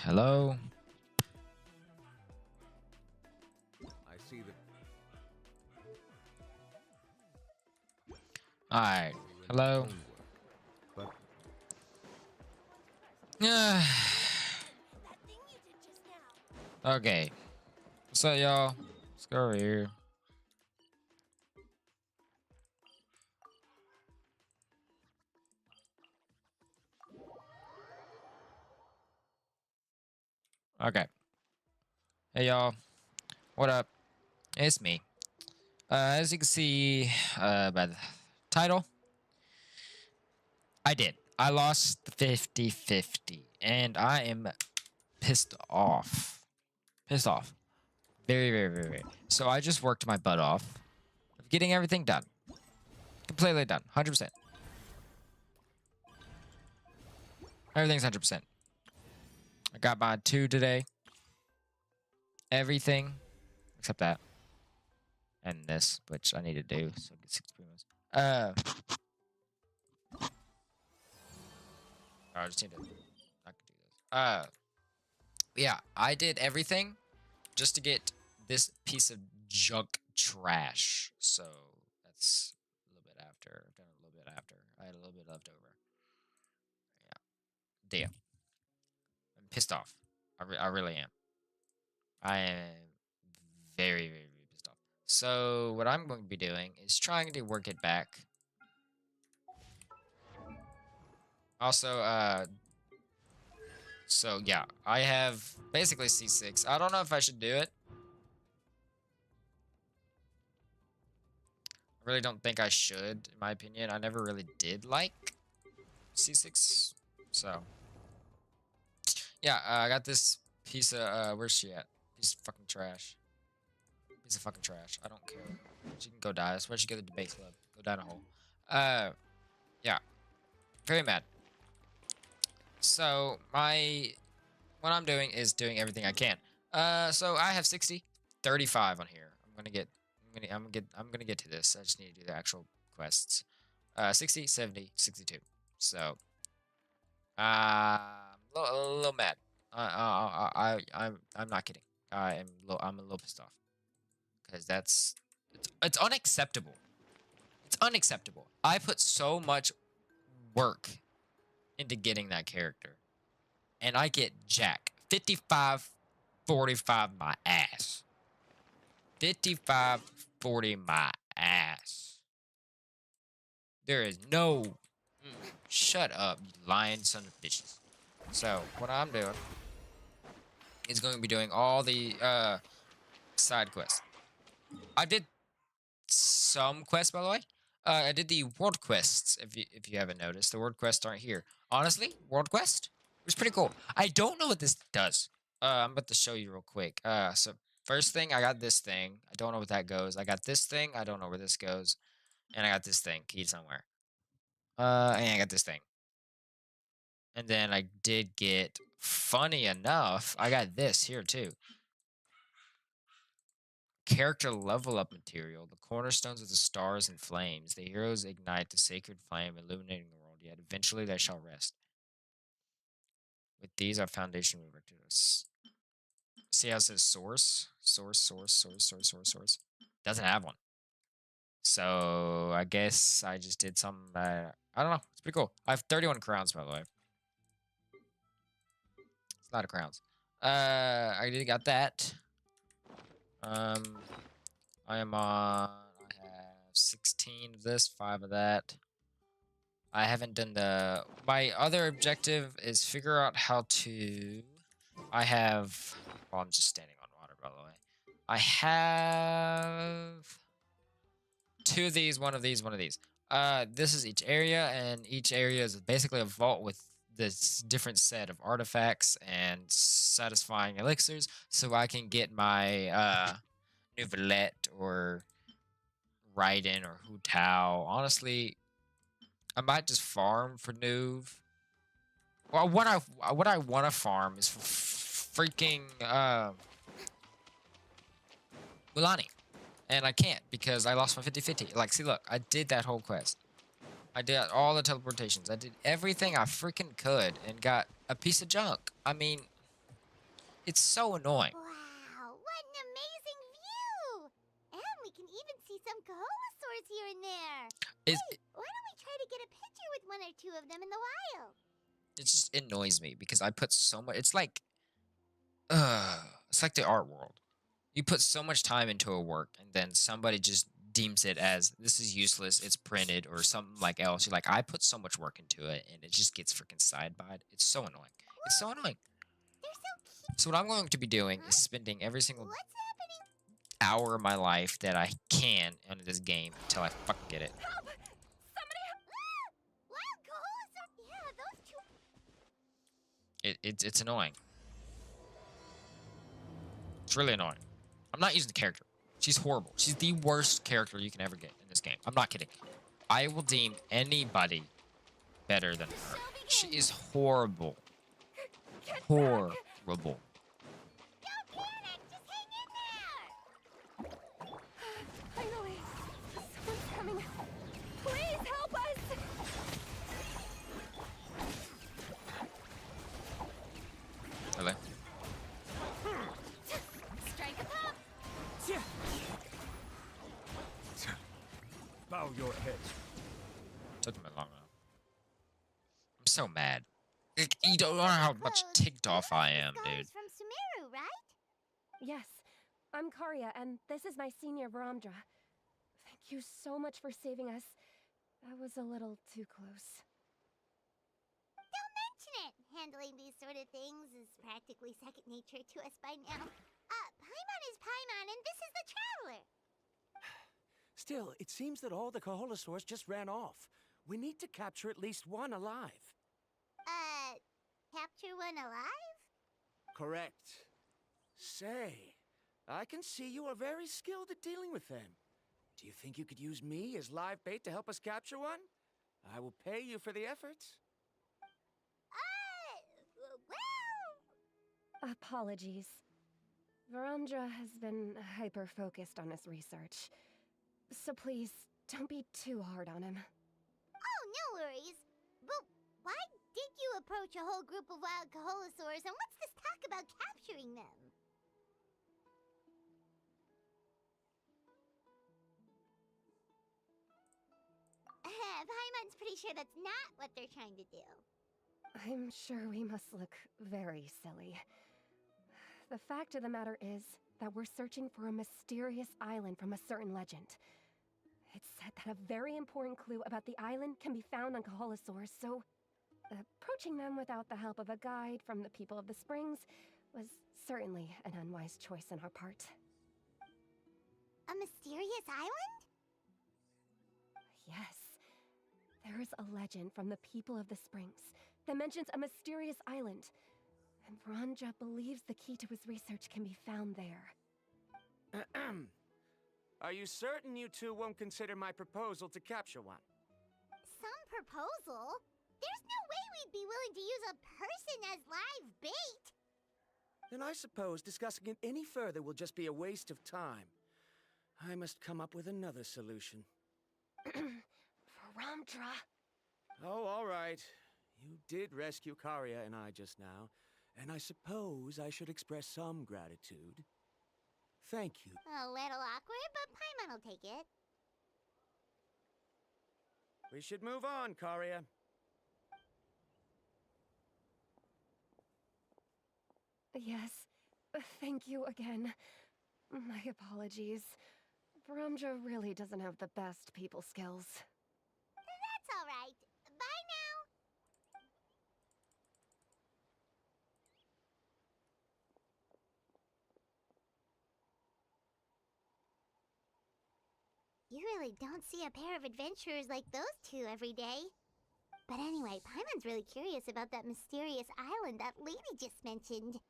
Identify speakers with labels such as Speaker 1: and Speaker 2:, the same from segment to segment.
Speaker 1: Hello.
Speaker 2: I see that.
Speaker 1: All right. Hello.
Speaker 2: But
Speaker 1: Okay. What's up, y'all? Let's go over here. Okay. Hey, y'all. What up? It's me. As you can see by the title, I did. I lost the 50-50, and I am pissed off. Pissed off. Very, very, very, very. So I just worked my butt off of getting everything done. Completely done. 100%. Everything's 100%. I got my 2 today. Everything except that. And this, which I need to do, so I get 6 primos. I just need to. I can do this. Yeah, I did everything just to get this piece of junk trash. So that's a little bit after. I've done a little bit after. I had a little bit left over. Yeah, damn. I'm pissed off. I really am. I am very, very, very pissed off. So what I'm going to be doing is trying to work it back. Also, so yeah, I have basically C6. I don't know if I should do it. I really don't think I should, in my opinion. I never really did like C6. So yeah, I got this piece of where's she at? Piece of fucking trash. Piece of fucking trash. I don't care. She can go die. That's why she go to the debate club. Go down a hole. Yeah. Very mad. So what I'm doing is doing everything I can. So I have 60, 35 on here. I'm gonna get to this. I just need to do the actual quests. 60, 70, 62. So I'm a little mad. I'm not kidding. I'm a little pissed off because it's unacceptable. It's unacceptable. I put so much work into getting that character, and I get Jack 55, 45 my ass. 55, 40 my ass. There is no. Shut up, you lying son of bitches. So what I'm doing is going to be doing all the side quests. I did some quests, by the way. I did the world quests. If you haven't noticed, the world quests aren't here. Honestly, world quest was pretty cool. I don't know what this does. I'm about to show you real quick. So first thing, I got this thing. I don't know what that goes. I got this thing. I don't know where this goes. And I got this thing keyed somewhere. And I got this thing. And then I did get, funny enough, I got this here too. Character level up material. The cornerstones of the stars and flames. The heroes ignite the sacred flame, illuminating the world. Yet eventually they shall rest. With these, our foundation will erected us. See how it says source? Source. Doesn't have one. So I guess I just did something that I don't know. It's pretty cool. I have 31 crowns, by the way. It's a lot of crowns. I did got that. I am on. I have 16 of this, 5 of that. I haven't done the. My other objective is figure out how to. I have. Well, I'm just standing on water, by the way. I have 2 of these, 1 of these, 1 of these. This is each area, and each area is basically a vault with this different set of artifacts and satisfying elixirs, so I can get my Nouvellette or Raiden or Hu Tao. Honestly, I might just farm for Nuv. Well, what I want to farm is for freaking Mulani. And I can't because I lost my 50-50. Like, see, look, I did that whole quest. I did all the teleportations. I did everything I freaking could and got a piece of junk. I mean, It's so annoying.
Speaker 3: Wow, what an amazing view! And we can even see some Kaholosaurs here and there.
Speaker 1: It,
Speaker 3: Why don't we try to get a picture with one or two of them in the wild?
Speaker 1: it just annoys me because I put so much. It's like the art world. You put so much time into a work, and then somebody just deems it as this is useless. It's printed or something like else. You're like, I put so much work into it, and it just gets freaking sidebarred. It's so annoying. It's so annoying.
Speaker 3: They're so cute.
Speaker 1: So what I'm going to be doing is spending every single
Speaker 3: What's happening?
Speaker 1: hour of my life that I can into this game until I fucking get it.
Speaker 3: Help! Somebody help! Wild Kaholosaur! Yeah, those two.
Speaker 1: It's annoying. It's really annoying. I'm not using the character. She's horrible. She's the worst character you can ever get in this game. I'm not kidding. I will deem anybody better than her. She is horrible. Horrible.
Speaker 3: Don't panic! Just hang in there!
Speaker 4: Finally! Someone's coming! Please help us!
Speaker 1: Really?
Speaker 3: Strike a pop!
Speaker 5: Bow your head.
Speaker 1: Took me long enough. I'm so mad. Like, you don't know how much ticked off I am, dude.
Speaker 3: From Sumeru, right?
Speaker 4: Yes, I'm Karya, and this is my senior Varamdra. Thank you so much for saving us. That was a little too close.
Speaker 3: Don't mention it. Handling these sort of things is practically second nature to us by now. Paimon is Paimon, and this is the Traveler.
Speaker 5: Still, it seems that all the Kaholosaurs just ran off. We need to capture at least one alive.
Speaker 3: Capture one alive?
Speaker 5: Correct. Say, I can see you are very skilled at dealing with them. Do you think you could use me as live bait to help us capture one? I will pay you for the efforts.
Speaker 3: Well...
Speaker 4: Apologies. Varamdra has been hyper-focused on his research. So please, don't be too hard on him.
Speaker 3: Oh, no worries. But why did you approach a whole group of wild Kaholosaurs, and what's this talk about capturing them? Paimon's pretty sure that's not what they're trying to do.
Speaker 4: I'm sure we must look very silly. The fact of the matter is that we're searching for a mysterious island from a certain legend. It's said that a very important clue about the island can be found on Kaholosaurs, so approaching them without the help of a guide from the people of the Springs was certainly an unwise choice on our part.
Speaker 3: A mysterious island?
Speaker 4: Yes. There is a legend from the people of the Springs that mentions a mysterious island, and Varamdra believes the key to his research can be found there.
Speaker 5: Are you certain you two won't consider my proposal to capture one?
Speaker 3: Some proposal? There's no way we'd be willing to use a person as live bait!
Speaker 5: Then I suppose discussing it any further will just be a waste of time. I must come up with another solution.
Speaker 4: Varamdra!
Speaker 5: Oh, all right. You did rescue Karya and I just now, and I suppose I should express some gratitude. Thank you.
Speaker 3: A little awkward, but Paimon will take it.
Speaker 5: We should move on, Karya.
Speaker 4: Yes, thank you again. My apologies. Varamdra really doesn't have the best people skills.
Speaker 3: That's all right. Bye now. You really don't see a pair of adventurers like those two every day. But anyway, Paimon's really curious about that mysterious island that lady just mentioned.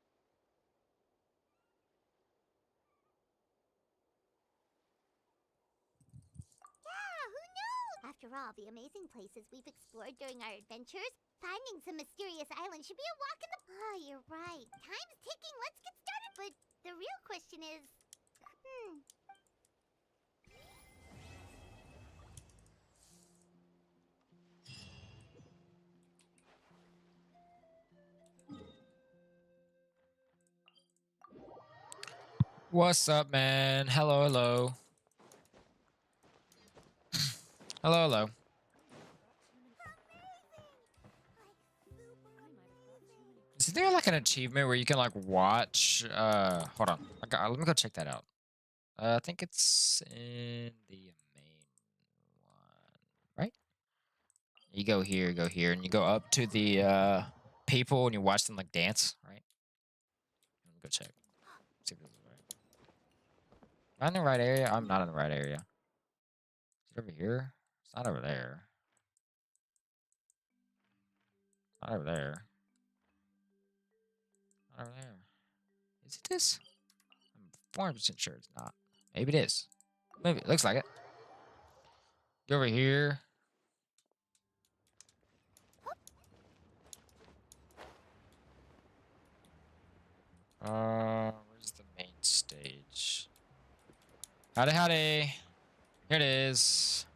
Speaker 3: Yeah, who knows? After all, the amazing places we've explored during our adventures, finding some mysterious island should be a walk in the... Oh, you're right. Time's ticking. Let's get started. But the real question is...
Speaker 1: What's up, man? Hello, hello. Hello, hello. Is there like an achievement where you can like watch? Hold on. Let me go check that out. I think it's in the main one, right? You go here, and you go up to the people and you watch them like dance, right? Let me go check. See if this is right. Am I in the right area? I'm not in the right area. Is it over here? It's not over there. Not over there. Not over there. Is it this? I'm 400% sure it's not. Maybe it is. Maybe it looks like it. Go over here. Where's the main stage? Howdy, howdy. Here it is.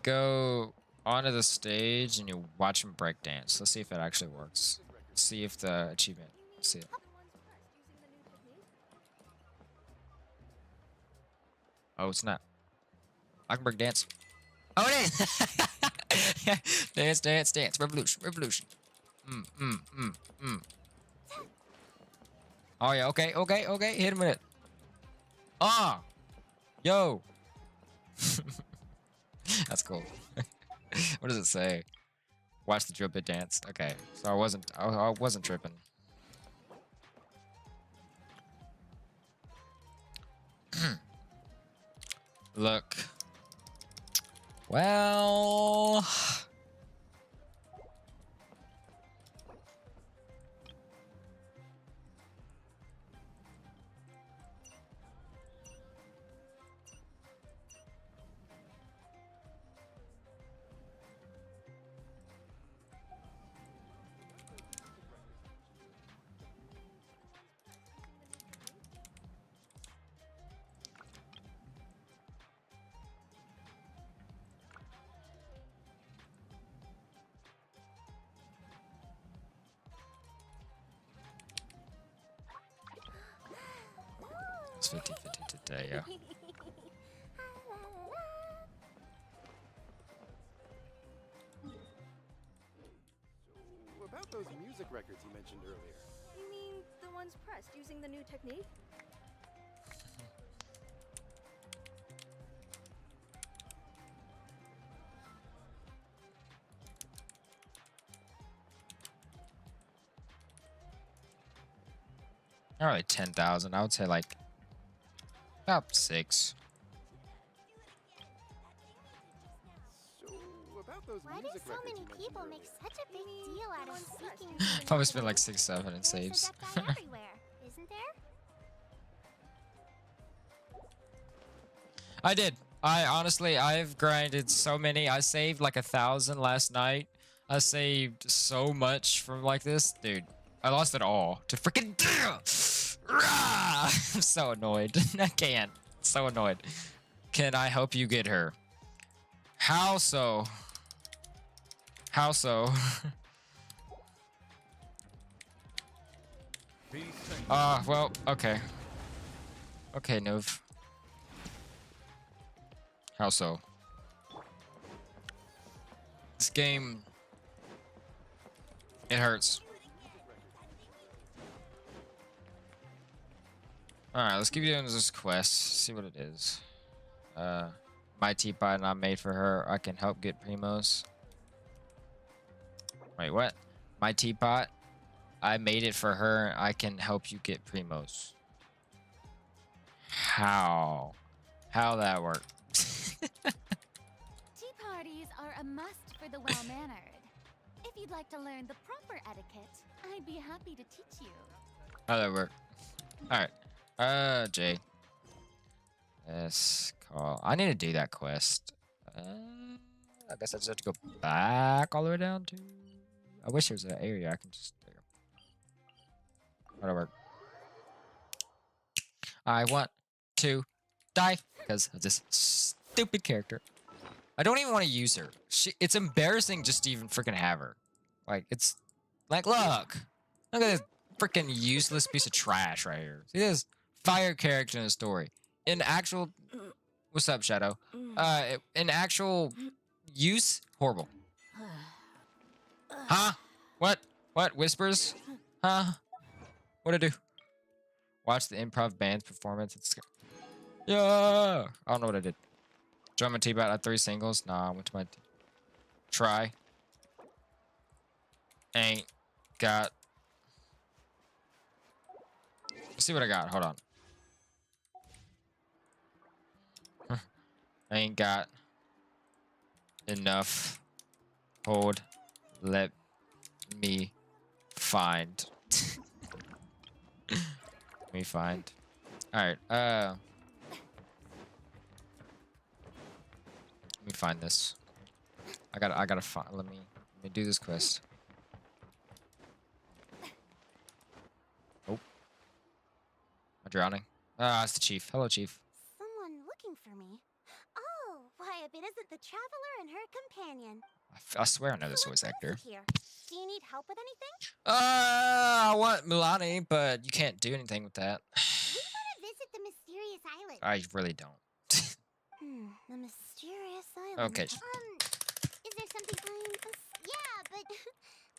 Speaker 1: Go onto the stage and you watch them break dance. Let's see if it actually works. See if the achievement. Let's see it. Oh, it's not. I can break dance. Oh, it is. Dance, dance, dance. Revolution, revolution. Oh yeah. Okay, okay, okay. Hit him with it. Ah. Yo. That's cool. What does it say? Watch the drill bit dance. Okay, so I wasn't tripping. Look. Well. It's 50-50 today, yeah.
Speaker 6: So, about those music records you mentioned earlier.
Speaker 7: You mean the ones pressed using the new technique?
Speaker 1: Not really 10,000. I would say like about 6.
Speaker 6: So, about those
Speaker 3: Why do
Speaker 6: music
Speaker 3: so
Speaker 6: records
Speaker 3: many
Speaker 6: you mentioned
Speaker 3: people make
Speaker 6: earlier.
Speaker 3: such a big deal out of seeking?
Speaker 1: Probably spent like 6, 7 in
Speaker 3: There's a
Speaker 1: saves.
Speaker 3: deaf guy everywhere, isn't there?
Speaker 1: I did. I've grinded so many. I saved like 1,000 last night. I saved so much from like this, dude. I lost it all to freaking. I'm so annoyed. I can't. So annoyed. Can I help you get her? How so? How so? Well, okay. Okay, Nov. How so? This game. It hurts. Alright, let's keep doing this quest. See what it is. My teapot not made for her. I can help get Primos. Wait, what? My teapot? I made it for her. I can help you get Primos. How? How that work?
Speaker 8: Tea parties are a must for the well-mannered. If you'd like to learn the proper etiquette, I'd be happy to teach you.
Speaker 1: How that work? Alright. Jay. Let's call. I need to do that quest. I guess I just have to go back all the way down to. I wish there was an area I can just. There. How that work? I want to die because of this stupid character. I don't even want to use her. It's embarrassing just to even freaking have her. Like, it's Like, look at this freaking useless piece of trash right here. See this fire character in the story. In actual, what's up, Shadow? In actual use, horrible. Huh? What? What? Whispers? Huh? What'd I do? Watch the improv band's performance. It's yeah. I don't know what I did. Join my team at 3 singles. Nah, I went to my try. Ain't got. Let's see what I got. Hold on. I ain't got enough. Hold. Let me find. Let me find. All right. Let me find this. I gotta find. Let me do this quest. Oh. Am I drowning? Ah, it's the chief. Hello, chief.
Speaker 3: Someone looking for me. Oh, why, if it isn't the traveler and her companion.
Speaker 1: I swear I know this
Speaker 3: So
Speaker 1: voice
Speaker 3: what brings
Speaker 1: actor.
Speaker 3: you here? Do you need help with anything?
Speaker 1: I want Milani, but you can't do anything with that.
Speaker 3: We want to visit the mysterious island.
Speaker 1: I really don't.
Speaker 3: The mysterious island.
Speaker 1: Okay.
Speaker 3: Is there something yeah, but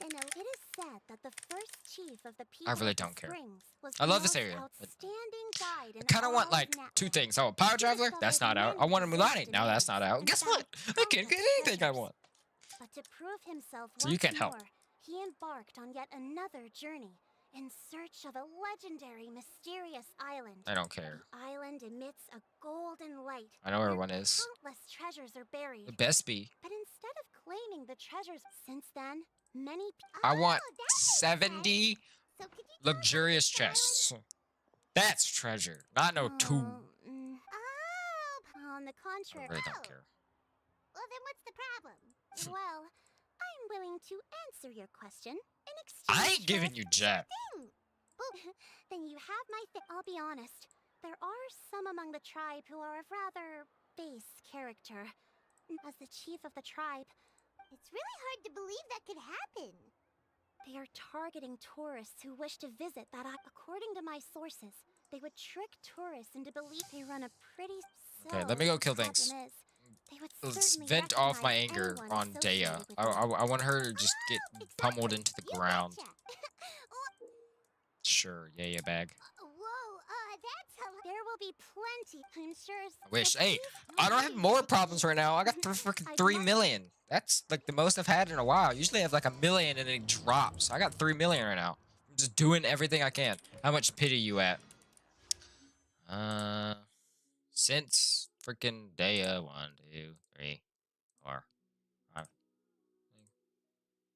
Speaker 3: you know, it is said that the first chief of the people
Speaker 1: I really
Speaker 3: of the
Speaker 1: don't care.
Speaker 3: Springs was
Speaker 1: I love
Speaker 3: the
Speaker 1: this
Speaker 3: most
Speaker 1: area, but
Speaker 3: outstanding guide
Speaker 1: I
Speaker 3: in
Speaker 1: kind of want
Speaker 3: all
Speaker 1: like
Speaker 3: of
Speaker 1: 2
Speaker 3: NATLAN.
Speaker 1: things. Oh, Power Traveler? That's not out. I want a Milani. Now that's not out. Guess what? I can get anything I want.
Speaker 3: But to prove himself
Speaker 1: So you
Speaker 3: once
Speaker 1: can't help.
Speaker 3: more, he embarked on yet another journey in search of a legendary, mysterious island.
Speaker 1: I don't care.
Speaker 3: The island emits a golden light.
Speaker 1: I know where
Speaker 3: where
Speaker 1: everyone is.
Speaker 3: Countless treasures are buried.
Speaker 1: The best be.
Speaker 3: But instead of claiming the treasures, since then, many
Speaker 1: I want
Speaker 3: that makes sense.
Speaker 1: 70
Speaker 3: So could you tell us
Speaker 1: luxurious
Speaker 3: about this
Speaker 1: chests. That's treasure. Not no
Speaker 3: island?
Speaker 1: 2.
Speaker 3: On the
Speaker 1: I
Speaker 3: contrary.
Speaker 1: really don't care.
Speaker 3: Well, then what's the problem? Well, I'm willing to answer your question in exchange
Speaker 1: I ain't
Speaker 3: for
Speaker 1: giving
Speaker 3: a
Speaker 1: you Jack.
Speaker 3: thing. Well, then you have my I'll be honest. There are some among the tribe who are of rather base character. As the chief of the tribe, it's really hard to believe that could happen. They are targeting tourists who wish to visit that according to my sources, they would trick tourists into belief they run a pretty
Speaker 1: Okay, let me go kill things.
Speaker 3: They would
Speaker 1: Let's
Speaker 3: certainly
Speaker 1: vent off my
Speaker 3: recognize
Speaker 1: anger
Speaker 3: anyone
Speaker 1: on Dea.
Speaker 3: associated with
Speaker 1: I
Speaker 3: them.
Speaker 1: want her to just get pummeled into the
Speaker 3: You
Speaker 1: ground.
Speaker 3: betcha.
Speaker 1: Sure, yeah, bag.
Speaker 3: Whoa, that's there will be plenty, I'm sure.
Speaker 1: I wish.
Speaker 3: So
Speaker 1: Hey,
Speaker 3: please
Speaker 1: I don't have
Speaker 3: wait.
Speaker 1: more problems right now. I got freaking 3 million. That's like the most I've had in a while. Usually I have like 1 million and it drops. I got 3 million right now. I'm just doing everything I can. How much pity you at? Since freaking Dea, 1, 2, 3, 4, 5,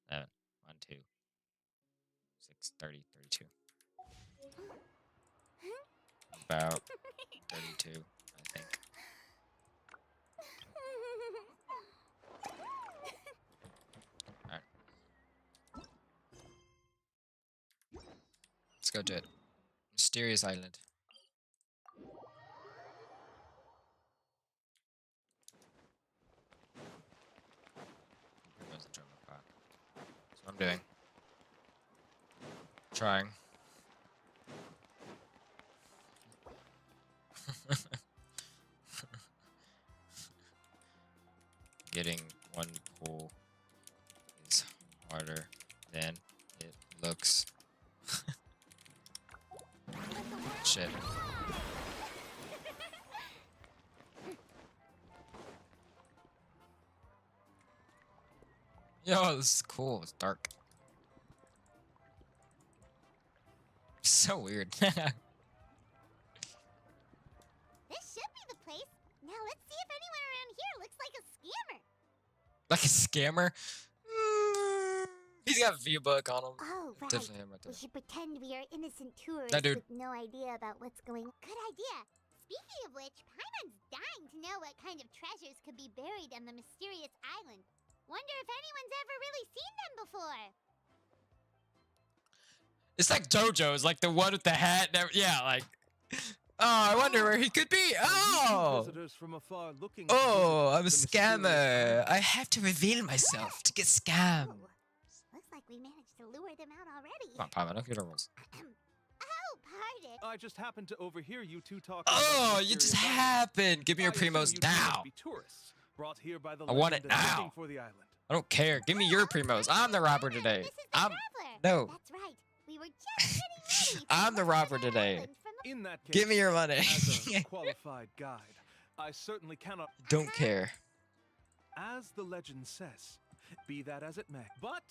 Speaker 1: 7, 1, 2, 6, 30, 32. About 32, I think. Alright. Let's go to it. Mysterious Island. That's what I'm doing. Trying. Getting 1 pull is harder than it looks. Shit. Yo, this is cool. It's dark. So weird.
Speaker 3: This should be the place. Now let's see if anyone around here looks like a scammer.
Speaker 1: Like a scammer? He's got a V-Buck on him.
Speaker 3: Oh, right.
Speaker 1: Definitely him right there.
Speaker 3: We should pretend we are innocent tourists
Speaker 1: That dude.
Speaker 3: with no idea about what's going on. Good idea. Speaking of which, Paimon's dying to know what kind of treasures could be buried on the mysterious island. Wonder if anyone's ever really seen them before.
Speaker 1: It's like JoJo's, like the one with the hat. And yeah, like. Oh, I wonder where he could be. Oh!
Speaker 6: Visitors from afar looking
Speaker 1: Oh, I'm a
Speaker 6: the mysterious
Speaker 1: scammer.
Speaker 6: island.
Speaker 1: I have to reveal myself to get scammed.
Speaker 3: Oh, looks like we managed to lure them out already.
Speaker 1: Come on, Paimon, don't give it rules.
Speaker 3: Oh, pardon.
Speaker 9: I just happened to overhear you two talking.
Speaker 1: Oh,
Speaker 9: about
Speaker 1: you just
Speaker 9: mysterious
Speaker 1: happened. Give me your
Speaker 9: islands. I assume
Speaker 1: primos
Speaker 9: you two must
Speaker 1: now.
Speaker 9: be tourists, brought here by the
Speaker 1: I want
Speaker 9: legend
Speaker 1: it
Speaker 9: and looking
Speaker 1: now.
Speaker 9: for the island.
Speaker 1: I don't care. Give me your primos. I'm the robber today.
Speaker 3: This is the
Speaker 1: I'm
Speaker 3: traveler.
Speaker 1: no.
Speaker 3: That's right. We were just getting ready.
Speaker 1: I'm the
Speaker 3: to look for
Speaker 1: robber
Speaker 3: that
Speaker 1: today.
Speaker 3: island from the-
Speaker 9: In that case,
Speaker 1: Give me your money.
Speaker 9: as a qualified guide, I certainly cannot.
Speaker 1: Don't care.
Speaker 9: As the legend says, be that as it may. But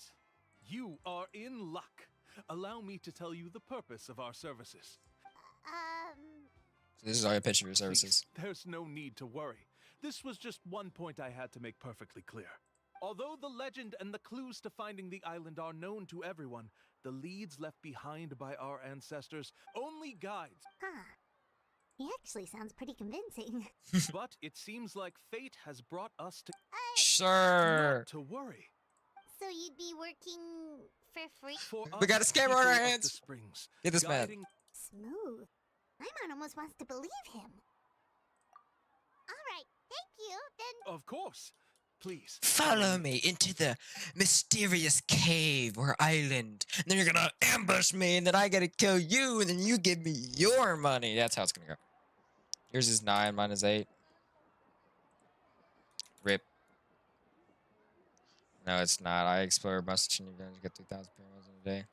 Speaker 9: you are in luck. Allow me to tell you the purpose of our services.
Speaker 1: This is all your pitch of your services.
Speaker 9: Please, there's no need to worry. This was just one point I had to make perfectly clear. Although the legend and the clues to finding the island are known to everyone, the leads left behind by our ancestors only guides.
Speaker 3: Huh. He actually sounds pretty convincing.
Speaker 9: But it seems like fate has brought us to.
Speaker 1: Sure.
Speaker 9: Not to worry.
Speaker 3: So you'd be working for free?
Speaker 9: For
Speaker 1: We
Speaker 9: us,
Speaker 1: got a scammer on our
Speaker 9: people of the
Speaker 1: hands.
Speaker 9: Springs,
Speaker 1: Get this man.
Speaker 9: guiding-
Speaker 3: Smooth. Paimon almost wants to believe him. All right, thank you. Then
Speaker 9: Of course. Please.
Speaker 1: Follow me into the mysterious cave or island. And then you're gonna ambush me, and then I gotta kill you, and then you give me your money. That's how it's gonna go. Yours is 9, mine is 8. Rip. No, it's not. I explore much and you're gonna get 3,000 primos in a day.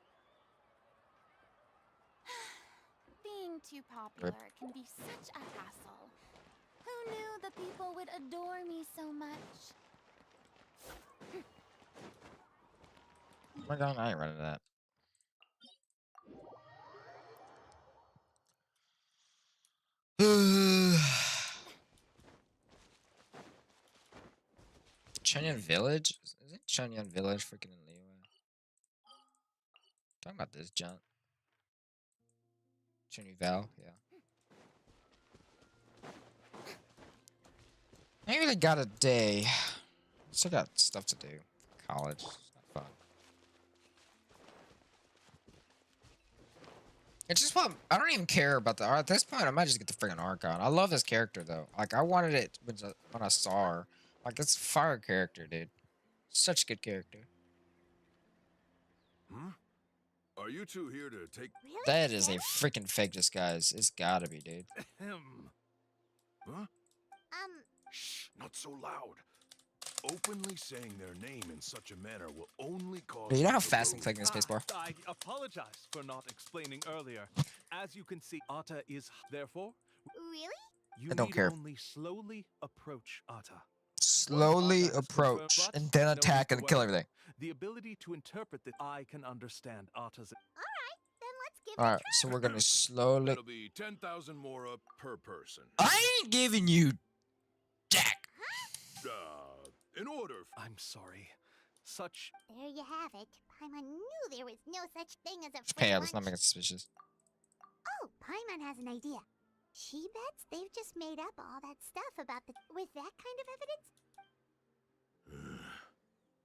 Speaker 8: Being too popular can be such a hassle. Who knew the people would adore me so much?
Speaker 1: Oh my god, I ain't running that. Chunyan Village? Isn't Chunyan Village freaking in Liyue? Talking about this junk. Chunyu Val, yeah. I ain't really got a day. Still got stuff to do. College. It's not fun. It's just what I don't even care about the art. At this point, I might just get the freaking Archon. I love his character though. Like I wanted it when I saw her. Like it's a fire character, dude. Such a good character.
Speaker 2: Hmm? Are you two here to take...
Speaker 3: really?
Speaker 1: That is a freaking fake disguise. It's gotta be, dude.
Speaker 9: Ahem.
Speaker 2: Huh? Shh, not so loud. Openly saying their name in such a manner will only cause...
Speaker 1: You know how
Speaker 2: them to
Speaker 1: fast I'm
Speaker 2: rogue.
Speaker 1: clicking this spacebar?
Speaker 9: I apologize for not explaining earlier. As you can see, Atta is therefore.
Speaker 3: Really?
Speaker 9: You
Speaker 1: I don't
Speaker 9: need
Speaker 1: care.
Speaker 9: only slowly approach Atta.
Speaker 1: Slowly
Speaker 9: Atta has
Speaker 1: approach
Speaker 9: confirmed-
Speaker 1: and then
Speaker 9: no
Speaker 1: attack
Speaker 9: need
Speaker 1: and
Speaker 9: to
Speaker 1: kill
Speaker 9: worry.
Speaker 1: everything.
Speaker 9: The ability to interpret that I can understand Atta's.
Speaker 3: All right, then let's give
Speaker 1: Alright,
Speaker 3: it a
Speaker 1: so we're gonna slowly.
Speaker 2: That'll be 10,000 mora per person.
Speaker 1: I ain't giving you jack.
Speaker 2: In order.
Speaker 9: I'm sorry. Such.
Speaker 3: try. There you have it. Paimon knew there was no such thing as a free
Speaker 1: Hey, let's not
Speaker 3: lunch.
Speaker 1: make it suspicious.
Speaker 3: Oh, Paimon has an idea. She bets they've just made up all that stuff about the... With that kind of evidence?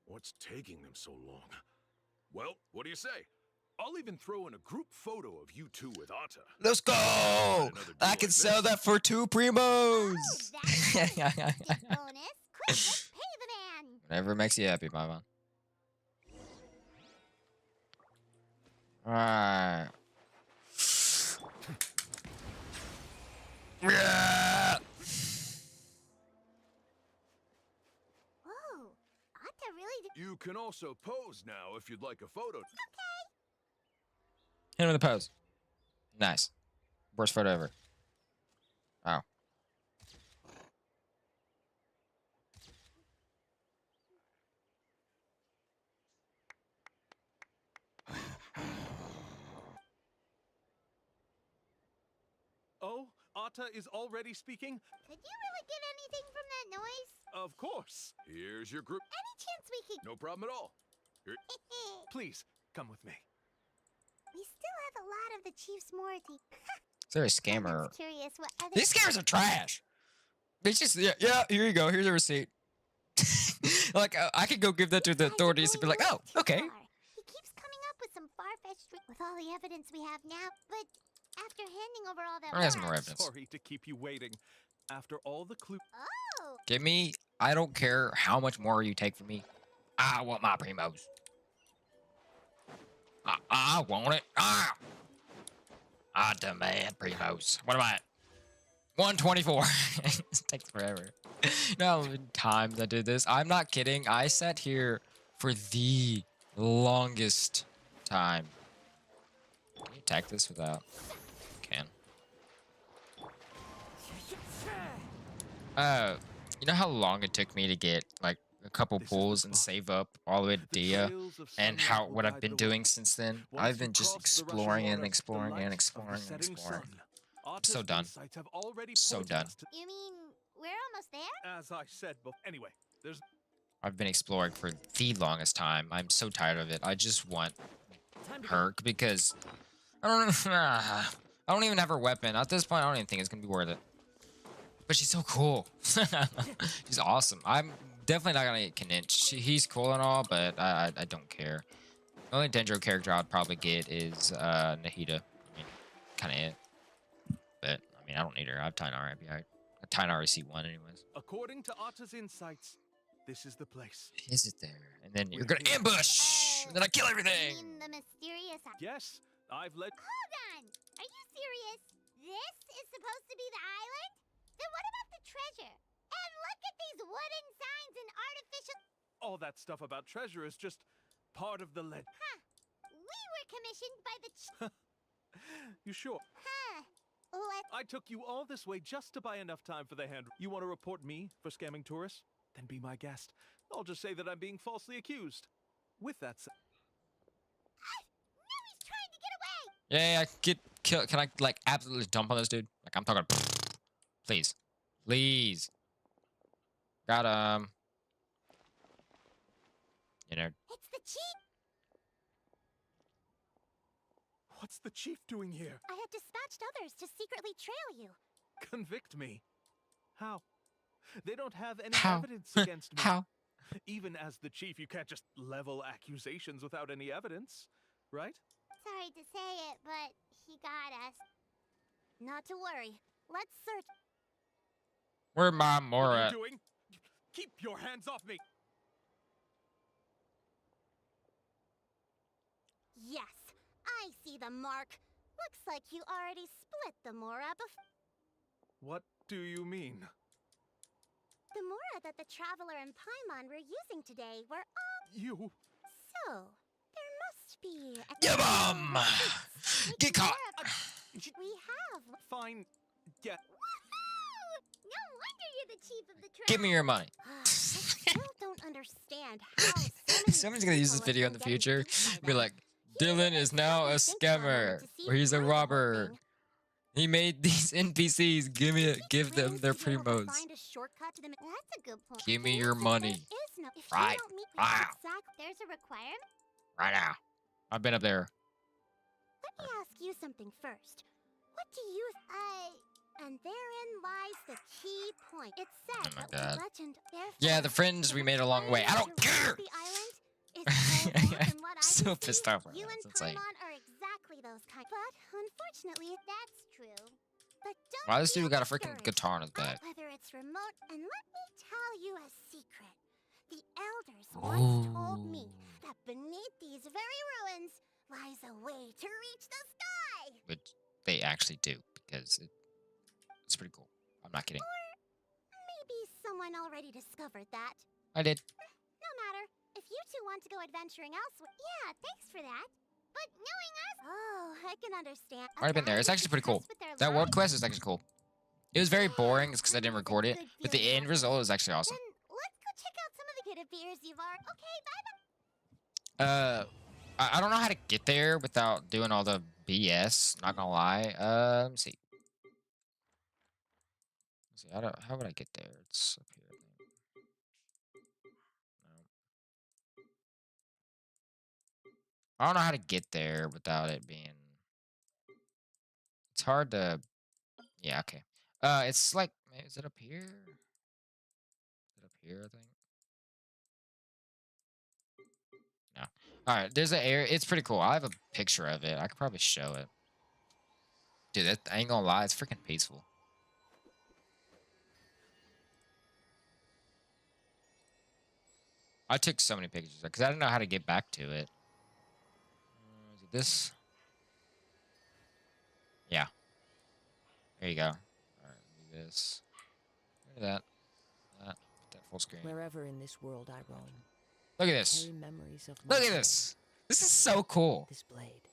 Speaker 2: What's taking them so long? Well, what do you say? I'll even throw in a group photo of you two with Atta.
Speaker 1: Let's go! I
Speaker 2: deal
Speaker 1: can
Speaker 2: like
Speaker 1: sell
Speaker 2: this.
Speaker 1: that for 2 primos.
Speaker 3: Oh, that's a gift bonus. Quick, let's pay the man.
Speaker 1: Whatever makes you happy, my man. Alright. Yeah.
Speaker 3: Whoa, Atta really did...
Speaker 2: You can also pose now if you'd like a photo.
Speaker 1: Hit him with a pose. Nice. Worst photo ever. Oh.
Speaker 9: Oh, Atta is already speaking?
Speaker 3: Could you really get anything from that noise?
Speaker 9: Of course.
Speaker 2: Here's your group.
Speaker 3: Any chance we could...
Speaker 2: No problem at all.
Speaker 9: Please, come with me.
Speaker 3: We still have a lot of the chief's morty.
Speaker 1: Is there a scammer?
Speaker 3: I'm curious what other...
Speaker 1: These scammers are trash. They just, yeah, here you go. Here's a receipt. Like, I could go give that to the authorities and be like, oh, okay.
Speaker 3: He keeps coming up with some far-fetched... With all the evidence we have now, but after handing over all that...
Speaker 1: Where has more
Speaker 3: work-
Speaker 1: evidence?
Speaker 9: Sorry to keep you waiting. After all the clues.
Speaker 3: Oh,
Speaker 1: Give me, I don't care how much more you take from me. I want my primos. I want it. I demand primos. What am I at? 124. It takes forever. You know how many times I did this? I'm not kidding. I sat here for the longest time. Can you attack this without? Can. You know how long it took me to get like a couple pulls and save up all the way to Dia, and how what I've been doing since then? I've been just exploring and exploring and exploring and exploring. I'm so done. So done.
Speaker 3: You mean we're almost there?
Speaker 9: As I said before. Anyway, there's.
Speaker 1: I've been exploring for the longest time. I'm so tired of it. I just want Herc because I don't even have her weapon. At this point, I don't even think it's gonna be worth it. But she's so cool. She's awesome. I'm definitely not gonna get Kinich. He's cool and all, but I don't care. The only Dendro character I'd probably get is Nahida. I mean, kind of it. But I mean, I don't need her. I have Tynara. Tynara C1 anyways.
Speaker 9: According to Atta's insights, this is the place.
Speaker 1: Is it there? And then you're gonna ambush. And then I kill everything.
Speaker 3: You mean the mysterious...
Speaker 9: Yes, I've led.
Speaker 3: Hold on! Are you serious? This is supposed to be the island? Then what about the treasure? And look at these wooden signs and artificial...
Speaker 9: All that stuff about treasure is just part of the legend.
Speaker 3: Huh. We were commissioned by the...
Speaker 9: You sure?
Speaker 3: Huh.
Speaker 9: I took you all this way just to buy enough time for the hand. You want to report me for scamming tourists? Then be my guest. I'll just say that I'm being falsely accused. With that said...
Speaker 3: No, he's trying to get away!
Speaker 1: Yeah, get kill. Can I like absolutely dump on this dude? Like I'm talking. Please, please. Got him. You know.
Speaker 3: It's the chief!
Speaker 9: What's the chief doing here?
Speaker 3: I have dispatched others to secretly trail you.
Speaker 9: Convict me. How? They don't have any
Speaker 1: How?
Speaker 9: evidence against me.
Speaker 1: How?
Speaker 9: Even as the chief, you can't just level accusations without any evidence, right?
Speaker 3: Sorry to say it, but he got us. Not to worry. Let's search.
Speaker 1: Where my
Speaker 9: What
Speaker 1: Mora
Speaker 9: are
Speaker 1: at?
Speaker 9: you doing? Keep your hands off me!
Speaker 3: Yes, I see the mark. Looks like you already split the Mora before.
Speaker 9: What do you mean?
Speaker 3: The Mora that the Traveler and Paimon were using today were all...
Speaker 9: You...
Speaker 3: So, there must be...
Speaker 1: Give 'em! Get caught!
Speaker 3: We have...
Speaker 9: Fine. Yeah.
Speaker 3: Woohoo! No wonder you're the chief of the Traveler.
Speaker 1: Give me your money.
Speaker 3: I still don't understand how so many
Speaker 1: Someone's gonna use this
Speaker 3: people
Speaker 1: video
Speaker 3: have
Speaker 1: in the
Speaker 3: been
Speaker 1: future.
Speaker 3: getting duped by
Speaker 1: Be
Speaker 3: them.
Speaker 1: like, Dylan is now a scammer, or he's a robber. He made these NPCs give them their primos.
Speaker 3: That's a good point.
Speaker 1: Give me your money. Right. Wow.
Speaker 3: There's a requirement.
Speaker 1: Right now. I've been up there.
Speaker 3: Let me ask you something first. What do you... And therein lies the key point. It said
Speaker 1: Oh my
Speaker 3: that
Speaker 1: God.
Speaker 3: legend...
Speaker 1: Yeah, the friends we made along the way. I don't care.
Speaker 3: The island is told more than what I
Speaker 1: So
Speaker 3: can
Speaker 1: pissed
Speaker 3: see.
Speaker 1: off right
Speaker 3: You
Speaker 1: now.
Speaker 3: and
Speaker 1: It's insane.
Speaker 3: Paimon are exactly those kind. But unfortunately, that's true. But don't
Speaker 1: Why this
Speaker 3: be
Speaker 1: dude got a freaking
Speaker 3: discouraged.
Speaker 1: guitar on his back?
Speaker 3: Whether it's remote, and let me tell you a secret. The elders once told me that beneath these very ruins lies a way to reach the sky.
Speaker 1: Which they actually do, because it's pretty cool. I'm not kidding.
Speaker 3: Maybe someone already discovered that.
Speaker 1: I did.
Speaker 3: No matter. If you two want to go adventuring elsewhere, yeah, thanks for that. But knowing us, I can understand.
Speaker 1: Already been there. It's actually pretty cool. That world quest is actually cool. It was very boring. It's because I didn't record it, but the end result is actually awesome.
Speaker 3: Then let's go check out some of the good beers you've already. Okay, bye.
Speaker 1: I don't know how to get there without doing all the BS. Not gonna lie. Let me see. Let's see. How would I get there? It's up here. I think. No. I don't know how to get there without it being. It's hard to. Yeah. Okay. It's like. Is it up here? Is it up here? I think. No. All right. There's an area. It's pretty cool. I have a picture of it. I could probably show it. Dude, I ain't gonna lie. It's freaking peaceful. I took so many pictures because I didn't know how to get back to it. Is this. Yeah. There you go. All right, do this. Look at that. That. Put that full screen.
Speaker 10: Wherever in this world I roam,
Speaker 1: Look at this.
Speaker 10: carry memories of my
Speaker 1: Look at
Speaker 10: home.
Speaker 1: this. This is so cool.
Speaker 10: This blade.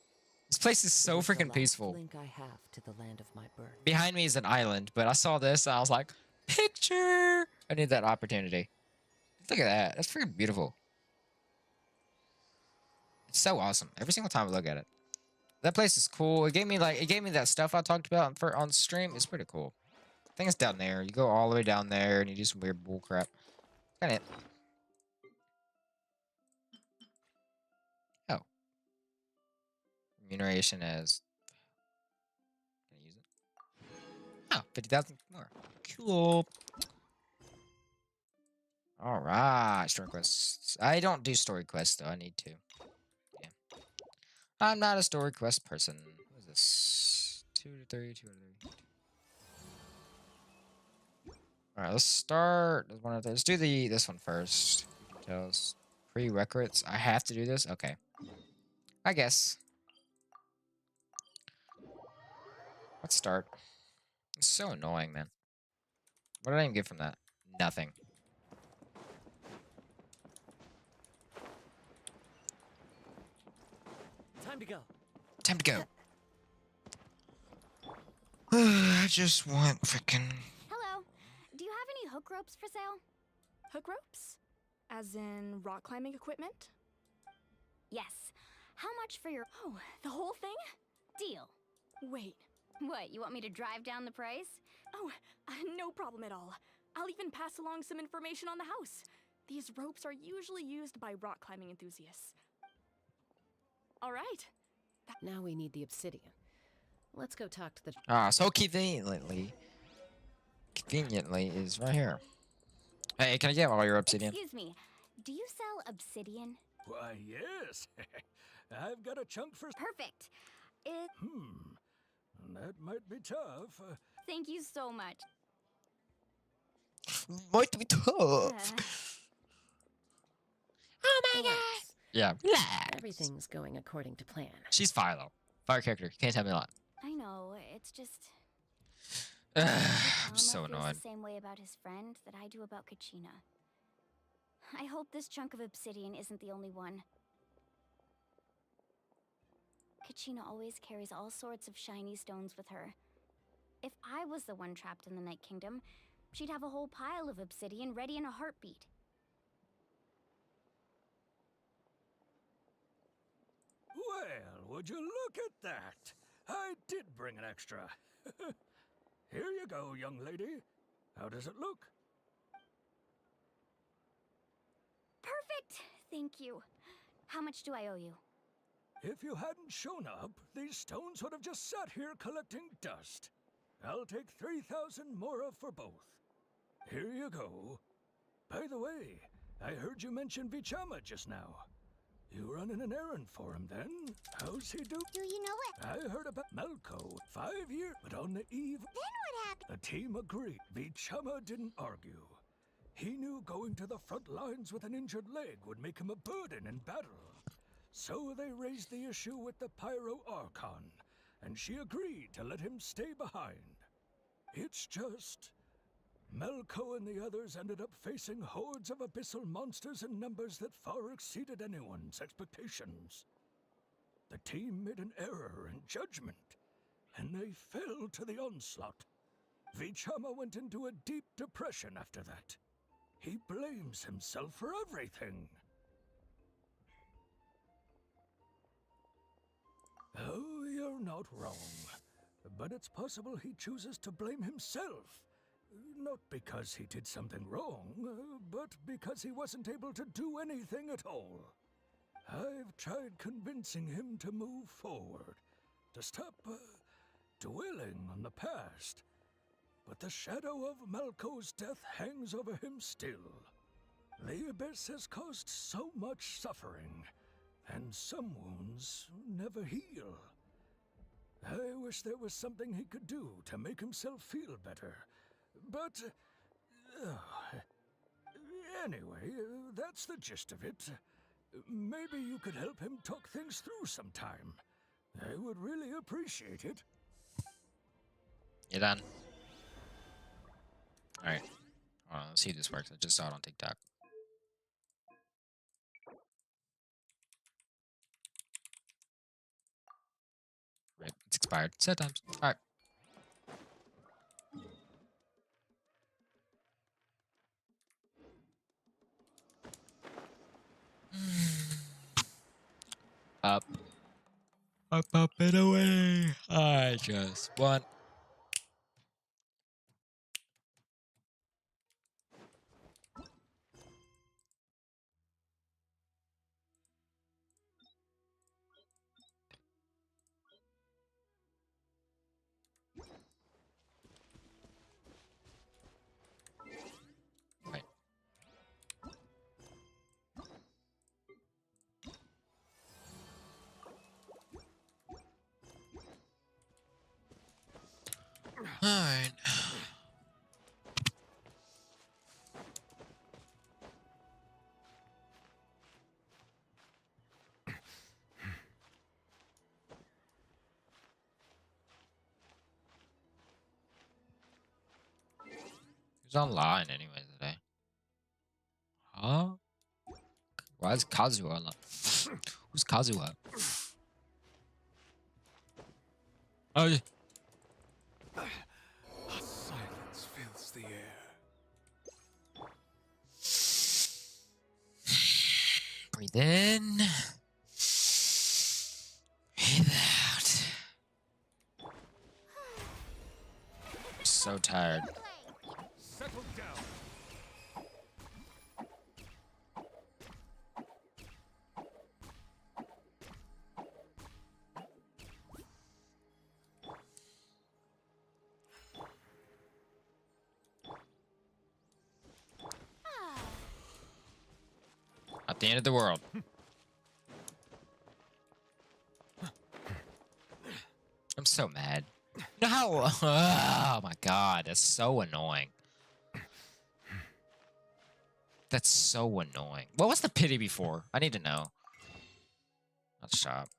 Speaker 1: This place is so
Speaker 10: It is the
Speaker 1: freaking
Speaker 10: last
Speaker 1: peaceful.
Speaker 10: link I have to the land of my birth.
Speaker 1: Behind me is an island, but I saw this and I was like, picture. I need that opportunity. Look at that. That's freaking beautiful. It's so awesome. Every single time I look at it. That place is cool. It gave me that stuff I talked about on stream. It's pretty cool. I think it's down there. You go all the way down there and you do some weird bull crap. Kind of. Oh. Remuneration as. Can I use it? Oh, 50,000 more. Cool. All right, story quests. I don't do story quests though. I need to. Yeah. I'm not a story quest person. What is this? 2 to 3, 2 to 3. All right, let's start. Let's do this one first. Details. Prerequisites. I have to do this. Okay. I guess. Let's start. It's so annoying, man. What did I even get from that? Nothing.
Speaker 10: Time to go.
Speaker 1: Time to go. I just want freaking.
Speaker 8: Hello. Do you have any hook ropes for sale?
Speaker 7: Hook ropes? As in rock climbing equipment?
Speaker 8: Yes. How much for your...
Speaker 7: Oh, the whole thing?
Speaker 8: Deal?
Speaker 7: Wait.
Speaker 8: What, you want me to drive down the price?
Speaker 7: Oh, no problem at all. I'll even pass along some information on the house. These ropes are usually used by rock climbing enthusiasts. All right.
Speaker 10: Now we need the obsidian. Let's go talk to the...
Speaker 1: Ah, so conveniently is right here. Hey, can I get all your obsidian?
Speaker 8: Excuse me. Do you sell obsidian?
Speaker 2: Why, yes. I've got a chunk for...
Speaker 8: Perfect.
Speaker 2: That might be tough.
Speaker 8: Thank you so much.
Speaker 1: Might be tough.
Speaker 8: Uh,
Speaker 1: Oh my god.
Speaker 10: Relax.
Speaker 1: Yeah. Relax.
Speaker 10: Everything's going according to plan.
Speaker 1: She's Philo. Fire character. Can't tell me a lot.
Speaker 8: I know, it's just...
Speaker 1: I'm
Speaker 8: Mama
Speaker 1: so
Speaker 8: feels
Speaker 1: annoyed.
Speaker 8: the same way about his friend that I do about Kachina. I hope this chunk of obsidian isn't the only one. Kachina always carries all sorts of shiny stones with her. If I was the one trapped in the Night Kingdom, she'd have a whole pile of obsidian ready in a heartbeat.
Speaker 2: Well, would you look at that? I did bring an extra. Here you go, young lady. How does it look?
Speaker 8: Perfect! Thank you. How much do I owe you?
Speaker 2: If you hadn't shown up, these stones would have just sat here collecting dust. I'll take 3,000 mora for both. Here you go. By the way, I heard you mention Vichama just now. You running an errand for him then? How's he do?
Speaker 3: Do you know what?
Speaker 2: I heard about Melko. 5 years, but on the eve,
Speaker 3: Then what happened?
Speaker 2: the team agreed. Vichama didn't argue. He knew going to the front lines with an injured leg would make him a burden in battle. So they raised the issue with the Pyro Archon, and she agreed to let him stay behind. It's just... Melko and the others ended up facing hordes of abyssal monsters in numbers that far exceeded anyone's expectations. The team made an error in judgment, and they fell to the onslaught. Vichama went into a deep depression after that. He blames himself for everything. Oh, you're not wrong. But it's possible he chooses to blame himself. Not because he did something wrong, but because he wasn't able to do anything at all. I've tried convincing him to move forward, to stop dwelling on the past. But the shadow of Malko's death hangs over him still. The abyss has caused so much suffering, and some wounds never heal. I wish there was something he could do to make himself feel better. But, anyway, that's the gist of it. Maybe you could help him talk things through sometime. I would really appreciate it.
Speaker 1: You done? Alright. Hold on, let's see if this works. I just saw it on TikTok. Right, it's expired. Set times. Alright. Up. Up, up, and away. I just want. Right. Alright. Who's online anyway today? Huh? Why is Kazuha online? Who's Kazuha? Oh, yeah.
Speaker 5: Silence fills the air.
Speaker 1: Breathe in. Breathe out. I'm so tired.
Speaker 5: Settle down.
Speaker 1: Not the end of the world. I'm so mad. No! Oh my god, that's so annoying. That's so annoying. What was the pity before? I need to know. Let's shop.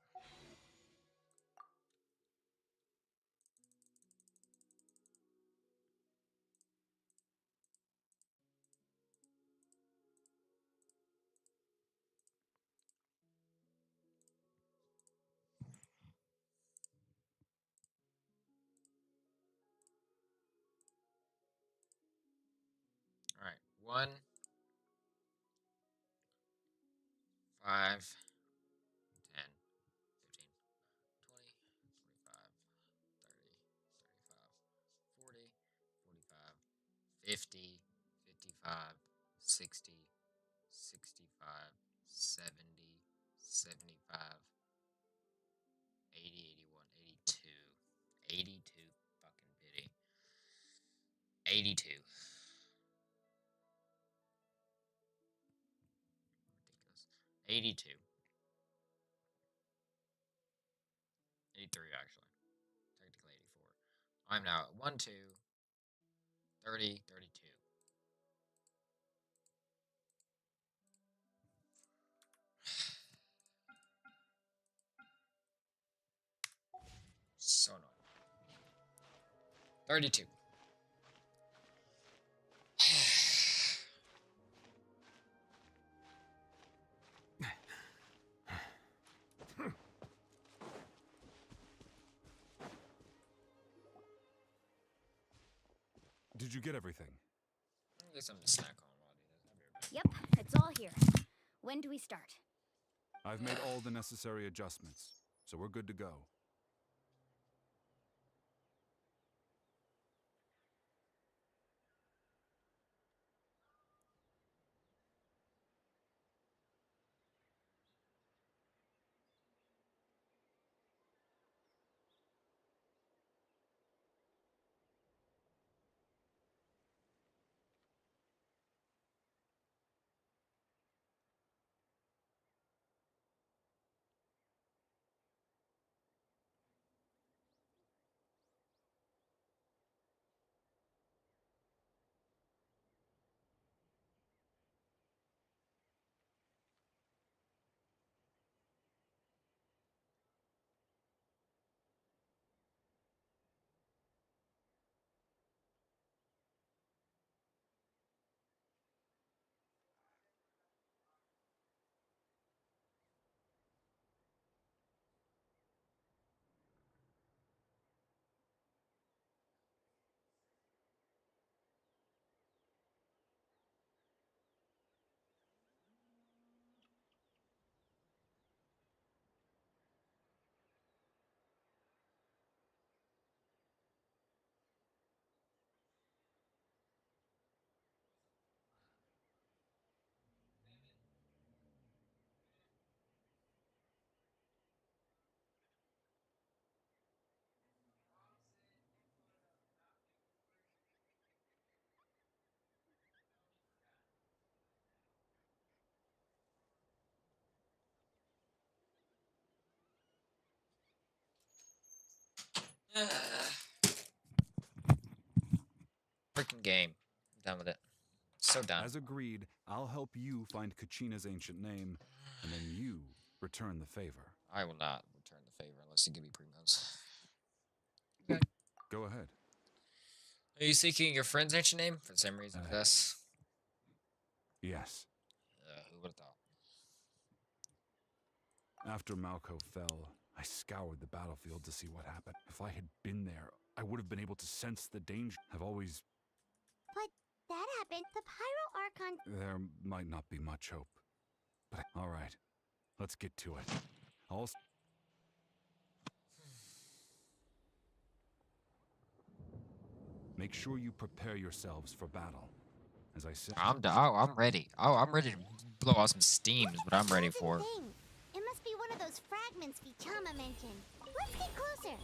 Speaker 1: Alright, 1, 5, 10, 15, 20, 25, 30, 35, 40, 45, 50, 55, 60, 65, 70, 75, 80, 81, 82. 82 fucking pity. 82. Ridiculous. 82. 83 actually. Technically 84. I'm now at 1, 2, 30, 32. So annoying. 32.
Speaker 6: Did you get everything?
Speaker 1: I'll get something to snack on while I do this.
Speaker 8: Yep, it's all here. When do we start?
Speaker 6: I've made all the necessary adjustments, so we're good to go.
Speaker 1: Freaking game. I'm done with it. So done.
Speaker 11: As agreed, I'll help you find Kachina's ancient name, and then you return the favor.
Speaker 1: I will not return the favor unless you give me primos.
Speaker 11: Go ahead.
Speaker 1: Are you seeking your friend's ancient name for the same reason as us?
Speaker 11: Yes.
Speaker 1: Who would have thought?
Speaker 11: After Malco fell, I scoured the battlefield to see what happened. If I had been there, I would have been able to sense the danger. I've always...
Speaker 3: But that happened. The Pyro Archon...
Speaker 11: There might not be much hope. But all right, let's get to it. Make sure you prepare yourselves for battle. As I said...
Speaker 1: I'm ready. Oh, I'm ready to blow out some steam is what I'm ready for.
Speaker 3: Thing? It must be one of those fragments Vichama mentioned. Let's get closer.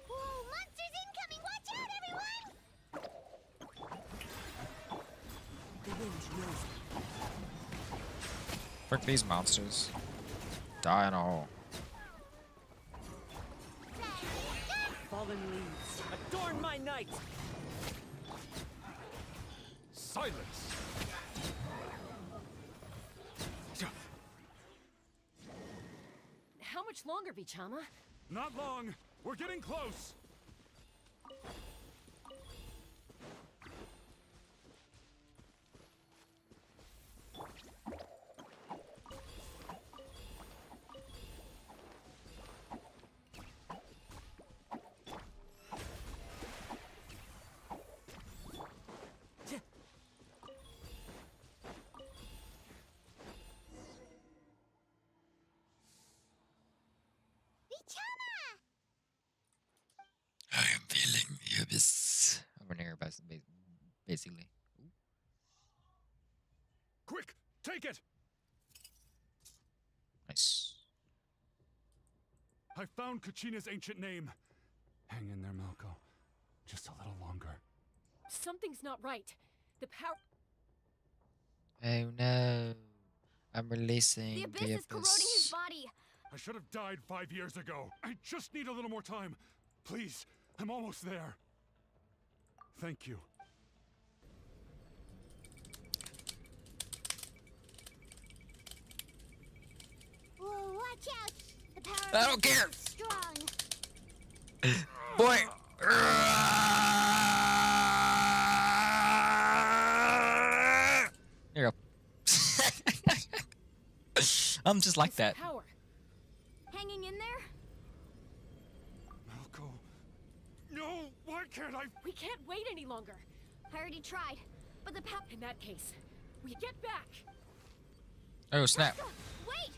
Speaker 3: Whoa, monsters incoming! Watch out, everyone!
Speaker 5: The wind knows.
Speaker 1: Frick these monsters. Die in a hole.
Speaker 5: Fallen leaves, adorn my night!
Speaker 11: Silence!
Speaker 10: How much longer, Vichama?
Speaker 11: Not long. We're getting close.
Speaker 1: I am feeling the abyss. I'm in here, basically.
Speaker 11: Quick, take it!
Speaker 1: Nice.
Speaker 11: I found Kachina's ancient name. Hang in there, Malco. Just a little longer.
Speaker 10: Something's not right. The power...
Speaker 1: Oh no. I'm releasing
Speaker 8: The abyss is corroding his body.
Speaker 11: I should have died 5 years ago. I just need a little more time. Please, I'm almost there. Thank you.
Speaker 3: Whoa, watch out! The power
Speaker 1: I don't care.
Speaker 3: is strong.
Speaker 1: Boy. There you go. I'm just like that.
Speaker 10: Power.
Speaker 8: Hanging in there?
Speaker 11: Malco. No, why can't I?
Speaker 10: We can't wait any longer.
Speaker 8: I already tried, but the power...
Speaker 10: In that case, we get back.
Speaker 1: Oh, snap.
Speaker 8: Wait!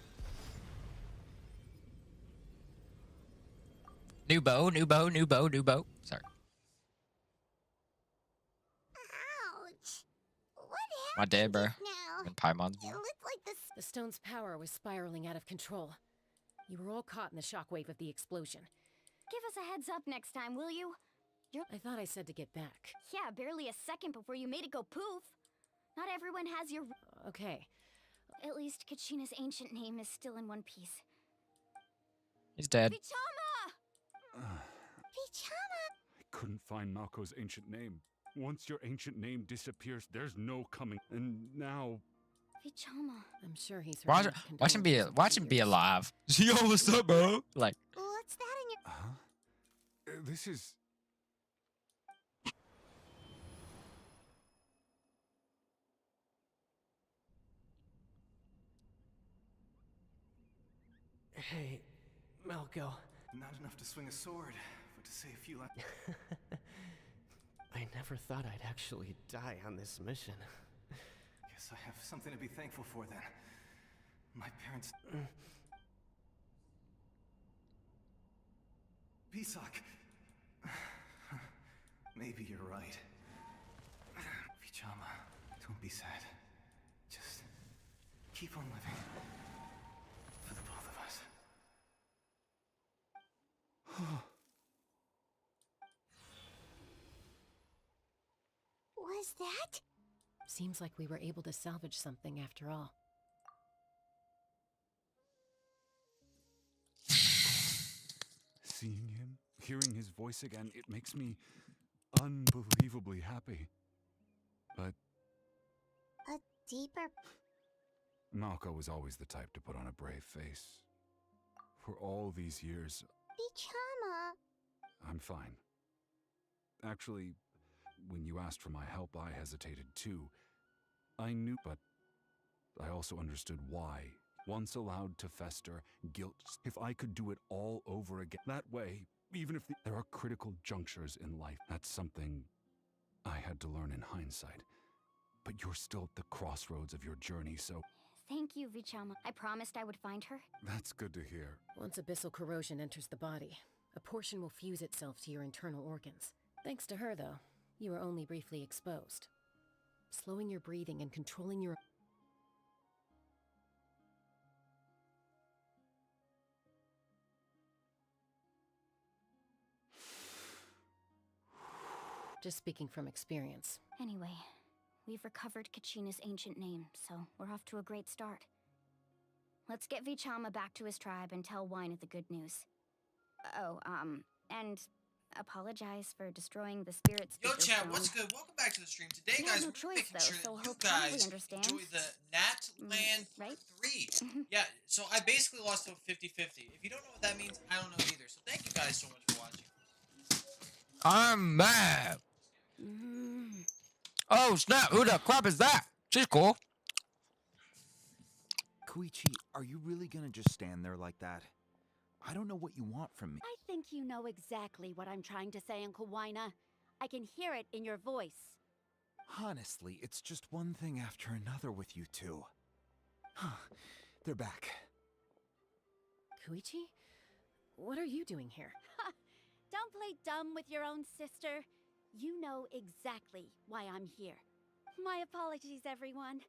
Speaker 1: New bow, new bow, new bow, new bow. Sorry.
Speaker 3: Ouch! What happened
Speaker 1: My dad, bro.
Speaker 3: just now?
Speaker 1: In Paimon's
Speaker 3: It
Speaker 1: view.
Speaker 3: looked like the
Speaker 10: The stone's power was spiraling out of control. You were all caught in the shockwave of the explosion.
Speaker 8: Give us a heads up next time, will you?
Speaker 10: I thought I said to get back.
Speaker 8: Yeah, barely a second before you made it go poof. Not everyone has your...
Speaker 10: Okay.
Speaker 8: At least Kachina's ancient name is still in one piece.
Speaker 1: He's dead.
Speaker 8: Vichama!
Speaker 3: Vichama!
Speaker 11: I couldn't find Malco's ancient name. Once your ancient name disappears, there's no coming. And now...
Speaker 8: Vichama.
Speaker 10: I'm sure he's heard
Speaker 1: Watch,
Speaker 10: enough
Speaker 1: watch him be
Speaker 10: condolences
Speaker 1: watch
Speaker 10: over
Speaker 1: him
Speaker 10: the
Speaker 1: be
Speaker 10: years.
Speaker 1: alive. Yo, what's up, bro? Like,
Speaker 3: What's that in your...
Speaker 11: Huh? This is...
Speaker 5: Hey, Malco.
Speaker 6: Not enough to swing a sword, but to say a few lines.
Speaker 5: I never thought I'd actually die on this mission.
Speaker 6: Guess I have something to be thankful for then. My parents. Pisak. Maybe you're right. Vichama, don't be sad. Just keep on living. For the both of us.
Speaker 3: that?
Speaker 10: Seems like we were able to salvage something after all.
Speaker 11: Seeing him, hearing his voice again, it makes me unbelievably happy. But
Speaker 3: A deeper...
Speaker 11: Malco was always the type to put on a brave face. For all these years,
Speaker 3: Vichama.
Speaker 11: I'm fine. Actually, when you asked for my help, I hesitated too. I knew, but I also understood why. Once allowed to fester, guilt, if I could do it all over again, that way, even if there are critical junctures in life, that's something I had to learn in hindsight. But you're still at the crossroads of your journey, so...
Speaker 8: Thank you, Vichama. I promised I would find her.
Speaker 11: That's good to hear.
Speaker 10: Once abyssal corrosion enters the body, a portion will fuse itself to your internal organs. Thanks to her, though, you were only briefly exposed. Slowing your breathing and controlling your... Just speaking from experience.
Speaker 8: Anyway, we've recovered Kachina's ancient name, so we're off to a great start. Let's get Vichama back to his tribe and tell Wyneth the good news. Oh, and apologize for destroying the spirit's...
Speaker 12: Yo, chat, what's good? Welcome back to the stream. Today,
Speaker 8: We
Speaker 12: guys,
Speaker 8: have no
Speaker 12: we're
Speaker 8: choice,
Speaker 12: making
Speaker 8: though,
Speaker 12: sure
Speaker 8: so
Speaker 12: that
Speaker 8: he'll
Speaker 12: you
Speaker 8: probably
Speaker 12: guys
Speaker 8: understand.
Speaker 12: enjoy the NATLAN
Speaker 8: right?
Speaker 12: 3. Yeah, so I basically lost to 50-50. If you don't know what that means, I don't know either. So thank you guys so much for watching.
Speaker 1: I'm mad. Oh snap! Who the crap is that? She's cool.
Speaker 13: Koichi, are you really gonna just stand there like that? I don't know what you want from me.
Speaker 14: I think you know exactly what I'm trying to say, Uncle Wina. I can hear it in your voice.
Speaker 13: Honestly, it's just one thing after another with you two. They're back.
Speaker 10: Koichi? What are you doing here?
Speaker 14: Don't play dumb with your own sister. You know exactly why I'm here. My apologies, everyone.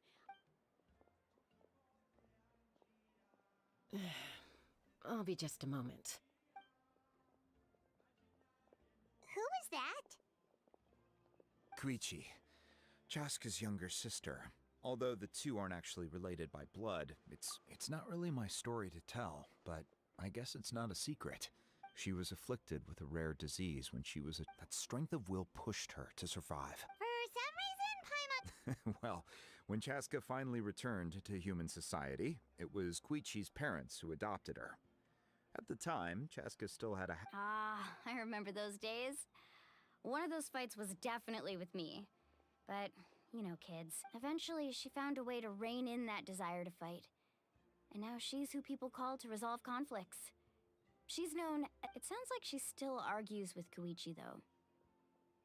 Speaker 10: I'll be just a moment.
Speaker 3: Who is that?
Speaker 13: Koichi, Chaska's younger sister. Although the two aren't actually related by blood, it's not really my story to tell, but I guess it's not a secret. She was afflicted with a rare disease when she was that strength of will pushed her to survive.
Speaker 3: For some reason, Paimon...
Speaker 13: Well, when Chaska finally returned to human society, it was Koichi's parents who adopted her. At the time, Chaska still had a...
Speaker 8: Ah, I remember those days. One of those fights was definitely with me. But, you know, kids. Eventually, she found a way to rein in that desire to fight. And now she's who people call to resolve conflicts. She's known... It sounds like she still argues with Koichi, though.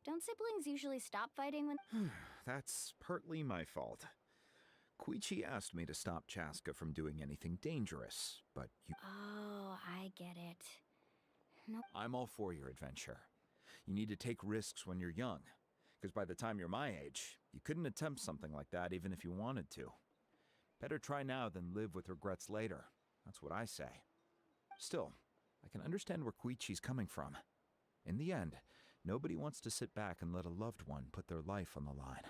Speaker 8: Don't siblings usually stop fighting when...
Speaker 13: That's partly my fault. Koichi asked me to stop Chaska from doing anything dangerous, but you...
Speaker 8: Oh, I get it. Nope.
Speaker 13: I'm all for your adventure. You need to take risks when you're young, because by the time you're my age, you couldn't attempt something like that even if you wanted to. Better try now than live with regrets later. That's what I say. Still, I can understand where Koichi's coming from. In the end, nobody wants to sit back and let a loved one put their life on the line.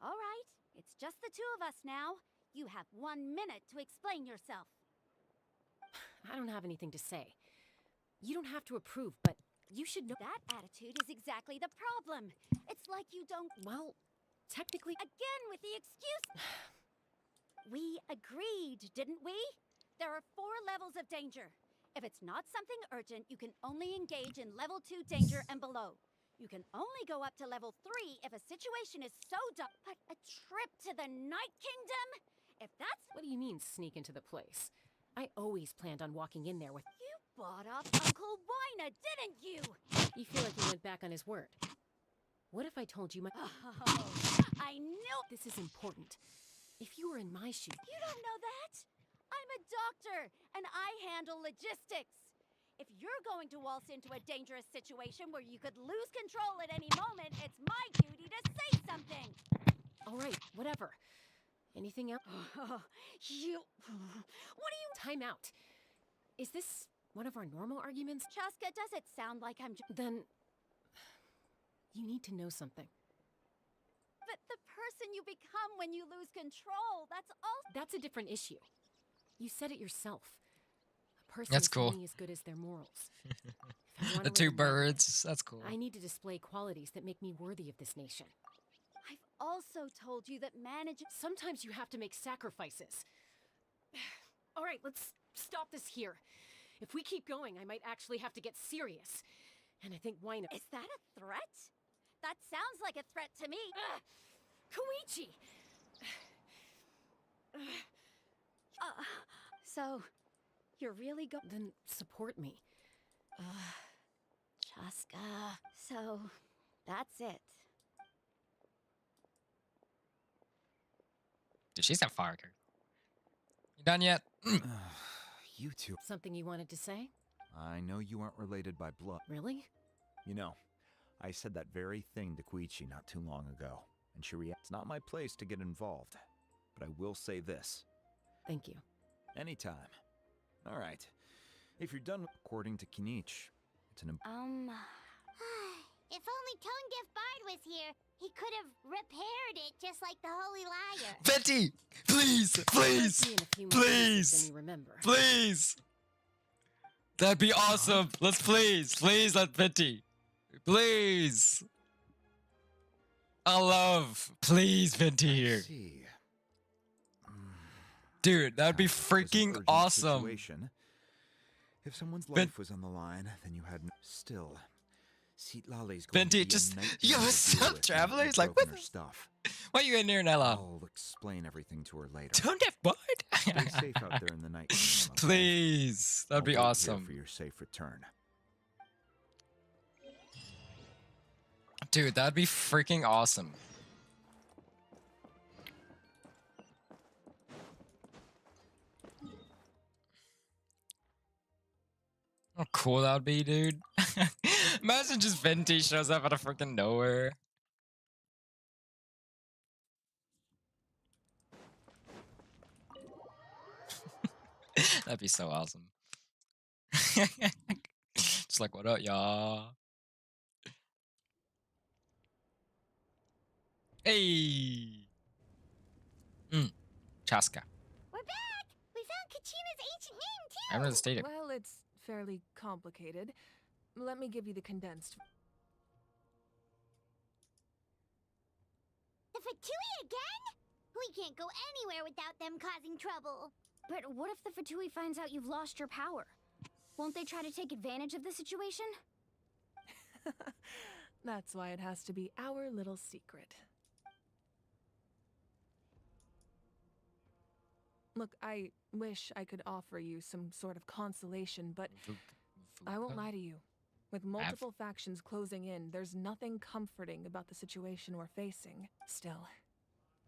Speaker 14: All right, it's just the two of us now. You have 1 minute to explain yourself.
Speaker 10: I don't have anything to say. You don't have to approve, but you should know...
Speaker 14: That attitude is exactly the problem. It's like you don't...
Speaker 10: Well, technically...
Speaker 14: Again with the excuse... We agreed, didn't we? There are 4 levels of danger. If it's not something urgent, you can only engage in level 2 danger and below. You can only go up to level 3 if a situation is so dumb. But a trip to the Night Kingdom? If that's...
Speaker 10: What do you mean, sneak into the place? I always planned on walking in there with...
Speaker 14: You bought off Uncle Wina, didn't you?
Speaker 10: You feel like he went back on his word. What if I told you my...
Speaker 14: Oh, I knew...
Speaker 10: This is important. If you were in my shoes...
Speaker 14: You don't know that? I'm a doctor, and I handle logistics. If you're going to waltz into a dangerous situation where you could lose control at any moment, it's my duty to say something.
Speaker 10: All right, whatever. Anything else?
Speaker 14: You... What are you...
Speaker 10: Time out. Is this One of our normal arguments?
Speaker 14: Chaska, does it sound like I'm
Speaker 10: Then... you need to know something.
Speaker 14: But the person you become when you lose control, that's all.
Speaker 10: That's a different issue. You said it yourself. A person
Speaker 1: That's
Speaker 10: is
Speaker 1: cool.
Speaker 10: only as good as their morals. If I wanna
Speaker 1: The
Speaker 10: live
Speaker 1: two
Speaker 10: in my life,
Speaker 1: birds. That's cool.
Speaker 10: I need to display qualities that make me worthy of this nation.
Speaker 14: I've also told you that
Speaker 10: Sometimes you have to make sacrifices. All right, let's stop this here. If we keep going, I might actually have to get serious. And I think wine...
Speaker 14: Is that a threat? That sounds like a threat to me.
Speaker 10: Koichi!
Speaker 14: So, you're really
Speaker 10: Then support me.
Speaker 14: Chaska. So, that's it.
Speaker 1: Dude, she's that fire character. You done yet?
Speaker 13: You two.
Speaker 10: Something you wanted to say?
Speaker 13: I know you aren't related by blood.
Speaker 10: Really?
Speaker 13: You know, I said that very thing to Koichi not too long ago, and she reacted. It's not my place to get involved, but I will say this.
Speaker 10: Thank you.
Speaker 13: Anytime. All right. If you're done, according to Kinich, it's an
Speaker 3: If only Tone Deaf Bard was here, he could have repaired it just like the Holy Liar.
Speaker 1: Venti! Please! Please!
Speaker 10: See in a few more
Speaker 1: Please!
Speaker 10: than you remember.
Speaker 1: Please! That'd be awesome! Let's please let Venti. Please! I love. Please, Venti here. Dude, that'd be freaking awesome.
Speaker 13: Situation. If someone's life was on the line, then you had still. Lali's going
Speaker 1: Venti,
Speaker 13: to be
Speaker 1: just
Speaker 13: a nightmare
Speaker 1: yo,
Speaker 13: to
Speaker 1: what's
Speaker 13: deal
Speaker 1: up,
Speaker 13: with
Speaker 1: traveler?
Speaker 13: now
Speaker 1: He's
Speaker 13: that
Speaker 1: like,
Speaker 13: you've
Speaker 1: what?
Speaker 13: broken her stuff.
Speaker 1: Why you in there, Nella?
Speaker 13: I'll explain everything to her later.
Speaker 1: Tone Deaf Bard?
Speaker 13: Stay safe out there in the night. Time, okay?
Speaker 1: Please, that'd
Speaker 13: I'll
Speaker 1: be
Speaker 13: wait here
Speaker 1: awesome.
Speaker 13: for your safe return.
Speaker 1: Dude, that'd be freaking awesome. How cool that would be, dude. Imagine just Venti shows up out of freaking nowhere. That'd be so awesome. Just like, what up, y'all? Hey! Chaska.
Speaker 3: We're back! We found Kachina's ancient name, too!
Speaker 1: I remember the stadium.
Speaker 15: Well, it's fairly complicated. Let me give you the condensed.
Speaker 3: The Fatui again? We can't go anywhere without them causing trouble.
Speaker 8: But what if the Fatui finds out you've lost your power? Won't they try to take advantage of the situation?
Speaker 15: That's why it has to be our little secret. Look, I wish I could offer you some sort of consolation, but I won't lie to you. With multiple factions closing in, there's nothing comforting about the situation we're facing. Still,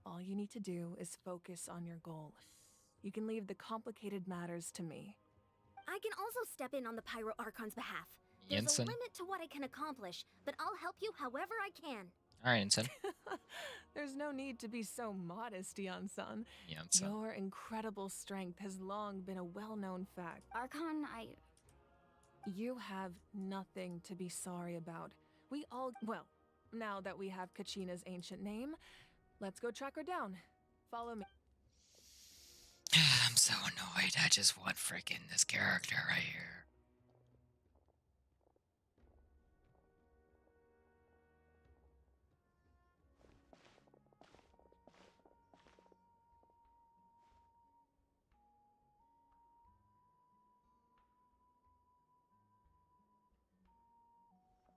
Speaker 15: all you need to do is focus on your goal. You can leave the complicated matters to me.
Speaker 16: I can also step in on the Pyro Archon's behalf. There's
Speaker 1: Jensen.
Speaker 16: a limit to what I can accomplish, but I'll help you however I can.
Speaker 1: Alright, Ensign.
Speaker 15: There's no need to be so modest, Yan-san.
Speaker 1: Jensen.
Speaker 15: Your incredible strength has long been a well-known fact.
Speaker 8: Archon,
Speaker 15: You have nothing to be sorry about. We all... Well, now that we have Kachina's ancient name, let's go track her down. Follow me.
Speaker 1: I'm so annoyed. I just want freaking this character right here.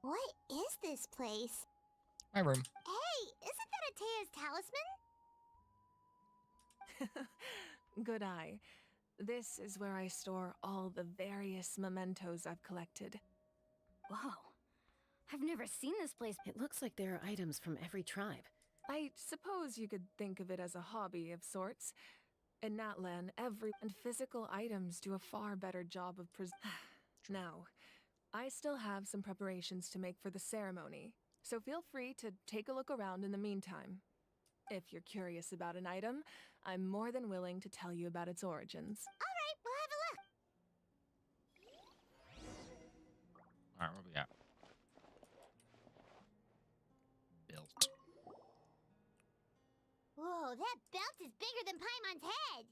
Speaker 3: What is this place?
Speaker 1: My room.
Speaker 3: Hey, isn't that Atea's talisman?
Speaker 15: Good eye. This is where I store all the various mementos I've collected.
Speaker 8: Whoa. I've never seen this place.
Speaker 10: It looks like there are items from every tribe.
Speaker 15: I suppose you could think of it as a hobby of sorts. In NATLAN, and physical items do a far better job of Now, I still have some preparations to make for the ceremony, so feel free to take a look around in the meantime. If you're curious about an item, I'm more than willing to tell you about its origins.
Speaker 3: Alright, we'll have a look.
Speaker 1: All right, where we at? Built.
Speaker 3: Whoa, that belt is bigger than Paimon's head!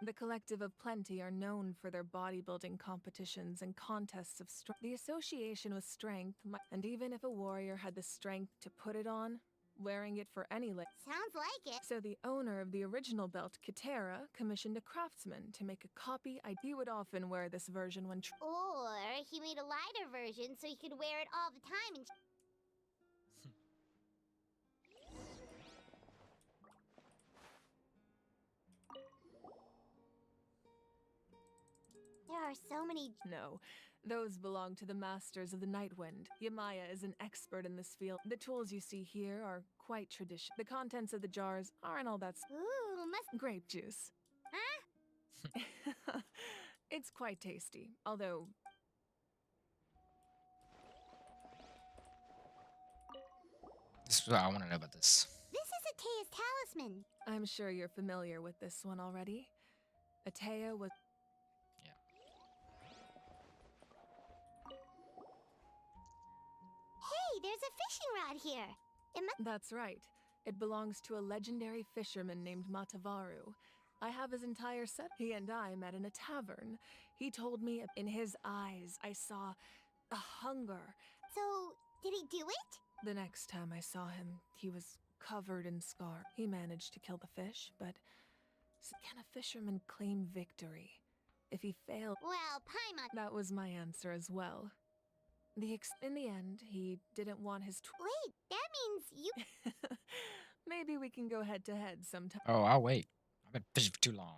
Speaker 15: The Collective of Plenty are known for their bodybuilding competitions and contests of strength. The association with strength, and even if a warrior had the strength to put it on, wearing it for any
Speaker 3: Sounds like it.
Speaker 15: So the owner of the original belt, Kitera, commissioned a craftsman to make a copy. He would often wear this version when
Speaker 3: Or he made a lighter version so he could wear it all the time and... There are so many...
Speaker 15: No, those belong to the masters of the Nightwind. Yamaya is an expert in this field. The tools you see here are quite traditional. The contents of the jars aren't all that...
Speaker 3: Ooh, must...
Speaker 15: Grape juice.
Speaker 3: Huh?
Speaker 15: It's quite tasty, although...
Speaker 1: This is what I want to know about this.
Speaker 3: This is Atea's talisman.
Speaker 15: I'm sure you're familiar with this one already. Atea was...
Speaker 3: Hey, there's a fishing rod here.
Speaker 15: That's right. It belongs to a legendary fisherman named Matavaru. I have his entire set. He and I met in a tavern. He told me in his eyes I saw a hunger.
Speaker 3: So, did he do it?
Speaker 15: The next time I saw him, he was covered in scar. He managed to kill the fish, but can a fisherman claim victory? If he failed...
Speaker 3: Well, Paimon...
Speaker 15: That was my answer as well. In the end, he didn't want his...
Speaker 3: Wait, that means you...
Speaker 15: Maybe we can go head-to-head sometime.
Speaker 1: Oh, I'll wait. I've been fishing for too long.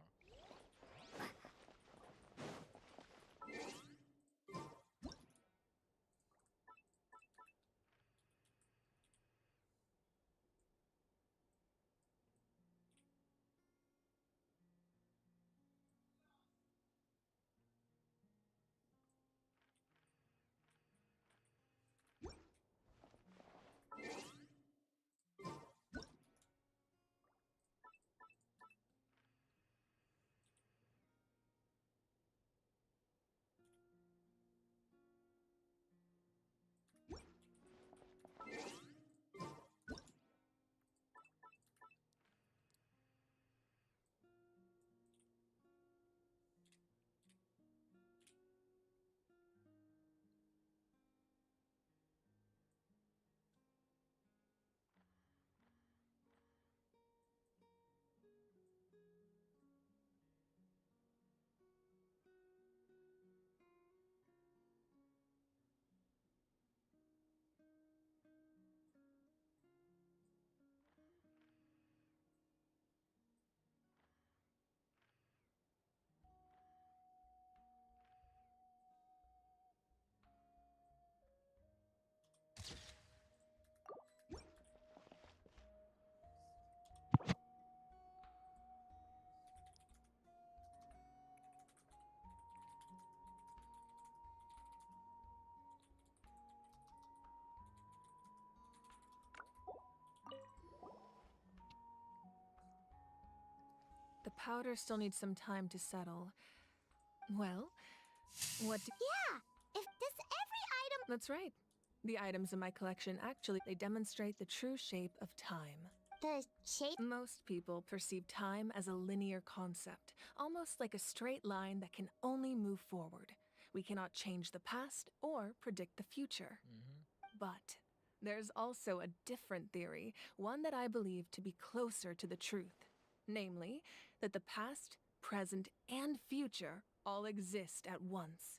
Speaker 15: The powder still needs some time to settle. Well, what do...
Speaker 3: Yeah! If does every item...
Speaker 15: That's right. The items in my collection actually, they demonstrate the true shape of time.
Speaker 3: The shape?
Speaker 15: Most people perceive time as a linear concept, almost like a straight line that can only move forward. We cannot change the past or predict the future. But there's also a different theory, one that I believe to be closer to the truth. Namely, that the past, present, and future all exist at once.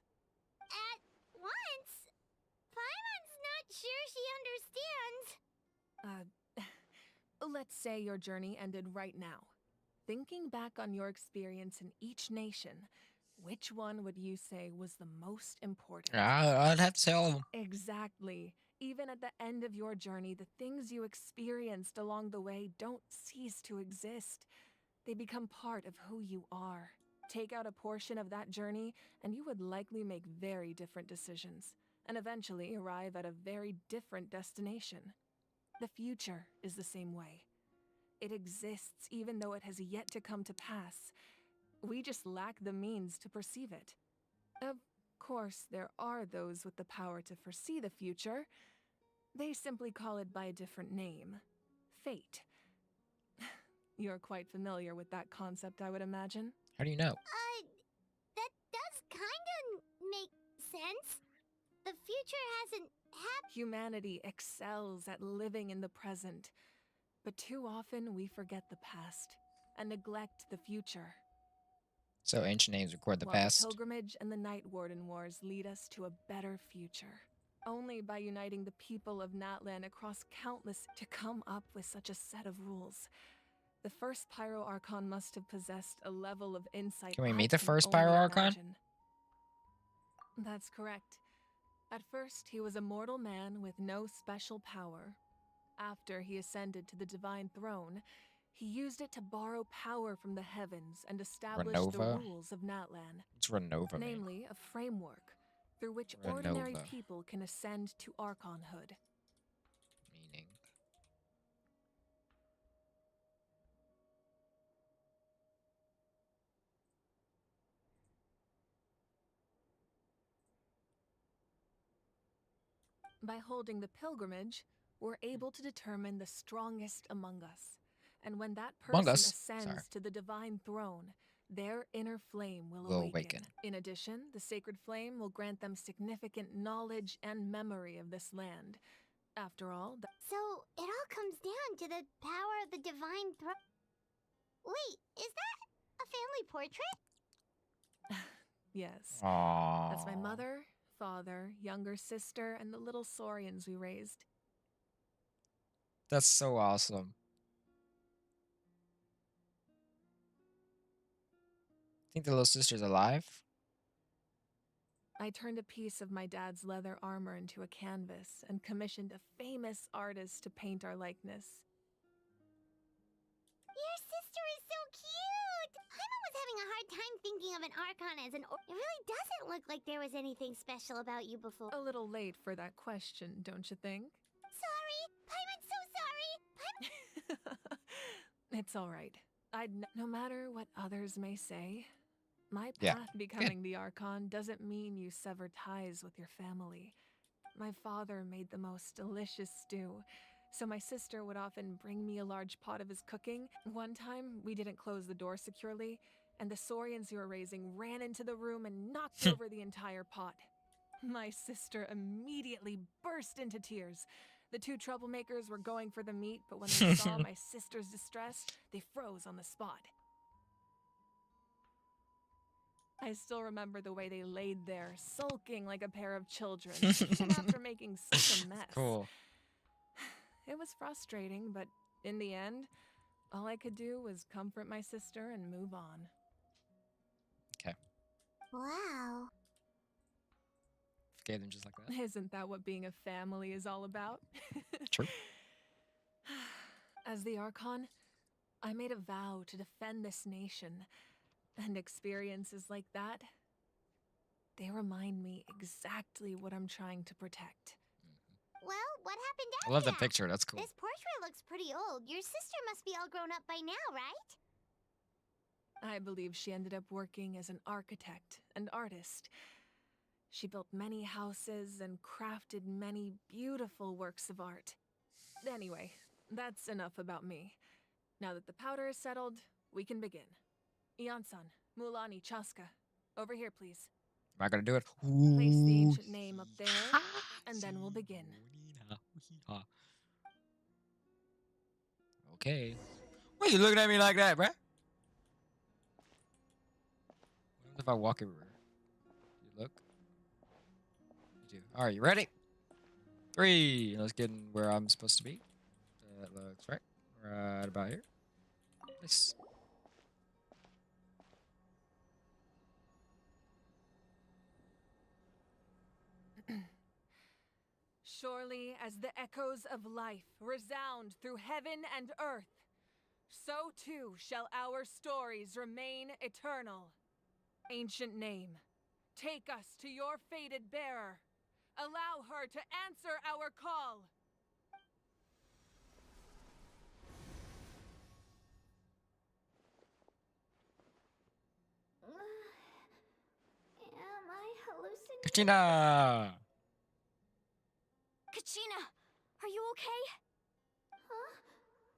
Speaker 3: At once? Paimon's not sure she understands.
Speaker 15: Let's say your journey ended right now. Thinking back on your experience in each nation, which one would you say was the most important?
Speaker 1: I'd have to say all of them.
Speaker 15: Exactly. Even at the end of your journey, the things you experienced along the way don't cease to exist. They become part of who you are. Take out a portion of that journey, and you would likely make very different decisions, and eventually arrive at a very different destination. The future is the same way. It exists even though it has yet to come to pass. We just lack the means to perceive it. course, there are those with the power to foresee the future. They simply call it by a different name. Fate. You're quite familiar with that concept, I would imagine.
Speaker 1: How do you know?
Speaker 3: That does kinda make sense. The future hasn't happened.
Speaker 15: Humanity excels at living in the present, but too often we forget the past and neglect the future.
Speaker 1: So ancient names record the
Speaker 15: While
Speaker 1: past.
Speaker 15: the pilgrimage and the Night Warden Wars lead us to a better future. Only by uniting the people of NATLAN across countless to come up with such a set of rules. The first Pyro Archon must have possessed a level of insight.
Speaker 1: Can we
Speaker 15: I
Speaker 1: meet the
Speaker 15: can
Speaker 1: first
Speaker 15: only
Speaker 1: Pyro Archon?
Speaker 15: imagine. That's correct. At first, he was a mortal man with no special power. After he ascended to the divine throne, he used it to borrow power from the heavens and establish the
Speaker 1: Renova?
Speaker 15: rules of NATLAN.
Speaker 1: What's Renova mean?
Speaker 15: Namely, a framework through which ordinary
Speaker 1: Renova.
Speaker 15: people can ascend to Archonhood.
Speaker 1: Meaning.
Speaker 15: By holding the pilgrimage, we're able to determine the strongest among us. And when that
Speaker 1: Among
Speaker 15: person
Speaker 1: us?
Speaker 15: ascends
Speaker 1: Sorry.
Speaker 15: to the divine throne, their inner flame will
Speaker 1: Will
Speaker 15: awaken.
Speaker 1: awaken.
Speaker 15: In addition, the sacred flame will grant them significant knowledge and memory of this land. After all,
Speaker 3: So it all comes down to the power of the divine throne. Wait, is that a family portrait?
Speaker 15: yes.
Speaker 1: Aww.
Speaker 15: That's my mother, father, younger sister, and the little Saurians we raised.
Speaker 1: That's so awesome. Think the little sister's alive?
Speaker 15: I turned a piece of my dad's leather armor into a canvas and commissioned a famous artist to paint our likeness.
Speaker 3: Your sister is so cute! Paimon was having a hard time thinking of an Archon as an It really doesn't look like there was anything special about you before.
Speaker 15: A little late for that question, don't you think?
Speaker 3: Sorry! Paimon's so sorry! Paimon...
Speaker 15: It's all right. No matter what others may say, my
Speaker 1: Yeah.
Speaker 15: path becoming the Archon doesn't mean you sever ties with your family. My father made the most delicious stew, so my sister would often bring me a large pot of his cooking. One time, we didn't close the door securely, and the Saurians you were raising ran into the room and knocked over the entire pot. My sister immediately burst into tears. The two troublemakers were going for the meat, but when they saw my sister's distress, they froze on the spot. I still remember the way they laid there, sulking like a pair of children, even after making such a mess.
Speaker 1: Cool.
Speaker 15: It was frustrating, but in the end, all I could do was comfort my sister and move on.
Speaker 1: Okay.
Speaker 3: Wow.
Speaker 1: Forgave them just like that.
Speaker 15: Isn't that what being a family is all about?
Speaker 1: True.
Speaker 15: As the Archon, I made a vow to defend this nation, and experiences like that, they remind me exactly what I'm trying to protect.
Speaker 3: Well, what happened after
Speaker 1: I love the
Speaker 3: that?
Speaker 1: picture. That's cool.
Speaker 3: This portrait looks pretty old. Your sister must be all grown up by now, right?
Speaker 15: I believe she ended up working as an architect and artist. She built many houses and crafted many beautiful works of art. Anyway, that's enough about me. Now that the powder is settled, we can begin. Ian-san, Mulani, Chaska, over here, please.
Speaker 1: Am I gonna do it?
Speaker 15: Place the ancient name up there, and then we'll begin.
Speaker 1: Okay. Why you looking at me like that, bruh? What if I walk everywhere? You look? You do. Alright, you ready? 3. Let's get in where I'm supposed to be. That looks right. Right about here. Nice.
Speaker 15: Surely as the echoes of life resound through heaven and earth, so too shall our stories remain eternal. Ancient name, take us to your fated bearer. Allow her to answer our call.
Speaker 3: Am I hallucinating?
Speaker 1: Kachina!
Speaker 8: Kachina, are you okay?
Speaker 3: Huh?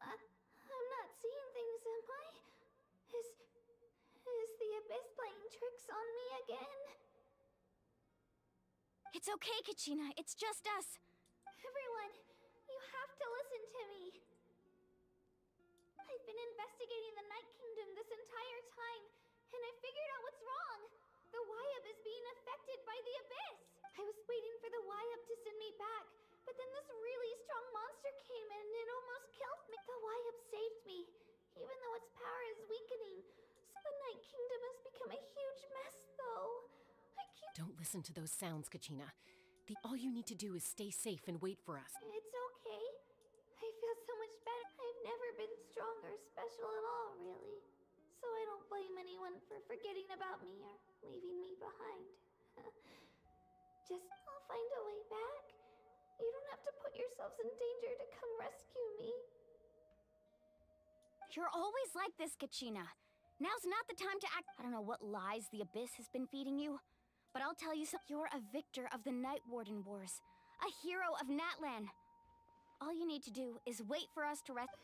Speaker 3: I'm not seeing things, am I? Is the Abyss playing tricks on me again?
Speaker 8: It's okay, Kachina. It's just us.
Speaker 3: Everyone, you have to listen to me. I've been investigating the Night Kingdom this entire time, and I figured out what's wrong. The Wyup is being affected by the Abyss. I was waiting for the Wyup to send me back, but then this really strong monster came in and it almost killed me. The Wyup saved me, even though its power is weakening. So the Night Kingdom has become a huge mess, though.
Speaker 10: Don't listen to those sounds, Kachina. All you need to do is stay safe and wait for us.
Speaker 3: It's okay. I feel so much better. I've never been strong or special at all, really. So I don't blame anyone for forgetting about me or leaving me behind. Just, I'll find a way back. You don't have to put yourselves in danger to come rescue me.
Speaker 8: You're always like this, Kachina. Now's not the time to act. I don't know what lies the Abyss has been feeding you, but I'll tell you something. You're a victor of the Night Warden Wars, a hero of NATLAN. All you need to do is wait for us to rest.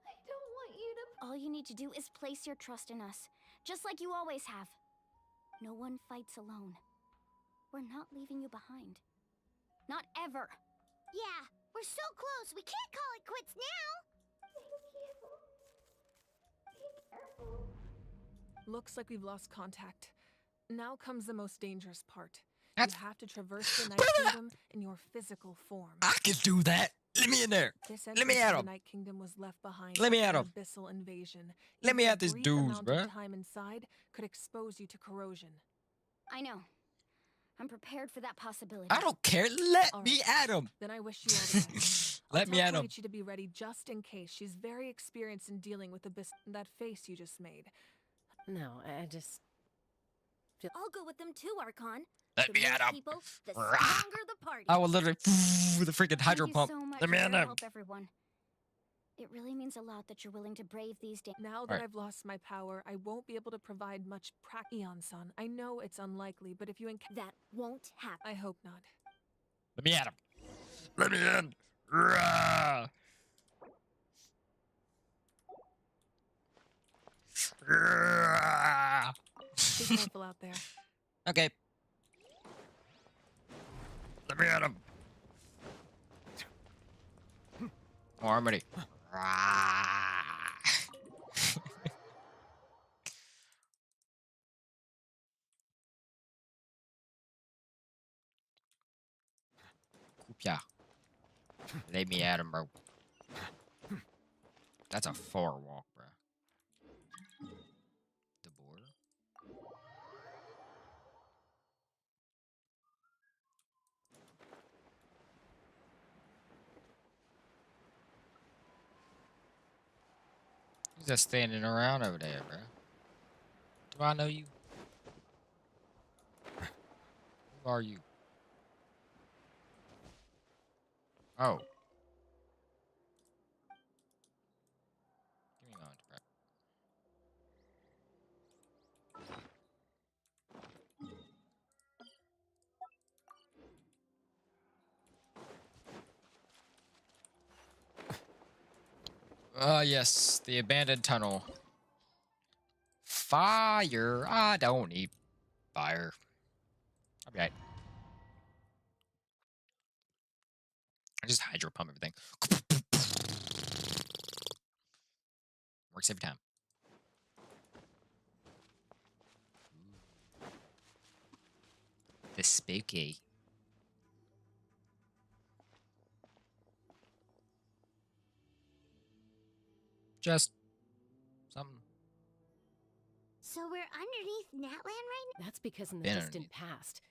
Speaker 3: I don't want you to.
Speaker 8: All you need to do is place your trust in us, just like you always have. No one fights alone. We're not leaving you behind. Not ever.
Speaker 3: Yeah, we're so close. We can't call it quits now. Thank you. Be careful.
Speaker 15: Looks like we've lost contact. Now comes the most dangerous part.
Speaker 1: That's...
Speaker 15: You have to traverse the Night Kingdom in your physical form.
Speaker 1: I can do that. Let me in there. Let me at him.
Speaker 15: The Night Kingdom was left behind.
Speaker 1: Let me at him.
Speaker 15: Abyssal invasion.
Speaker 1: Let me at this dudes,
Speaker 15: bruh.
Speaker 1: bruh.
Speaker 15: Time inside could expose you to corrosion.
Speaker 8: I know. I'm prepared for that possibility.
Speaker 1: I don't care. Let
Speaker 15: All
Speaker 1: me
Speaker 15: right.
Speaker 1: at him.
Speaker 15: Then I wish you all the best.
Speaker 1: Let me at
Speaker 15: I'll
Speaker 1: him.
Speaker 15: tell you to be ready just in case. She's very experienced in dealing with Abyss. That face you just made.
Speaker 10: No, I just...
Speaker 14: I'll go with them too, Archon.
Speaker 1: Let me at him.
Speaker 14: People, the stronger the party.
Speaker 1: I will literally with a freaking hydro pump.
Speaker 8: Thank you so much
Speaker 1: Let me
Speaker 8: for
Speaker 1: in
Speaker 8: your
Speaker 1: there.
Speaker 8: help, everyone. It really means a lot that you're willing to brave these days.
Speaker 15: Now that I've lost my power, I won't be able to provide much Eon-san. I know it's unlikely, but if you
Speaker 14: that won't happen.
Speaker 15: I hope not.
Speaker 1: Let me at him. Let me in. Rah. Rah.
Speaker 15: Be careful out there.
Speaker 1: Okay. Let me at him. Oh, I'm ready. Yeah. Lay me at him, bro. That's a far walk, bro. The border. Who's just standing around over there, bro? Do I know you? Who are you? Oh. Give me a moment, bro. Yes, the abandoned tunnel. Fire! I don't need fire. I'll be right. I just hydro pump everything. Works every time. The spooky. Just something.
Speaker 3: So we're underneath NATLAN right now?
Speaker 10: That's because in the
Speaker 1: Been
Speaker 10: distant past,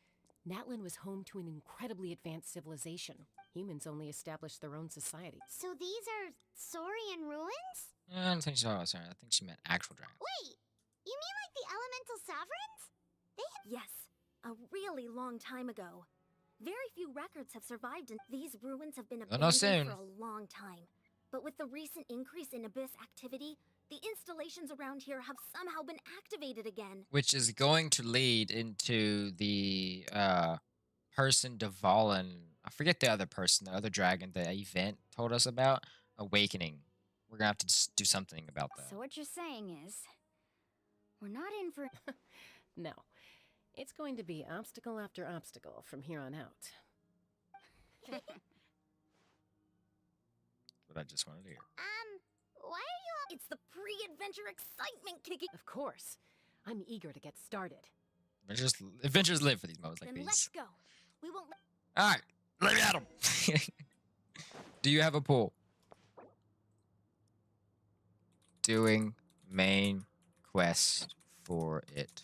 Speaker 10: NATLAN was home to an incredibly advanced civilization. Humans only established their own society.
Speaker 3: So these are Saurian ruins?
Speaker 1: I don't think so. Sorry, I think she meant actual dragons.
Speaker 3: Wait, you mean like the elemental sovereigns?
Speaker 14: Yes, a really long time ago. Very few records have survived, and these ruins have been
Speaker 1: Well, not
Speaker 14: abandoned
Speaker 1: soon.
Speaker 14: for a long time. But with the recent increase in Abyss activity,
Speaker 16: The installations around here have somehow been activated again.
Speaker 1: Which is going to lead into the person DeValen. I forget the other person, the other dragon the event told us about. Awakening. We're gonna have to do something about that.
Speaker 8: So what you're saying is, we're not in for...
Speaker 10: No. It's going to be obstacle after obstacle from here on out.
Speaker 1: What I just wanted to hear.
Speaker 3: Why are you all...
Speaker 16: It's the pre-adventure excitement kicking.
Speaker 10: Of course. I'm eager to get started.
Speaker 1: Adventures live for these moments like
Speaker 16: Then
Speaker 1: these.
Speaker 16: let's go. We won't let...
Speaker 1: All right, let me at him. Do you have a pool? Doing main quest for it.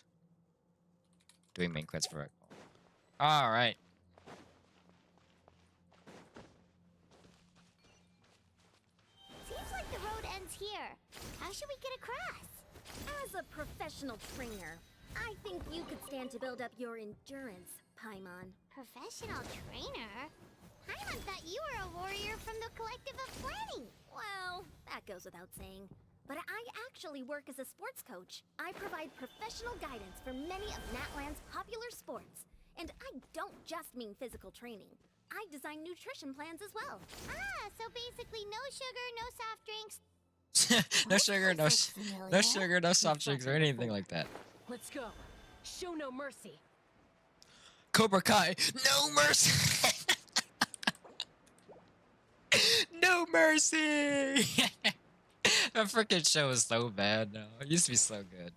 Speaker 1: Doing main quest for it. All right.
Speaker 3: Seems like the road ends here. How should we get across?
Speaker 16: As a professional trainer, I think you could stand to build up your endurance, Paimon.
Speaker 3: Professional trainer? Paimon thought you were a warrior from the Collective of Planning.
Speaker 16: Well, that goes without saying. But I actually work as a sports coach. I provide professional guidance for many of NATLAN's popular sports. And I don't just mean physical training. I design nutrition plans as well.
Speaker 3: Ah, so basically no sugar, no soft drinks.
Speaker 1: No sugar, no sugar, no soft drinks or anything like that.
Speaker 10: Let's go. Show no mercy.
Speaker 1: Cobra Kai, no mercy. No mercy. That freaking show is so bad now. It used to be so good.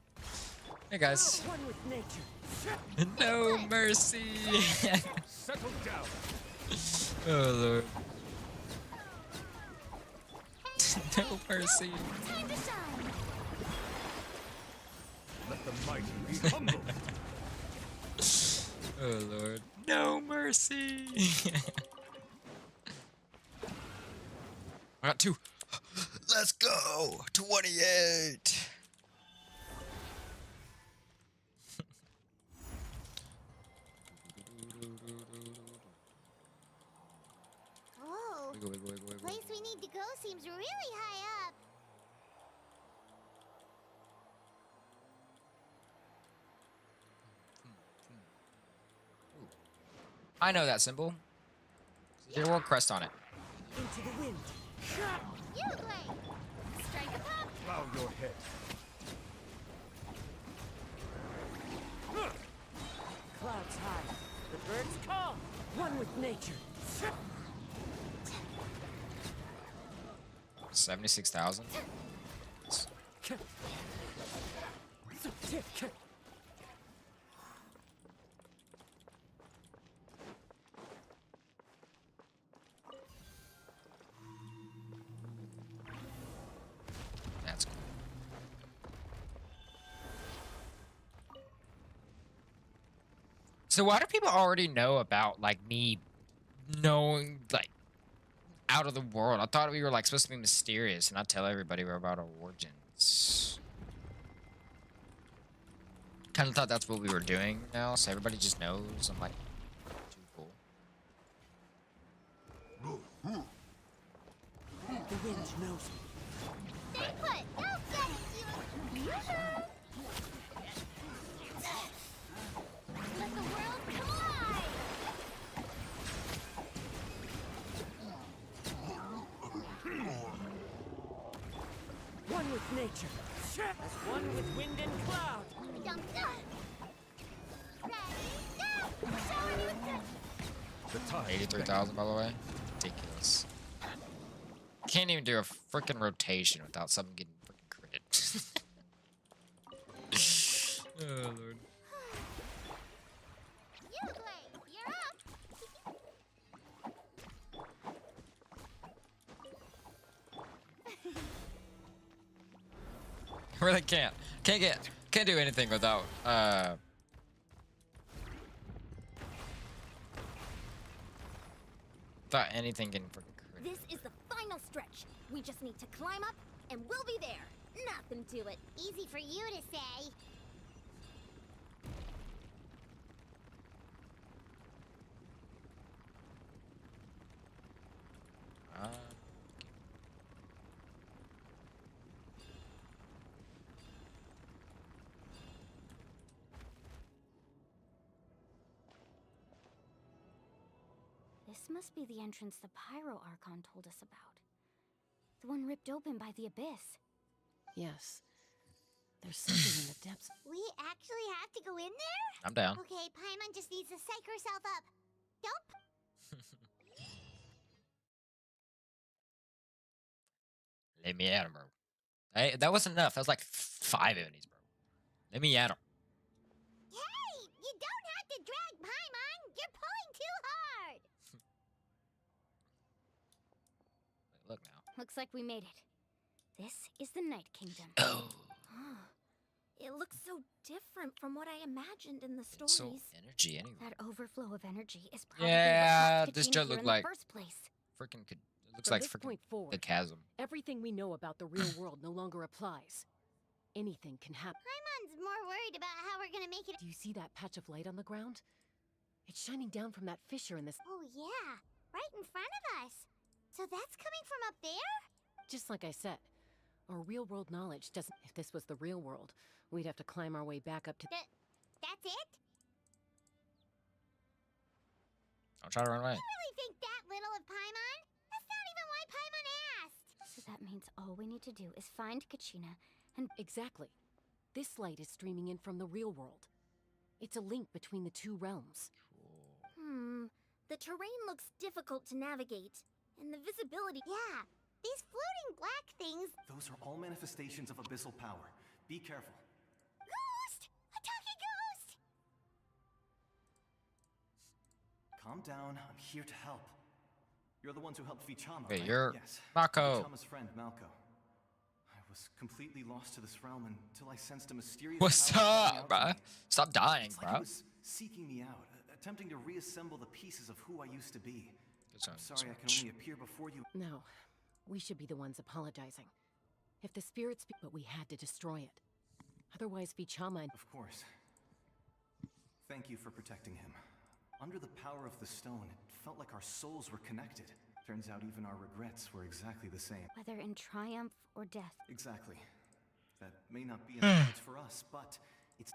Speaker 1: Hey guys.
Speaker 5: One with nature.
Speaker 1: No mercy.
Speaker 5: Settle down.
Speaker 1: Oh lord. No mercy.
Speaker 3: Time to shine.
Speaker 5: Let the mighty be humble.
Speaker 1: Oh lord. No mercy. I got 2. Let's go. 28.
Speaker 3: Oh,
Speaker 1: Wiggle, wiggle, wiggle,
Speaker 3: the
Speaker 1: wiggle.
Speaker 3: place we need to go seems really high up.
Speaker 1: I know that symbol. There's a world crest on it.
Speaker 5: Into the wind.
Speaker 3: You Blake. Strike a pop.
Speaker 5: Bow your head. Clouds high. The birds call. One with nature.
Speaker 1: 76,000. That's cool. So why do people already know about like me knowing like out of the world? I thought we were like supposed to be mysterious and not tell everybody about our origins. Kind of thought that's what we were doing now, so everybody just knows. I'm like, too cool.
Speaker 5: The wind knows me.
Speaker 3: Stay put. No getting you. Let the world collide.
Speaker 5: One with nature. As one with wind and cloud.
Speaker 3: Ready, go. Show you
Speaker 5: The tide.
Speaker 1: 83,000 by the way. Ridiculous. Can't even do a freaking rotation without something getting freaking critted. Oh lord.
Speaker 3: You Blake. You're up.
Speaker 1: Really can't do anything without without anything getting freaking critted.
Speaker 16: This is the final stretch. We just need to climb up, and we'll be there. Nothing to it.
Speaker 3: Easy for you to say.
Speaker 8: This must be the entrance the Pyro Archon told us about. The one ripped open by the abyss.
Speaker 10: Yes. There's something in the depths.
Speaker 3: We actually have to go in there?
Speaker 1: I'm down.
Speaker 3: Okay, Paimon just needs to psych herself up. Don't.
Speaker 1: Let me at him, bro. Hey, that wasn't enough. That was like 5 enemies, bro. Let me at him.
Speaker 3: Hey, you don't have to drag Paimon. You're pulling too hard.
Speaker 1: Look now.
Speaker 8: Looks like we made it. This is the Night Kingdom.
Speaker 1: Oh.
Speaker 16: It looks so different from what I imagined in the stories.
Speaker 1: So energy anyway.
Speaker 8: That overflow of energy is probably
Speaker 1: Yeah,
Speaker 8: what
Speaker 1: this
Speaker 8: Kachina
Speaker 1: just
Speaker 8: here
Speaker 1: looked
Speaker 8: in
Speaker 1: like
Speaker 8: the first place.
Speaker 1: freaking could. It looks
Speaker 10: From
Speaker 1: like
Speaker 10: this
Speaker 1: freaking
Speaker 10: point forward,
Speaker 1: the chasm.
Speaker 10: everything we know about the real world no longer applies. Anything can happen.
Speaker 3: Paimon's more worried about how we're gonna make it.
Speaker 10: Do you see that patch of light on the ground? It's shining down from that fissure in this.
Speaker 3: Oh yeah, right in front of us. So that's coming from up there?
Speaker 10: Just like I said, our real world knowledge doesn't. If this was the real world, we'd have to climb our way back up to.
Speaker 3: That's it?
Speaker 1: Don't try to run away.
Speaker 3: You really think that little of Paimon? That's not even why Paimon asked.
Speaker 8: So that means all we need to do is find Kachina and...
Speaker 10: Exactly. This light is streaming in from the real world. It's a link between the two realms.
Speaker 16: The terrain looks difficult to navigate, and the visibility.
Speaker 3: Yeah, these floating black things.
Speaker 6: Those are all manifestations of abyssal power. Be careful.
Speaker 3: Ghost! A talking ghost!
Speaker 6: Calm down. I'm here to help. You're the ones who helped Vichama,
Speaker 1: Wait,
Speaker 6: right?
Speaker 1: you're
Speaker 6: Yes.
Speaker 1: Mako.
Speaker 6: Vichama's friend, Malco. I was completely lost to this realm until I sensed a mysterious
Speaker 1: What's
Speaker 6: power calling
Speaker 1: up,
Speaker 6: out
Speaker 1: bro?
Speaker 6: to me.
Speaker 1: Stop dying,
Speaker 6: It's like
Speaker 1: bro.
Speaker 6: it was seeking me out, attempting to reassemble the pieces of who I used to be. I'm sorry I can only appear before you.
Speaker 10: No, we should be the ones apologizing. If the spirits, but we had to destroy it. Otherwise, Vichama and...
Speaker 6: Of course. Thank you for protecting him. Under the power of the stone, it felt like our souls were connected. Turns out even our regrets were exactly the same.
Speaker 8: Whether in triumph or death.
Speaker 6: Exactly. That may not be enough words for us, but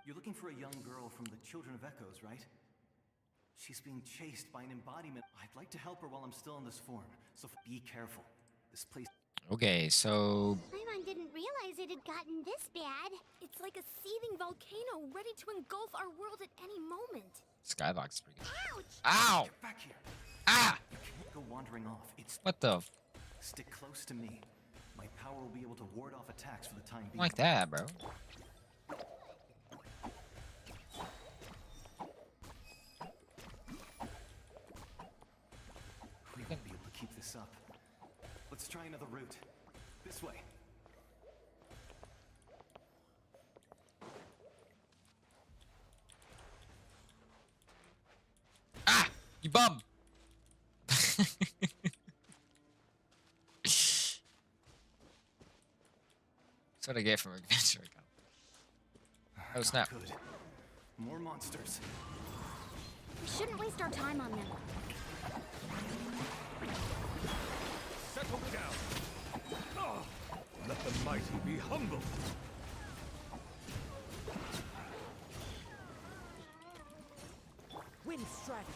Speaker 6: you're looking for a young girl from the Children of Echoes, right? She's being chased by an embodiment. I'd like to help her while I'm still in this form, so be careful. This place...
Speaker 1: Okay, so
Speaker 3: Paimon didn't realize it had gotten this bad.
Speaker 16: It's like a seething volcano ready to engulf our world at any moment.
Speaker 1: Skybox is pretty good.
Speaker 3: Ouch!
Speaker 1: Ow!
Speaker 6: Get back here.
Speaker 1: Ah!
Speaker 6: You can't go wandering off.
Speaker 1: What the?
Speaker 6: Stick close to me. My power will be able to ward off attacks for the time being.
Speaker 1: Like that, bro.
Speaker 6: We won't be able to keep this up. Let's try another route. This way.
Speaker 1: Ah! You bum! That's what I get from adventure. Oh snap!
Speaker 6: Good. More monsters.
Speaker 8: We shouldn't waste our time on them.
Speaker 2: Settle down. Oh, let the mighty be humble.
Speaker 10: Wind strategy.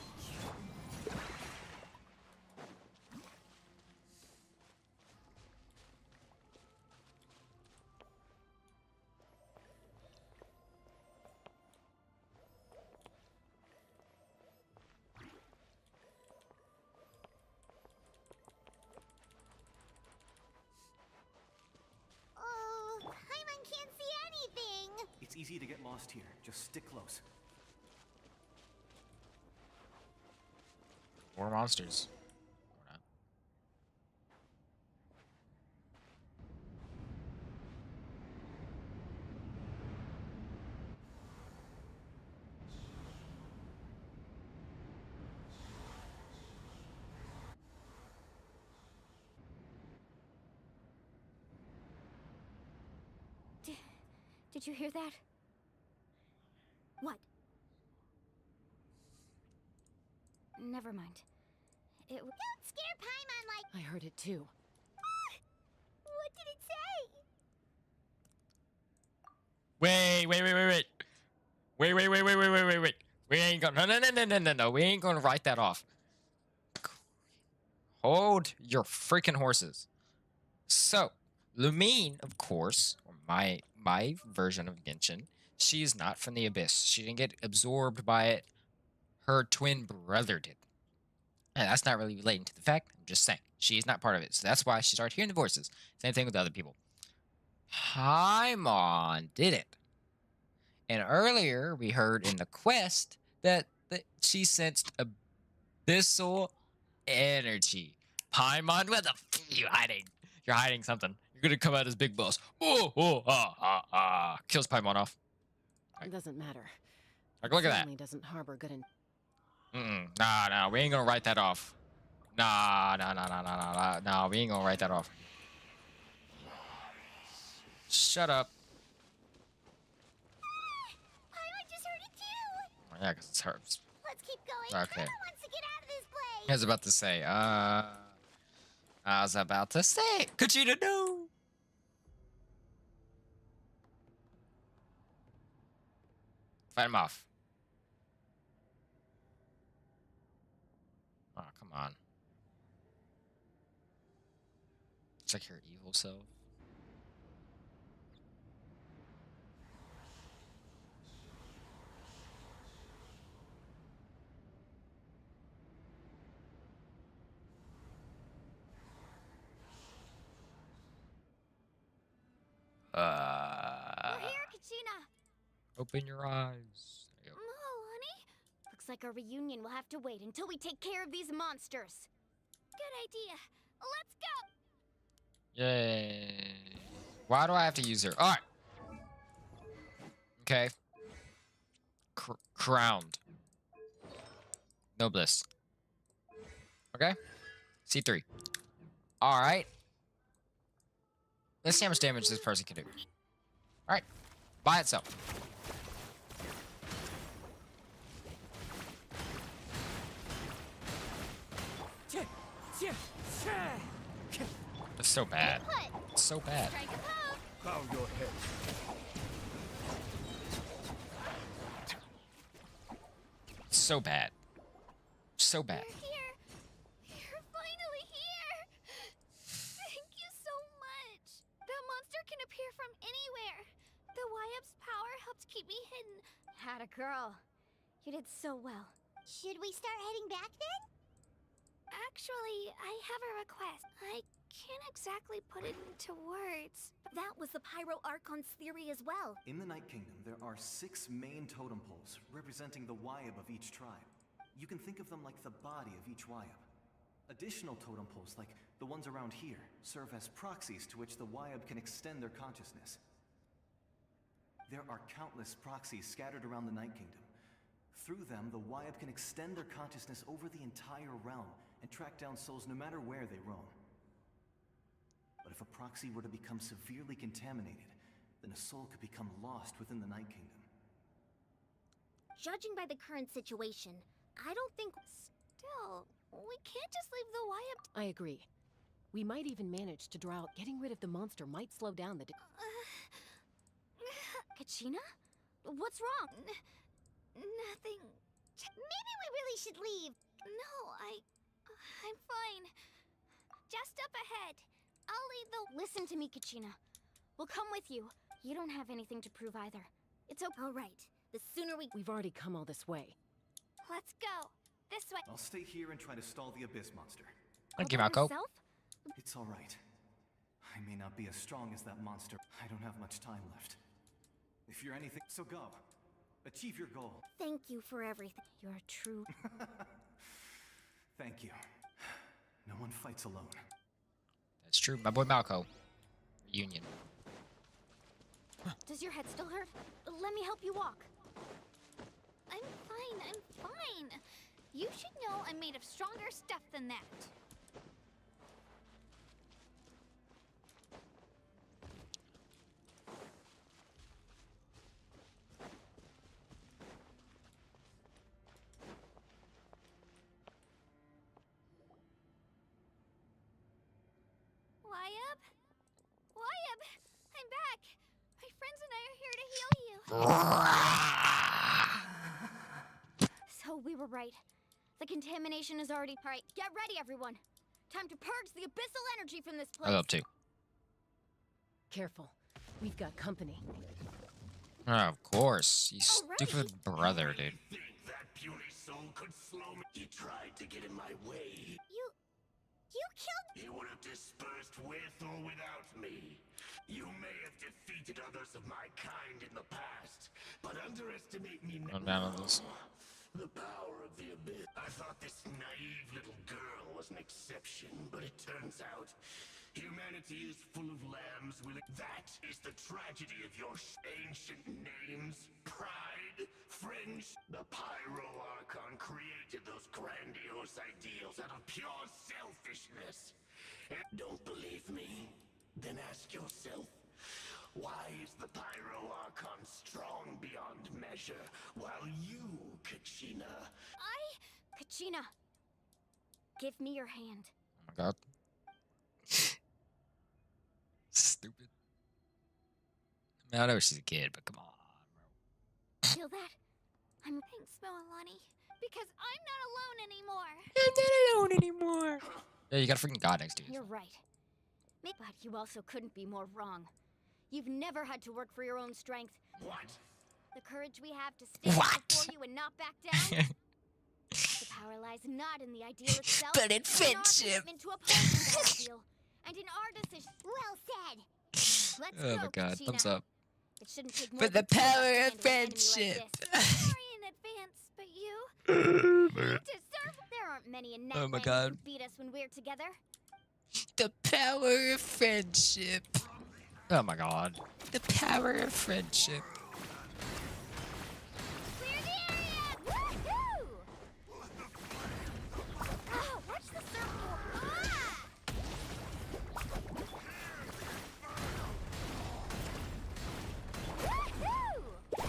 Speaker 3: Oh, Paimon can't see anything.
Speaker 6: It's easy to get lost here. Just stick close.
Speaker 1: More monsters. Or not.
Speaker 8: Did you hear that?
Speaker 16: What?
Speaker 8: Never mind. It
Speaker 3: Don't scare Paimon like...
Speaker 10: I heard it too.
Speaker 3: What did it say?
Speaker 1: Wait. Wait. We ain't gonna. No. We ain't gonna write that off. Hold your freaking horses. So, Lumine, of course, or my version of Genshin, she is not from the Abyss. She didn't get absorbed by it. Her twin brother did. And that's not really relating to the fact. I'm just saying. She's not part of it. So that's why she started hearing the voices. Same thing with other people. Paimon did it. And earlier, we heard in the quest that she sensed abyssal energy. Paimon, where the f are you hiding? You're hiding something. You're gonna come out as big boss. Oh, oh, ah, ah, ah. Kills Paimon off.
Speaker 10: It doesn't matter.
Speaker 1: Like, look at that.
Speaker 10: Certainly doesn't harbor good in.
Speaker 1: Nah, we ain't gonna write that off. Nah, we ain't gonna write that off. Shut up.
Speaker 3: Paimon just heard it too.
Speaker 1: Oh, yeah, because it's hers.
Speaker 3: Let's keep going.
Speaker 1: Okay.
Speaker 3: Paimon wants to get out of this place.
Speaker 1: I was about to say, Kachina, no. Fight him off. Oh, come on. It's like her evil self.
Speaker 8: We're here, Kachina.
Speaker 1: Open your eyes. There you go.
Speaker 8: Oh, honey. Looks like our reunion will have to wait until we take care of these monsters.
Speaker 3: Good idea. Let's go.
Speaker 1: Yay. Why do I have to use her? All right. Okay. Crowned. No bliss. Okay. C3. All right. Let's see how much damage this person can do. All right. By itself. It's so bad. It's so bad.
Speaker 5: Bow your head.
Speaker 1: It's so bad. So bad.
Speaker 3: Here. You're finally here. Thank you so much. That monster can appear from anywhere. The YF's power helped keep me hidden.
Speaker 8: Had a girl. You did so well.
Speaker 3: Should we start heading back then? Actually, I have a request. I can't exactly put it into words.
Speaker 16: That was the Pyro Archon's theory as well.
Speaker 6: In the Night Kingdom, there are 6 main totem poles representing the Wyab of each tribe. You can think of them like the body of each Wyab. Additional totem poles, like the ones around here, serve as proxies to which the Wyab can extend their consciousness. There are countless proxies scattered around the Night Kingdom. Through them, the Wyab can extend their consciousness over the entire realm and track down souls no matter where they roam. But if a proxy were to become severely contaminated, then a soul could become lost within the Night Kingdom.
Speaker 16: Judging by the current situation, I don't think...
Speaker 3: Still, we can't just leave the YF...
Speaker 10: I agree. We might even manage to draw out getting rid of the monster might slow down the...
Speaker 8: Kachina? What's wrong?
Speaker 3: Nothing. Maybe we really should leave. No, I'm fine. Just up ahead. I'll lead the...
Speaker 8: Listen to me, Kachina. We'll come with you. You don't have anything to prove either. It's okay.
Speaker 16: All right. The sooner we...
Speaker 10: We've already come all this way.
Speaker 3: Let's go. This way.
Speaker 6: I'll stay here and try to stall the Abyss monster.
Speaker 1: Thank you, Malco.
Speaker 6: It's all right. I may not be as strong as that monster. I don't have much time left. If you're anything, so go. Achieve your goal.
Speaker 16: Thank you for everything.
Speaker 8: You're true.
Speaker 6: Thank you. No one fights alone.
Speaker 1: That's true. My boy Malco. Reunion.
Speaker 8: Does your head still hurt? Let me help you walk.
Speaker 3: I'm fine. You should know I'm made of stronger stuff than that. Wyab, I'm back. My friends and I are here to heal you.
Speaker 8: So we were right. The contamination is already... All right, get ready, everyone. Time to purge the abyssal energy from this
Speaker 1: I
Speaker 8: place.
Speaker 1: love too.
Speaker 10: Careful. We've got company.
Speaker 1: Oh, of course. You stupid brother, dude.
Speaker 17: That puny soul could slow me. He tried to get in my way.
Speaker 3: You killed.
Speaker 17: He would have dispersed with or without me. You may have defeated others of my kind in the past, but underestimate me now.
Speaker 1: Run down on this.
Speaker 17: The power of the abyss. I thought this naive little girl was an exception, but it turns out humanity is full of lambs with That is the tragedy of your ancient names. Pride, French. The Pyro Archon created those grandiose ideals out of pure selfishness. And don't believe me? Then ask yourself, why is the Pyro Archon strong beyond measure, while you, Kachina...
Speaker 8: Kachina, give me your hand.
Speaker 1: Oh my god. Stupid. I mean, I know she's a kid, but come on, bro.
Speaker 3: Feel that? Thanks, Moalani. Because I'm not alone anymore.
Speaker 1: I'm not alone anymore. Yeah, you got a freaking god next to you.
Speaker 8: You're right. But you also couldn't be more wrong. You've never had to work for your own strength.
Speaker 17: What?
Speaker 8: The courage we have to stand before you and not back down. The power lies not in the ideal itself,
Speaker 1: but in
Speaker 8: our
Speaker 1: friendship.
Speaker 8: commitment to upholding that ideal, and in our decision.
Speaker 3: Well said.
Speaker 8: Let's
Speaker 1: Oh
Speaker 8: go,
Speaker 1: my god,
Speaker 8: Kachina.
Speaker 1: thumbs up.
Speaker 8: It shouldn't take more
Speaker 1: For the
Speaker 8: than two of us to
Speaker 1: power of
Speaker 8: handle an enemy like
Speaker 1: friendship.
Speaker 8: this.
Speaker 3: Sorry in advance, but you
Speaker 8: Deserve. There aren't many in
Speaker 1: Oh my
Speaker 8: NATLAN
Speaker 1: god.
Speaker 8: who can beat us when we're together.
Speaker 1: The power of friendship. Oh my god. The power of friendship.
Speaker 3: clear the area. Woohoo! Oh, watch the circle. Ah! Woohoo!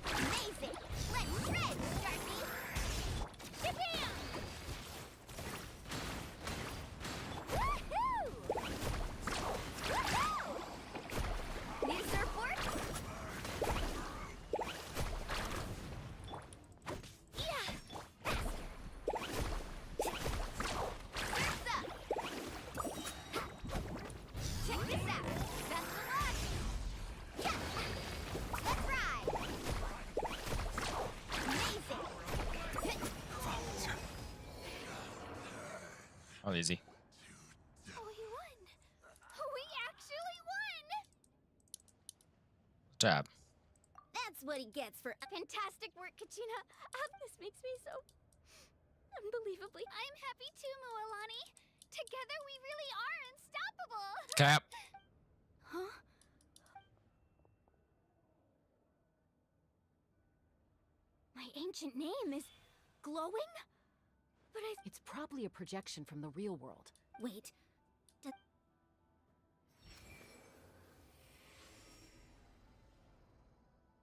Speaker 3: Amazing. Let's shred, Darcy. Shabam! Woohoo! Woohoo! Need a surfboard? Yeah! Surf's up! Check this out! Best of luck! Yeah! Let's ride! Amazing!
Speaker 1: Oh, easy.
Speaker 3: Oh, we won! We actually won!
Speaker 1: Job.
Speaker 8: That's what he gets for fantastic work, Kachina. This makes me so unbelievably.
Speaker 3: I'm happy too, Moalani. Together we really are unstoppable.
Speaker 1: Cap.
Speaker 8: Huh? My ancient name is glowing? But
Speaker 10: It's probably a projection from the real world.
Speaker 8: Wait.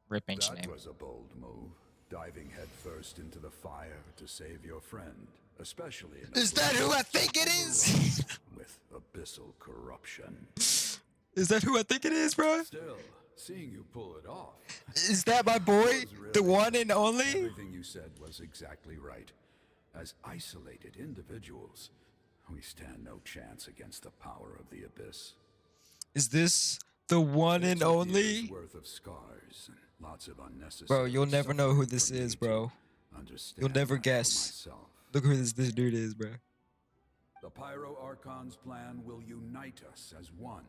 Speaker 1: Rip ancient
Speaker 2: That
Speaker 1: name.
Speaker 2: was a bold move, diving headfirst into the fire to save your friend, especially in a
Speaker 1: Is that who I think it is?
Speaker 2: with abyssal corruption.
Speaker 1: Is that who I think it is, bro?
Speaker 2: Still, seeing you pull it off.
Speaker 1: Is that my boy? The one and only?
Speaker 2: Everything you said was exactly right. As isolated individuals, we stand no chance against the power of the abyss.
Speaker 1: Is this the one and only?
Speaker 2: Worth of scars and lots of unnecessary.
Speaker 1: Bro, you'll never know who
Speaker 2: suffering
Speaker 1: this
Speaker 2: for me
Speaker 1: is,
Speaker 2: to
Speaker 1: bro.
Speaker 2: understand
Speaker 1: You'll never
Speaker 2: that for
Speaker 1: guess.
Speaker 2: myself.
Speaker 1: Look who this dude is, bro.
Speaker 2: The Pyro Archon's plan will unite us as one.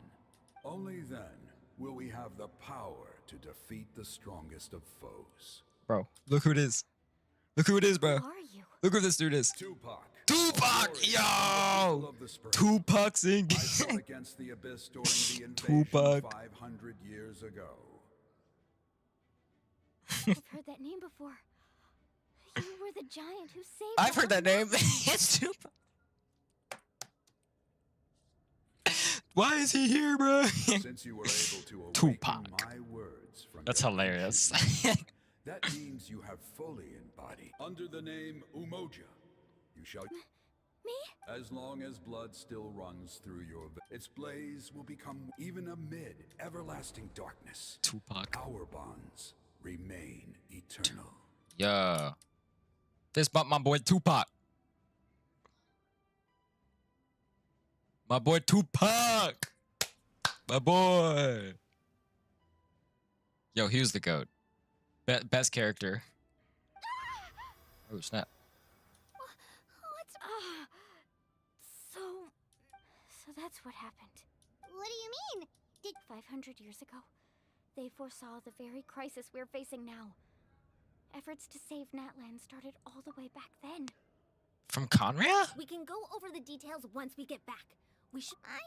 Speaker 2: Only then will we have the power to defeat the strongest of foes.
Speaker 1: Bro, look who it is. Look who it is, bro.
Speaker 8: Who are you?
Speaker 1: Look who this dude is.
Speaker 2: Tupac.
Speaker 1: Tupac, yo!
Speaker 2: Of the spring.
Speaker 1: Tupac singing.
Speaker 2: I fought against the abyss during the invasion
Speaker 1: Tupac.
Speaker 2: 500 years ago.
Speaker 8: I've heard that name before. You were the giant who saved
Speaker 1: I've
Speaker 8: the
Speaker 1: heard that
Speaker 8: whole
Speaker 1: name.
Speaker 8: world.
Speaker 1: It's Tupac. Why is he here, bro?
Speaker 2: Since you were able to awaken
Speaker 1: Tupac.
Speaker 2: my words from
Speaker 1: That's
Speaker 2: your
Speaker 1: hilarious.
Speaker 2: ancient that means you have fully embodied. Under the name Umoja, you shall...
Speaker 8: Me?
Speaker 2: As long as blood still runs through your... its blaze will become even amid everlasting darkness.
Speaker 1: Tupac.
Speaker 2: Our bonds remain eternal.
Speaker 1: Yeah. Fist bump my boy Tupac. My boy Tupac. My boy. Yo, he was the GOAT. Best character. Oh, snap.
Speaker 8: What's... So that's what happened.
Speaker 3: What do you mean? Did
Speaker 8: 500 years ago, they foresaw the very crisis we're facing now. Efforts to save NATLAN started all the way back then.
Speaker 1: From Conria?
Speaker 16: We can go over the details once we get back. I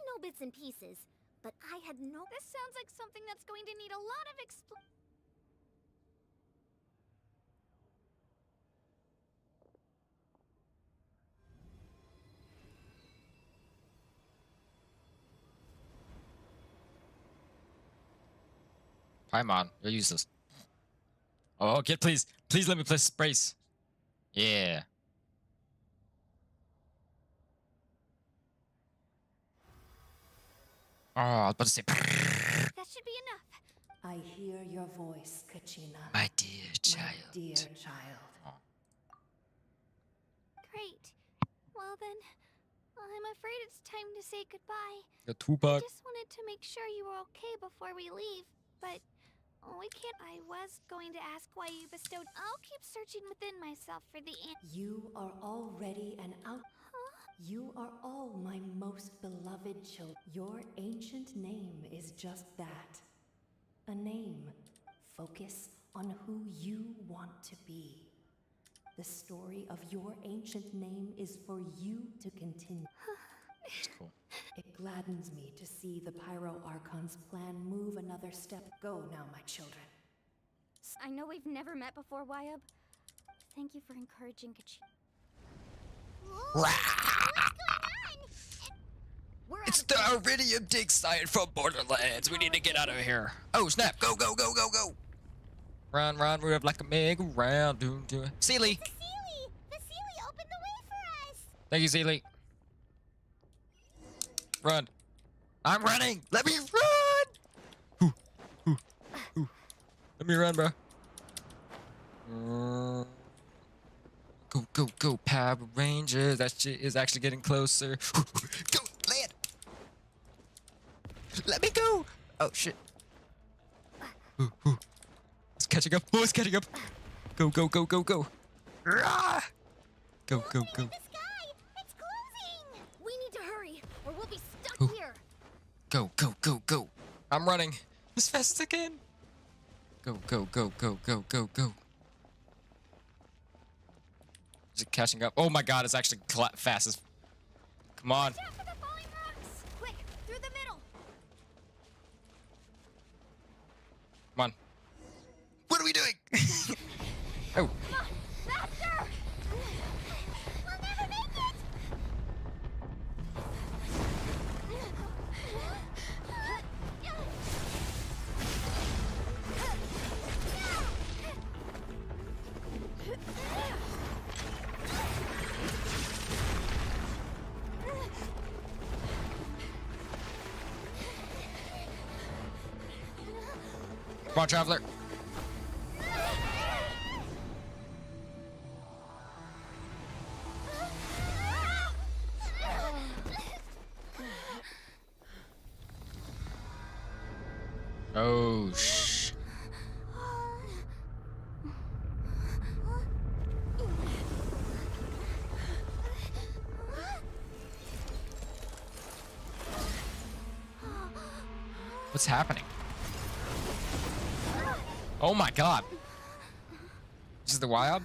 Speaker 16: know bits and pieces, but I had no...
Speaker 8: This sounds like something that's going to need a lot of
Speaker 1: Paimon, you're useless. Oh, get please. Please let me play Brace. Yeah. Oh, I was about to say.
Speaker 8: That should be enough.
Speaker 18: I hear your voice, Kachina.
Speaker 1: My dear child.
Speaker 18: My dear child.
Speaker 8: Great. Well then, I'm afraid it's time to say goodbye.
Speaker 1: The Tupac.
Speaker 8: I just wanted to make sure you were okay before we leave, but we can't. I was going to ask why you bestowed. I'll keep searching within myself for the answer.
Speaker 18: You are already an out. You are all my most beloved children. Your ancient name is just that. A name. Focus on who you want to be. The story of your ancient name is for you to continue.
Speaker 1: That's cool.
Speaker 18: It gladdens me to see the Pyro Archon's plan move another step. Go now, my children.
Speaker 8: I know we've never met before, Wyub. Thank you for encouraging Kachina.
Speaker 1: It's the Iridium dig site from Borderlands. We need to get out of here. Oh, snap. Go, go, go, go, go. Run, run, move like a merry-go-round. Sealy.
Speaker 3: The Sealy opened the way for us.
Speaker 1: Thank you, Sealy. Run. I'm running. Let me run. Let me run, bro. Go, go, go, Power Rangers. That shit is actually getting closer. Go, land. Let me go. Oh, shit. It's catching up. Oh, it's catching up. Go, go, go, go, go. Rah! Go, go, go.
Speaker 3: The sky. It's closing.
Speaker 16: We need to hurry, or we'll be stuck here.
Speaker 1: Go, go, go, go. I'm running as fast as I can. Go, go, go, go, go, go, go. Is it catching up? Oh my god, it's actually fast as... Come on.
Speaker 8: Watch out for the falling rocks. Quick, through the middle.
Speaker 1: Come on. What are we doing? Oh.
Speaker 8: Come on, faster.
Speaker 3: We'll never make it.
Speaker 1: Come on, Traveler. Oh, shh. What's happening? Oh my god. This is the Wyob?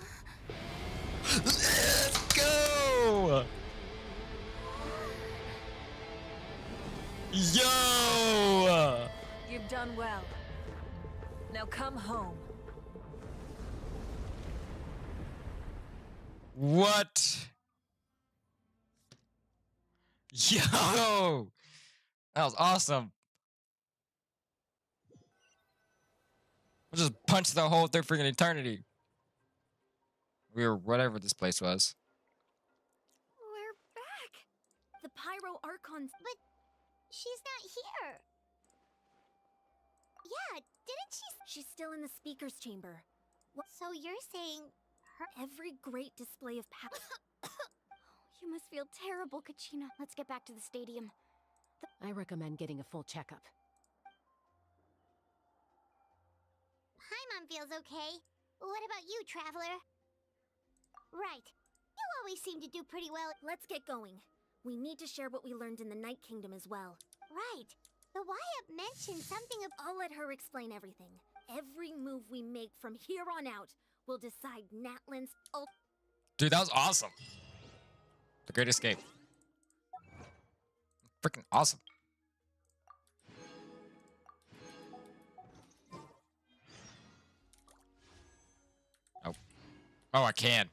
Speaker 1: Let's go! Yo!
Speaker 15: You've done well. Now come home.
Speaker 1: What? Yo! That was awesome. We'll just punch the hole through freaking eternity. We were whatever this place was.
Speaker 8: We're back.
Speaker 16: The Pyro Archon's...
Speaker 3: But she's not here. Yeah, didn't she?
Speaker 16: She's still in the speaker's chamber.
Speaker 3: So you're saying her...
Speaker 16: Every great display of power...
Speaker 8: You must feel terrible, Kachina. Let's get back to the stadium.
Speaker 10: I recommend getting a full checkup.
Speaker 3: Paimon feels okay. What about you, Traveler? Right. You always seem to do pretty well.
Speaker 16: Let's get going. We need to share what we learned in the Night Kingdom as well.
Speaker 3: Right. The Wyatt mentioned something of—
Speaker 16: I'll let her explain everything. Every move we make from here on out will decide NATLAN's
Speaker 1: Dude, that was awesome. The Great Escape. Freaking awesome. Oh. Oh, I can.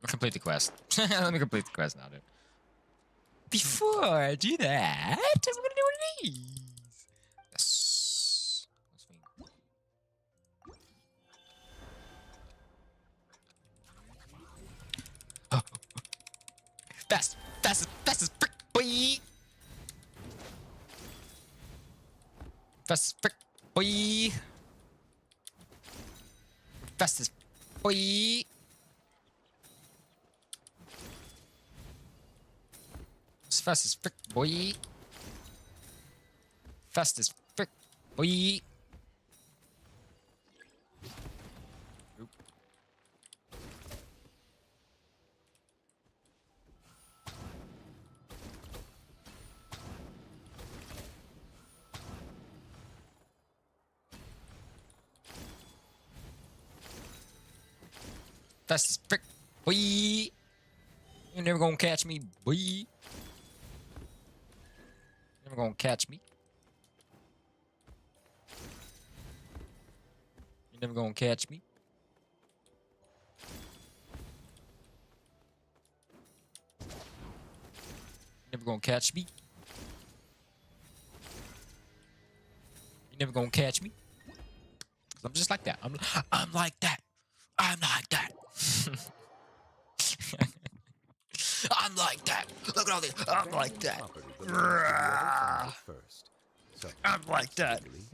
Speaker 1: I'll complete the quest. Let me complete the quest now, dude. Before I do that, I'm gonna do one of these. Yes. Oh. Fast, fast as frick, boy. Fast as frick, boy. Fast as boy. As fast as frick, boy. Fast as frick, boy. Oop. Fast as frick, boy. You're never gonna catch me, boy. Never gonna catch me. You're never gonna catch me. You're never gonna catch me. You're never gonna catch me. 'Cause I'm just like that. I'm like that. I'm like that. I'm like that. Look at all this. I'm like that.
Speaker 6: First. So
Speaker 1: I'm like that. Because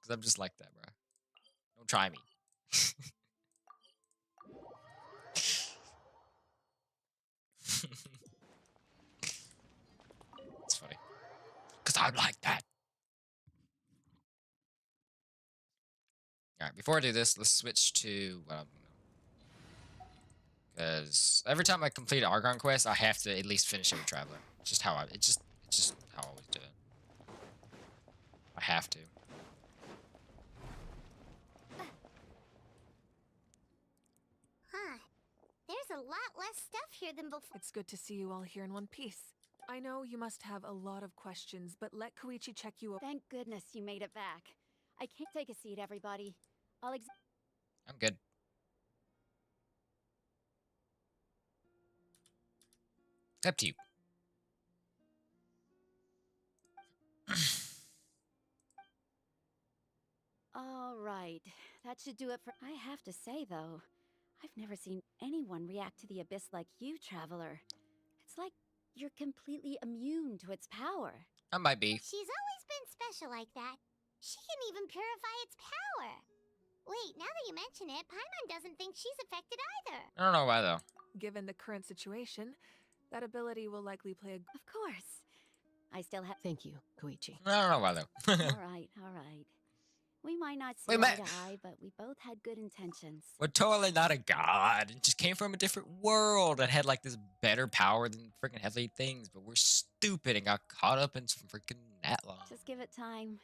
Speaker 1: I'm just like that, bro. Don't try me. It's funny. Because I'm like that. Alright, before I do this, let's switch to because every time I complete an Argon quest, I have to at least finish it with Traveler. It's just how it's just how I always do it. I have to.
Speaker 3: Huh. There's a lot less stuff here than before.
Speaker 15: It's good to see you all here in one piece. I know you must have a lot of questions, but let Koichi check you up.
Speaker 14: Thank goodness you made it back. I can't take a seat, everybody.
Speaker 1: I'm good. Up to you.
Speaker 14: All right, that should do it for. I have to say, though, I've never seen anyone react to the abyss like you, Traveler. It's like you're completely immune to its power.
Speaker 1: I might be.
Speaker 3: She's always been special like that. She can even purify its power. Wait, now that you mention it, Paimon doesn't think she's affected either.
Speaker 1: I don't know why though.
Speaker 15: Given the current situation, that ability will likely play a.
Speaker 14: Of course. I still have.
Speaker 10: Thank you, Koichi.
Speaker 1: I don't know why though.
Speaker 14: All right, all right. We might not see eye to eye, but we both had good intentions.
Speaker 1: We're totally not a god. It just came from a different world and had like this better power than freaking heavy things. But we're stupid and got caught up in some freaking NATLAN.
Speaker 14: Just give it time.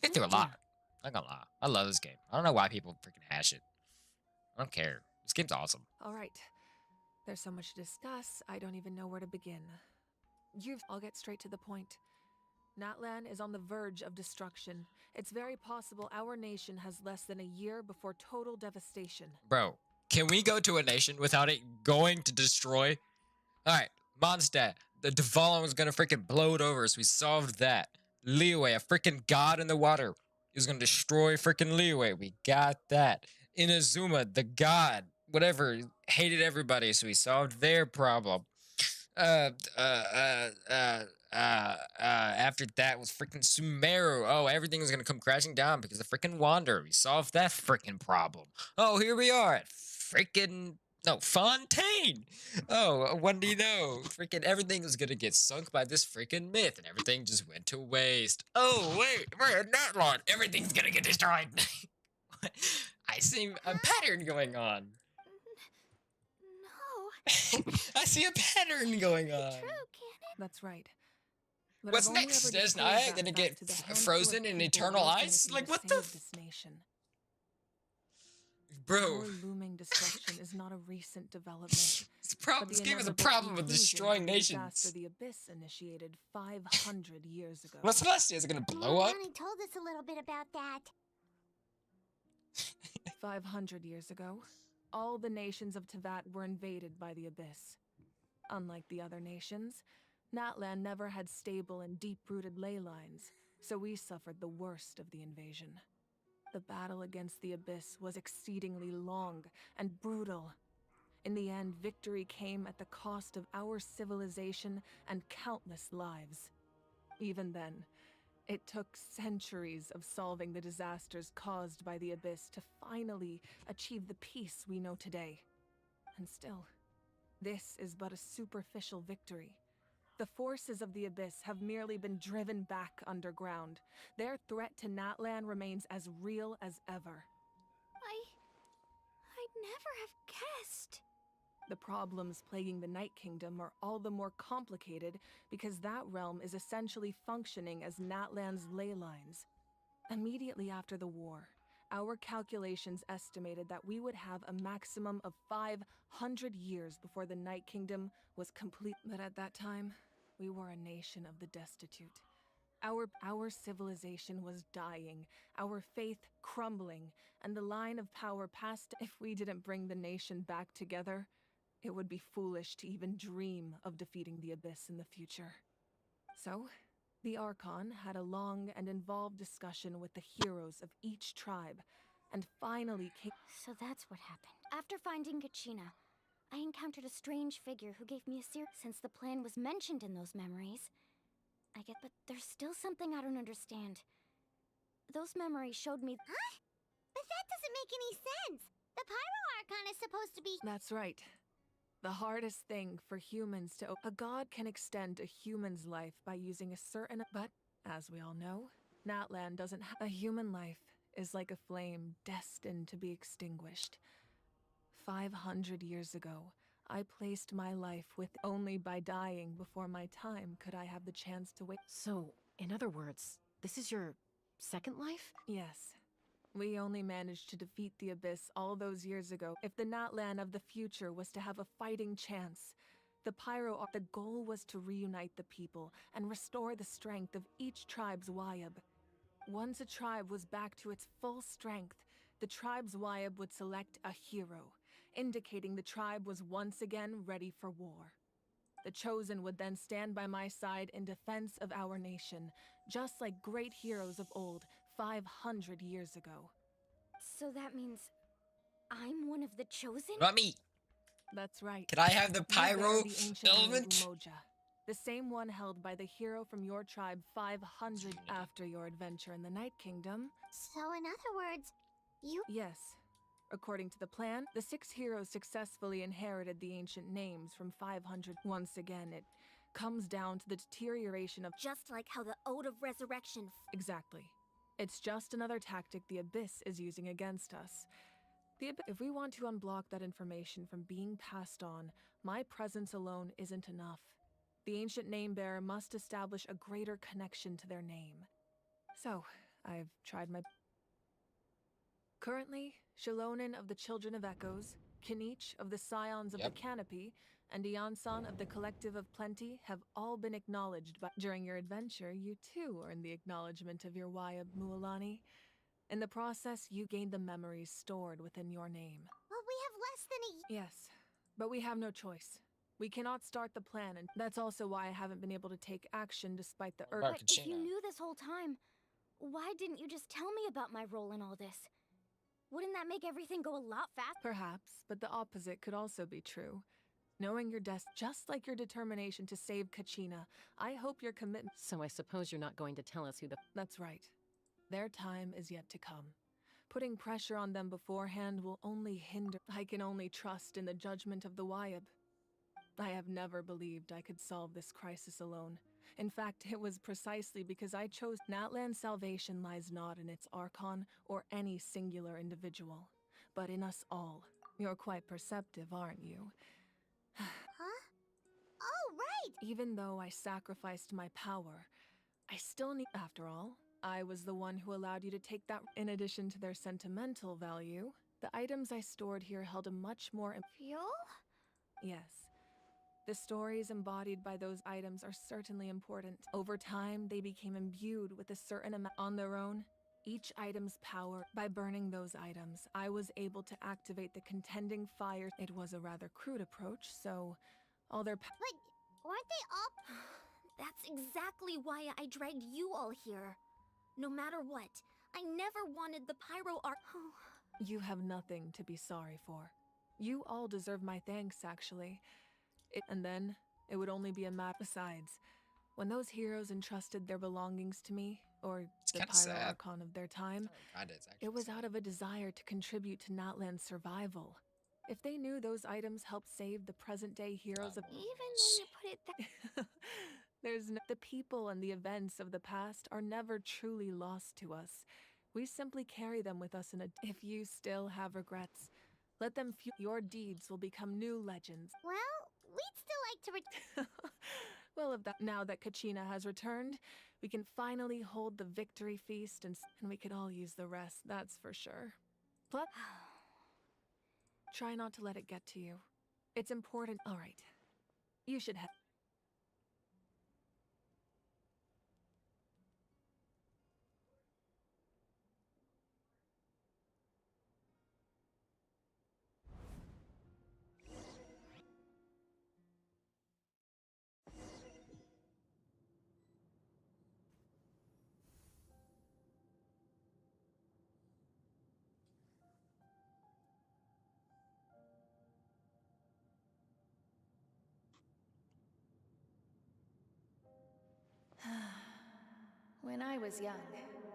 Speaker 1: They do a lot. I'm not gonna lie. I love this game. I don't know why people freaking hash it. I don't care. This game's awesome.
Speaker 15: All right. There's so much to discuss, I don't even know where to begin. I'll get straight to the point. NATLAN is on the verge of destruction. It's very possible our nation has less than a year before total devastation.
Speaker 1: Bro, can we go to a nation without it going to destroy? Alright, Mondstadt. The Devalon was gonna freaking blow it over, so we solved that. Leeway, a freaking god in the water. He was gonna destroy freaking Leeway. We got that. Inazuma, the god, whatever, hated everybody, so we solved their problem. After that was freaking Sumeru. Oh, everything was gonna come crashing down because of freaking Wander. We solved that freaking problem. Oh, here we are at freaking no Fontaine. Oh, when do you know? Freaking everything was gonna get sunk by this freaking myth, and everything just went to waste. Oh wait, we're at NATLAN. Everything's gonna get destroyed. I see a pattern going on.
Speaker 7: No.
Speaker 1: I see a pattern going on.
Speaker 15: That's right. But
Speaker 1: What's
Speaker 15: I've only
Speaker 1: next?
Speaker 15: ever
Speaker 1: Is
Speaker 15: disclosed
Speaker 1: Naya
Speaker 15: that
Speaker 1: gonna
Speaker 15: fact
Speaker 1: get
Speaker 15: to the handful of
Speaker 1: frozen in
Speaker 15: people
Speaker 1: eternal
Speaker 15: working
Speaker 1: ice?
Speaker 15: with me
Speaker 1: Like
Speaker 15: to
Speaker 1: what the?
Speaker 15: save this nation.
Speaker 1: Bro,
Speaker 15: Your looming destruction is not a recent development.
Speaker 1: this problem.
Speaker 15: but
Speaker 1: This
Speaker 15: the
Speaker 1: game has a
Speaker 15: inevitable
Speaker 1: problem with
Speaker 15: conclusion
Speaker 1: destroying
Speaker 15: of the disaster
Speaker 1: nations.
Speaker 15: the Abyss initiated 500 years ago.
Speaker 1: What's Celestia? Is it gonna blow up?
Speaker 3: Lonnie told us a little bit about that.
Speaker 15: 500 years ago, all the nations of Tevat were invaded by the Abyss. Unlike the other nations, NATLAN never had stable and deep-rooted ley lines, so we suffered the worst of the invasion. The battle against the Abyss was exceedingly long and brutal. In the end, victory came at the cost of our civilization and countless lives. Even then, it took centuries of solving the disasters caused by the Abyss to finally achieve the peace we know today. And still, this is but a superficial victory. The forces of the Abyss have merely been driven back underground. Their threat to NATLAN remains as real as ever.
Speaker 7: I'd never have guessed.
Speaker 15: The problems plaguing the Night Kingdom are all the more complicated because that realm is essentially functioning as NATLAN's ley lines. Immediately after the war, our calculations estimated that we would have a maximum of 500 years before the Night Kingdom was complete. But at that time, we were a nation of the destitute. Our civilization was dying, our faith crumbling, and the line of power passed. If we didn't bring the nation back together, it would be foolish to even dream of defeating the Abyss in the future. So, the Archon had a long and involved discussion with the heroes of each tribe, and finally came—
Speaker 8: So that's what happened. After finding Kachina, I encountered a strange figure who gave me a since the plan was mentioned in those memories. But there's still something I don't understand. Those memories showed me—
Speaker 3: Huh? But that doesn't make any sense. The Pyro Archon is supposed to be—
Speaker 15: That's right. The hardest thing for humans to— A god can extend a human's life by using a certain— But, as we all know, NATLAN doesn't have— A human life is like a flame destined to be extinguished. 500 years ago, I placed my life with— Only by dying before my time could I have the chance to wait.
Speaker 10: So, in other words, this is your second life?
Speaker 15: Yes. We only managed to defeat the Abyss all those years ago. If the NATLAN of the future was to have a fighting chance, the goal was to reunite the people and restore the strength of each tribe's Wyab. Once a tribe was back to its full strength, the tribe's Wyab would select a hero, indicating the tribe was once again ready for war. The Chosen would then stand by my side in defense of our nation, just like great heroes of old 500 years ago.
Speaker 8: So that means I'm one of the Chosen?
Speaker 1: Not me.
Speaker 15: That's right.
Speaker 1: Can I have the
Speaker 15: You
Speaker 1: pyro
Speaker 15: bear the ancient name
Speaker 1: element?
Speaker 15: Umoja, the same one held by the hero from your tribe 500 after your adventure in the Night Kingdom.
Speaker 3: So in other words, you—
Speaker 15: Yes. According to the plan, the 6 heroes successfully inherited the ancient names from 500. Once again, it comes down to the deterioration of—
Speaker 16: Just like how the Ode of Resurrection—
Speaker 15: Exactly. It's just another tactic the Abyss is using against us. If we want to unblock that information from being passed on, my presence alone isn't enough. The ancient name-bearer must establish a greater connection to their name. So, I've tried my— Currently, Shilonin of the Children of Echoes, Kinich of the Scions of the Canopy, and Iansan of the Collective of Plenty have all been acknowledged, but during your adventure, you too earned the acknowledgement of your Wyab, Mualani. In the process, you gained the memories stored within your name.
Speaker 3: Well, we have less than a—
Speaker 15: Yes, but we have no choice. We cannot start the plan, and that's also why I haven't been able to take action despite the urge.
Speaker 8: But if you knew this whole time, why didn't you just tell me about my role in all this? Wouldn't that make everything go a lot faster?
Speaker 15: Perhaps, but the opposite could also be true. Knowing your just like your determination to save Kachina, I hope your commitment.
Speaker 10: So I suppose you're not going to tell us who the...
Speaker 15: That's right. Their time is yet to come. Putting pressure on them beforehand will only hinder. I can only trust in the judgment of the Wyab. I have never believed I could solve this crisis alone. In fact, it was precisely because I chose NATLAN's salvation lies not in its Archon or any singular individual, but in us all. You're quite perceptive, aren't you?
Speaker 3: Huh? Oh, right!
Speaker 15: Even though I sacrificed my power, I still need. After all, I was the one who allowed you to take that. In addition to their sentimental value, the items I stored here held a much more.
Speaker 3: Fuel?
Speaker 15: Yes. The stories embodied by those items are certainly important. Over time, they became imbued with a certain amount on their own. Each item's power. By burning those items, I was able to activate the contending fires. It was a rather crude approach, so all their.
Speaker 3: But weren't they all?
Speaker 16: That's exactly why I dragged you all here. No matter what, I never wanted the pyro arc.
Speaker 15: You have nothing to be sorry for. You all deserve my thanks, actually. And then, it would only be a matter. Besides, when those heroes entrusted their belongings to me, or the pyro archon of their time, it was out of a desire to contribute to NATLAN's survival. If they knew those items helped save the present-day heroes of—
Speaker 3: Even when you put it that—
Speaker 15: There's no— The people and the events of the past are never truly lost to us. We simply carry them with us in a— If you still have regrets, let them fuel— Your deeds will become new legends.
Speaker 3: Well, we'd still like to
Speaker 15: Well, now that Kachina has returned, we can finally hold the victory feast and we could all use the rest, that's for sure. Plus, try not to let it get to you. It's important. All right. You should have.
Speaker 19: When I was young,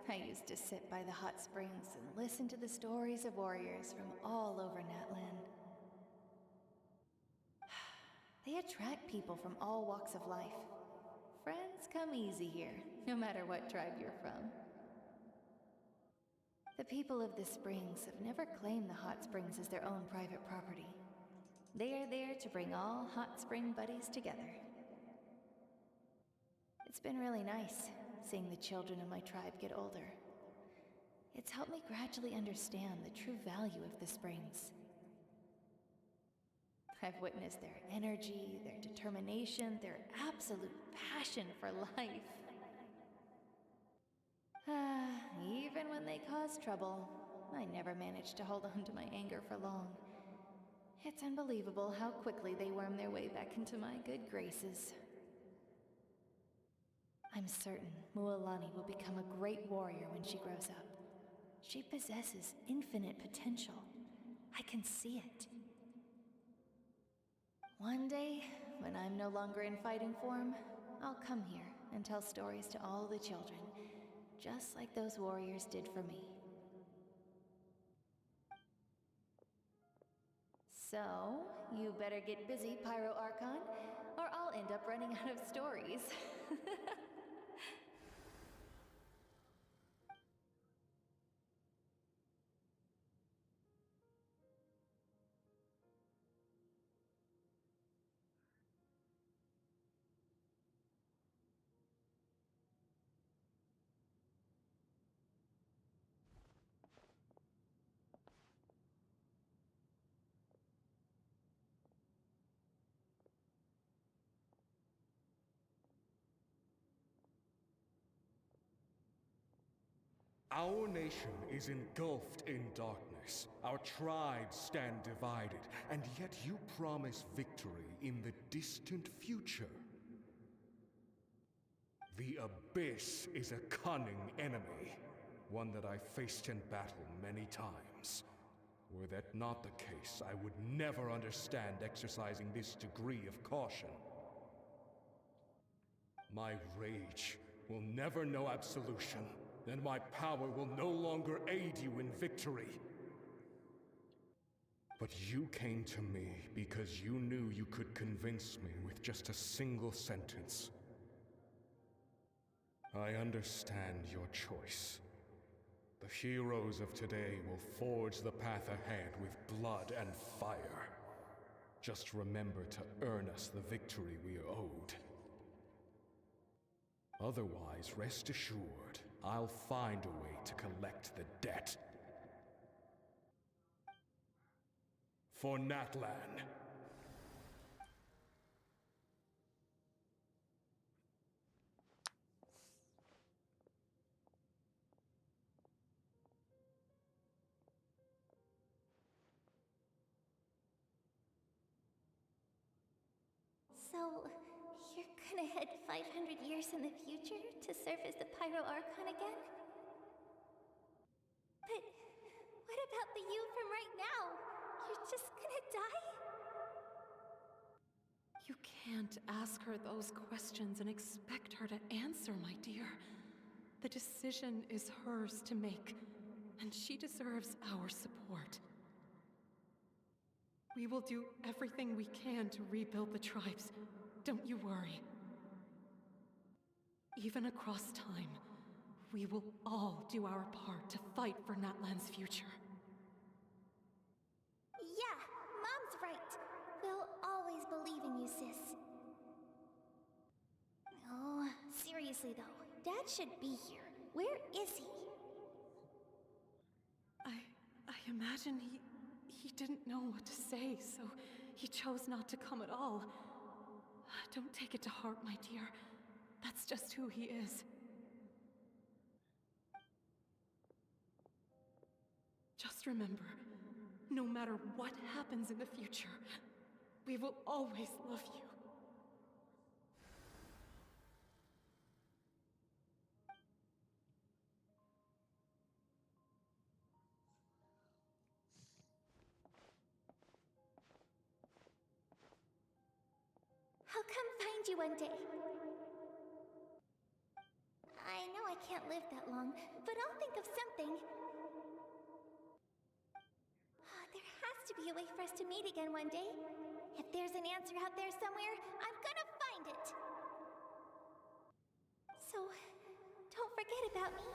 Speaker 19: I used to sit by the hot springs and listen to the stories of warriors from all over NATLAN. They attract people from all walks of life. Friends come easy here, no matter what tribe you're from. The people of the springs have never claimed the hot springs as their own private property. They are there to bring all hot spring buddies together. It's been really nice seeing the children of my tribe get older. It's helped me gradually understand the true value of the springs. I've witnessed their energy, their determination, their absolute passion for life. Even when they cause trouble, I never managed to hold on to my anger for long. It's unbelievable how quickly they worm their way back into my good graces. I'm certain Mualani will become a great warrior when she grows up. She possesses infinite potential. I can see it. One day, when I'm no longer in fighting form, I'll come here and tell stories to all the children, just like those warriors did for me. So, you better get busy, Pyro Archon, or I'll end up running out of stories.
Speaker 2: Our nation is engulfed in darkness. Our tribes stand divided, and yet you promise victory in the distant future. The Abyss is a cunning enemy, one that I faced in battle many times. Were that not the case, I would never understand exercising this degree of caution. My rage will never know absolution, and my power will no longer aid you in victory. But you came to me because you knew you could convince me with just a single sentence. I understand your choice. The heroes of today will forge the path ahead with blood and fire. Just remember to earn us the victory we are owed. Otherwise, rest assured, I'll find a way to collect the debt. For NATLAN.
Speaker 16: So, you're gonna head 500 years in the future to serve as the Pyro Archon again? But what about the you from right now? You're just gonna die?
Speaker 4: You can't ask her those questions and expect her to answer, my dear. The decision is hers to make, and she deserves our support. We will do everything we can to rebuild the tribes. Don't you worry. Even across time, we will all do our part to fight for NATLAN's future.
Speaker 16: Yeah, Mom's right. We'll always believe in you, sis. Oh, seriously though, Dad should be here. Where is he?
Speaker 4: I imagine he didn't know what to say, so he chose not to come at all. Don't take it to heart, my dear. That's just who he is. Just remember, no matter what happens in the future, we will always love you.
Speaker 16: I'll come find you one day. I know I can't live that long, but I'll think of something. There has to be a way for us to meet again one day. If there's an answer out there somewhere, I'm gonna find it. So, don't forget about me.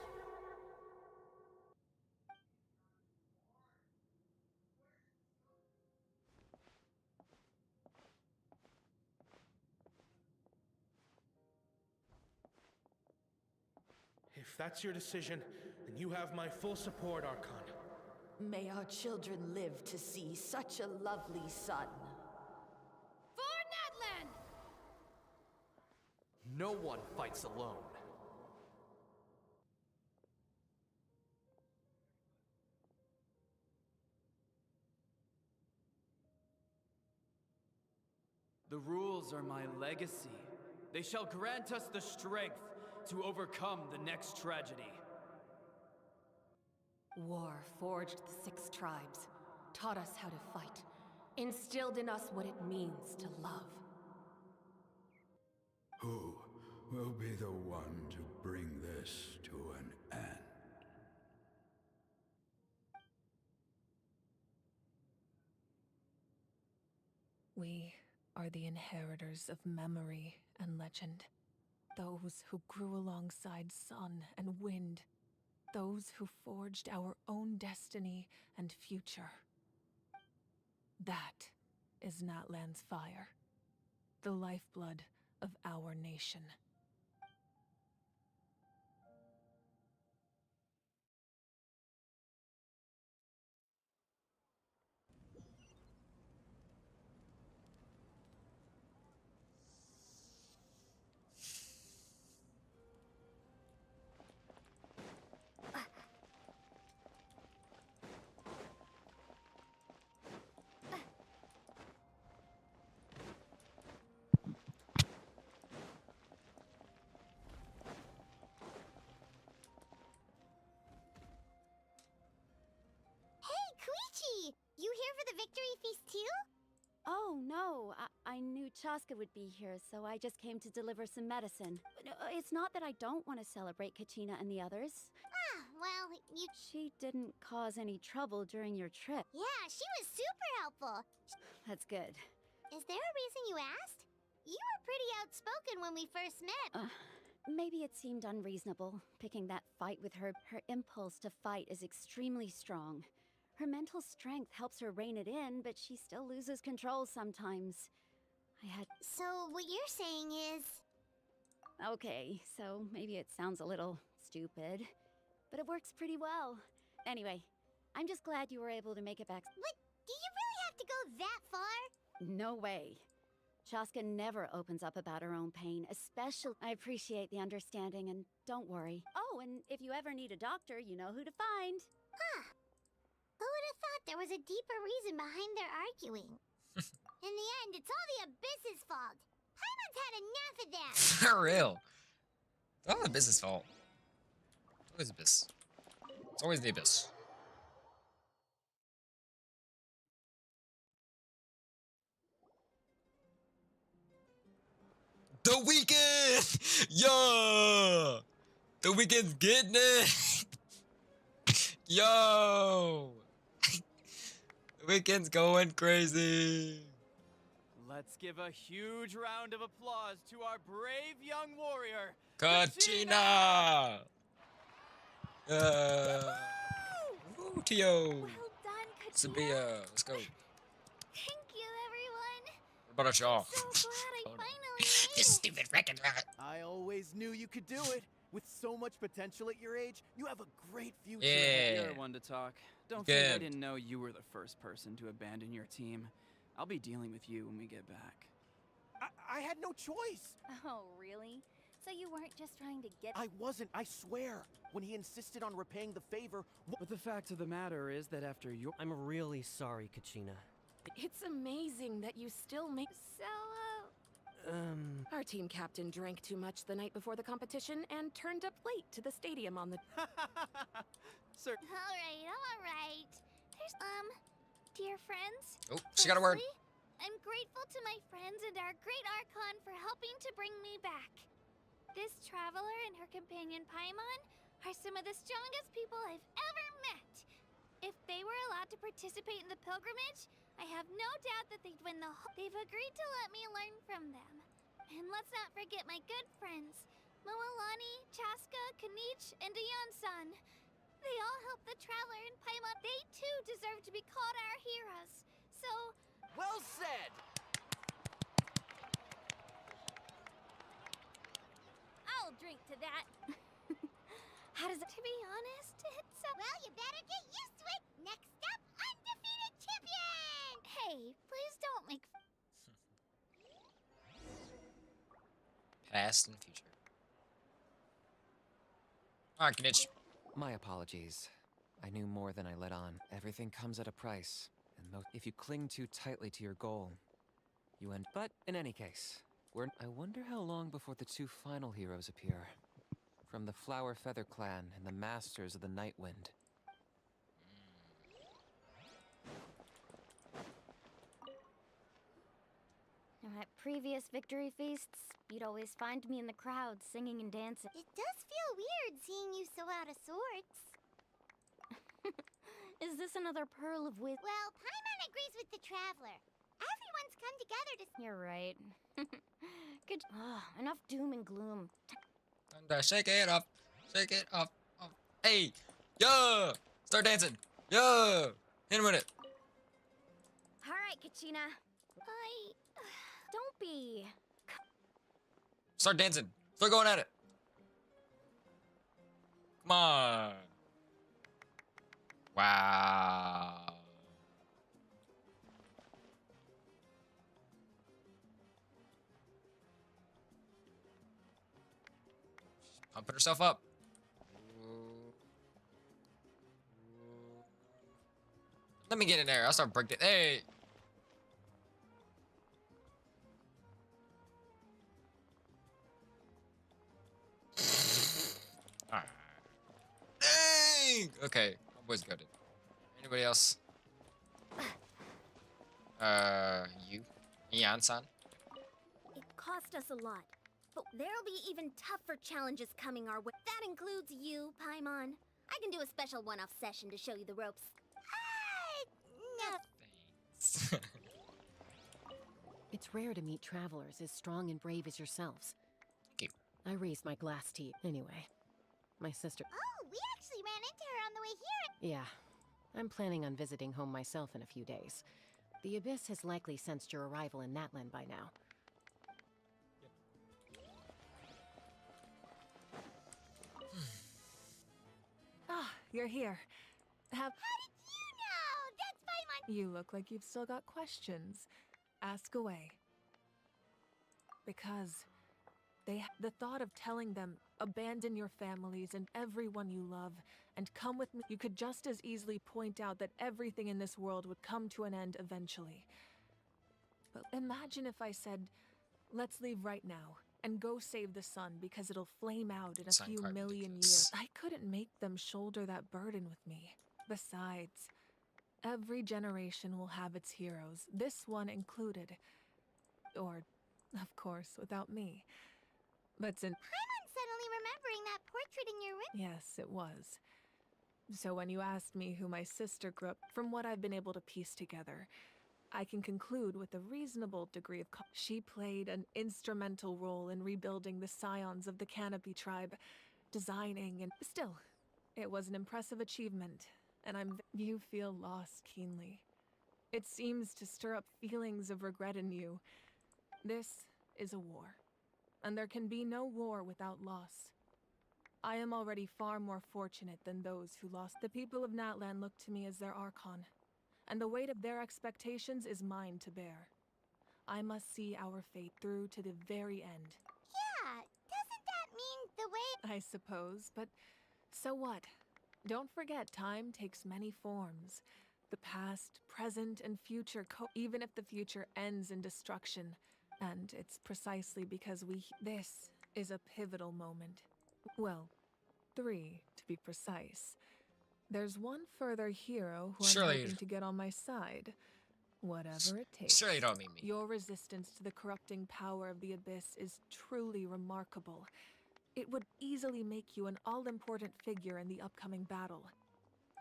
Speaker 9: If that's your decision, then you have my full support, Archon.
Speaker 20: May our children live to see such a lovely son.
Speaker 7: For NATLAN!
Speaker 21: No one fights alone. The rules are my legacy. They shall grant us the strength to overcome the next tragedy.
Speaker 4: War forged the 6 tribes, taught us how to fight, instilled in us what it means to love.
Speaker 22: Who will be the one to bring this to an end?
Speaker 15: We are the inheritors of memory and legend. Those who grew alongside sun and wind. Those who forged our own destiny and future. That is NATLAN's fire. The lifeblood of our nation.
Speaker 3: the victory feast too?
Speaker 14: Oh, no. I knew Chaska would be here, so I just came to deliver some medicine. It's not that I don't want to celebrate Kachina and the others.
Speaker 3: Ah, well, you...
Speaker 14: She didn't cause any trouble during your trip.
Speaker 3: Yeah, she was super helpful.
Speaker 14: That's good.
Speaker 3: Is there a reason you asked? You were pretty outspoken when we first met.
Speaker 14: Maybe it seemed unreasonable, picking that fight with her. Her impulse to fight is extremely strong. Her mental strength helps her rein it in, but she still loses control sometimes.
Speaker 3: So what you're saying is...
Speaker 14: Okay, so maybe it sounds a little stupid, but it works pretty well. Anyway, I'm just glad you were able to make it back.
Speaker 3: What? Do you really have to go that far?
Speaker 14: No way. Chaska never opens up about her own pain, especially... I appreciate the understanding, and don't worry. Oh, and if you ever need a doctor, you know who to find.
Speaker 3: Huh. Who would have thought there was a deeper reason behind their arguing? In the end, it's all the Abyss's fault. Paimon's had enough of that.
Speaker 1: For real. It's all the Abyss's fault. It's always Abyss. It's always the Abyss. The Weeknd! Yo! The Weeknd's getting it! Yo! The Weeknd's going crazy!
Speaker 21: Let's give a huge round of applause to our brave young warrior,
Speaker 1: Kachina! Woo, Tio!
Speaker 3: Well done, Kachina.
Speaker 1: Sabia, let's go.
Speaker 3: Thank you, everyone.
Speaker 1: What about y'all?
Speaker 3: So glad I finally made
Speaker 1: This
Speaker 3: it.
Speaker 1: stupid record rat.
Speaker 5: I always knew you could do it. With so much potential at your age, you have a great future.
Speaker 1: Yeah.
Speaker 21: You're one to talk. Don't
Speaker 1: Good.
Speaker 21: think I didn't know you were the first person to abandon your team. I'll be dealing with you when we get back.
Speaker 5: I had no choice.
Speaker 16: Oh, really? So you weren't just trying to get...
Speaker 5: I wasn't, I swear. When he insisted on repaying the favor...
Speaker 21: But the fact of the matter is that after your...
Speaker 11: I'm really sorry, Kachina.
Speaker 15: It's amazing that you still make...
Speaker 3: So,
Speaker 15: Our team captain drank too much the night before the competition and turned up late to the stadium on the...
Speaker 21: Sir...
Speaker 3: Alright. There's, dear friends.
Speaker 1: Oh, she got a word.
Speaker 3: Firstly, I'm grateful to my friends and our great Archon for helping to bring me back. This traveler and her companion Paimon are some of the strongest people I've ever met. If they were allowed to participate in the pilgrimage, I have no doubt that they'd win the whole... They've agreed to let me learn from them. And let's not forget my good friends, Moalani, Chaska, Kanich, and Dion-san. They all helped the traveler and Paimon. They too deserve to be called our heroes. So...
Speaker 5: Well said!
Speaker 3: I'll drink to that.
Speaker 14: How does it...
Speaker 3: To be honest, it's a... Well, you better get used to it. Next up, undefeated champion! Hey, please don't make...
Speaker 1: Past and future. Alright, Knitch.
Speaker 12: My apologies. I knew more than I let on. Everything comes at a price, and if you cling too tightly to your goal, you end. But in any case, I wonder how long before the two final heroes appear. From the Flower Feather Clan and the Masters of the Night Wind.
Speaker 8: Now, at previous victory feasts, you'd always find me in the crowd singing and dancing.
Speaker 3: It does feel weird seeing you so out of sorts.
Speaker 8: Is this another pearl of wisdom?
Speaker 3: Well, Paimon agrees with the traveler. Everyone's come together to...
Speaker 8: You're right. Good. Enough doom and gloom.
Speaker 1: And shake it off. Shake it off. Hey! Yo! Start dancing. Yo! Hit him with it.
Speaker 8: All right, Kachina. Don't be.
Speaker 1: Start dancing. Start going at it. Come on. Wow. She's pumping herself up. Let me get in there. I'll start breaking. Hey. Alright. Dang! Okay, my boy's goaded. Anybody else? You? Mian-san?
Speaker 16: It cost us a lot, but there'll be even tougher challenges coming our way. That includes you, Paimon. I can do a special one-off session to show you the ropes. No.
Speaker 10: It's rare to meet travelers as strong and brave as yourselves.
Speaker 1: Thank
Speaker 10: I raised my glass teeth. Anyway, my sister...
Speaker 3: Oh, we actually ran into her on the way here.
Speaker 10: Yeah, I'm planning on visiting home myself in a few days. The Abyss has likely sensed your arrival in NATLAN by now.
Speaker 15: Ah, you're here.
Speaker 3: How did you know? That's Paimon.
Speaker 15: You look like you've still got questions. Ask away. Because the thought of telling them, abandon your families and everyone you love, and come with me, you could just as easily point out that everything in this world would come to an end eventually. But imagine if I said, let's leave right now, and go save the sun because it'll flame out in a few million years. I couldn't make them shoulder that burden with me. Besides, every generation will have its heroes, this one included. Or, of course, without me. But since
Speaker 3: Paimon's suddenly remembering that portrait in your room.
Speaker 15: yes, it was. So when you asked me who my sister grew up, from what I've been able to piece together, I can conclude with a reasonable degree of she played an instrumental role in rebuilding the scions of the Canopy tribe, designing and still, it was an impressive achievement, and you feel lost keenly. It seems to stir up feelings of regret in you. This is a war, and there can be no war without loss. I am already far more fortunate than those who lost. The people of NATLAN look to me as their Archon, and the weight of their expectations is mine to bear. I must see our fate through to the very end.
Speaker 3: Yeah, doesn't that mean the way...
Speaker 15: I suppose, but so what? Don't forget, time takes many forms. The past, present, and future even if the future ends in destruction. And it's precisely because this is a pivotal moment. Well, 3, to be precise. There's one further hero who I'm hoping to get on my side. Whatever it takes.
Speaker 1: Surely you don't mean me.
Speaker 15: Your resistance to the corrupting power of the Abyss is truly remarkable. It would easily make you an all-important figure in the upcoming battle.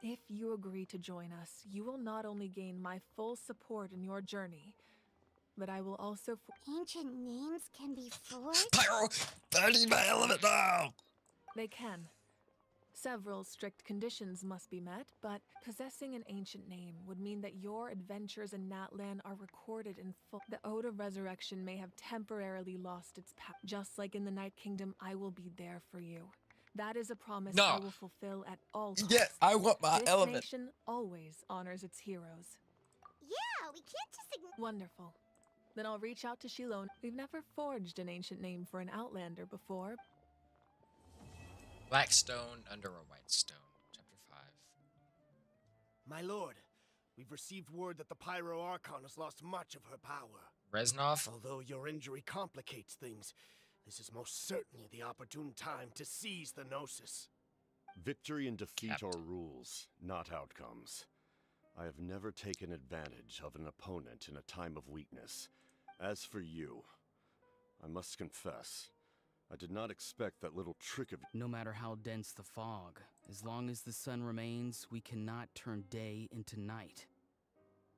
Speaker 15: If you agree to join us, you will not only gain my full support in your journey, but I will also...
Speaker 3: Ancient names can be forged?
Speaker 1: Pyro! I need my element now!
Speaker 15: They can. Several strict conditions must be met, but possessing an ancient name would mean that your adventures in NATLAN are recorded in full. The Ode of Resurrection may have temporarily lost its power. Just like in the Night Kingdom, I will be there for you. That is a promise I will fulfill at all costs.
Speaker 1: Yeah, I want my element.
Speaker 15: This nation always honors its heroes.
Speaker 3: Yeah, we can't just ignore...
Speaker 15: Wonderful. Then I'll reach out to Shilone. We've never forged an ancient name for an Outlander before.
Speaker 1: Black stone under a white stone. Chapter 5.
Speaker 13: My lord, we've received word that the Pyro Archon has lost much of her power.
Speaker 1: Reznov?
Speaker 13: Although your injury complicates things, this is most certainly the opportune time to seize the Gnosis.
Speaker 17: Victory and defeat are rules, not outcomes. I have never taken advantage of an opponent in a time of weakness. As for you, I must confess, I did not expect that little trick of...
Speaker 23: No matter how dense the fog, as long as the sun remains, we cannot turn day into night.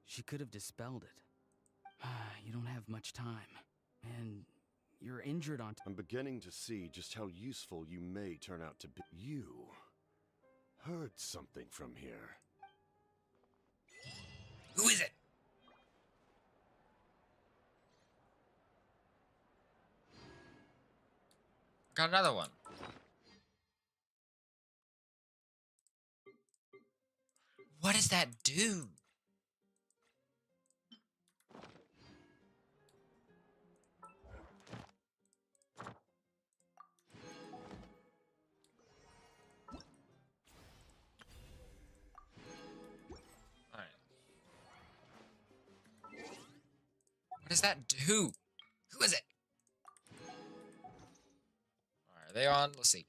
Speaker 23: She could have dispelled it. You don't have much time, and you're injured on...
Speaker 17: I'm beginning to see just how useful you may turn out to be. You heard something from here.
Speaker 1: Who is it? Got another one. What does that do? Alright. What does that do? Who is it? Are they on? Let's see.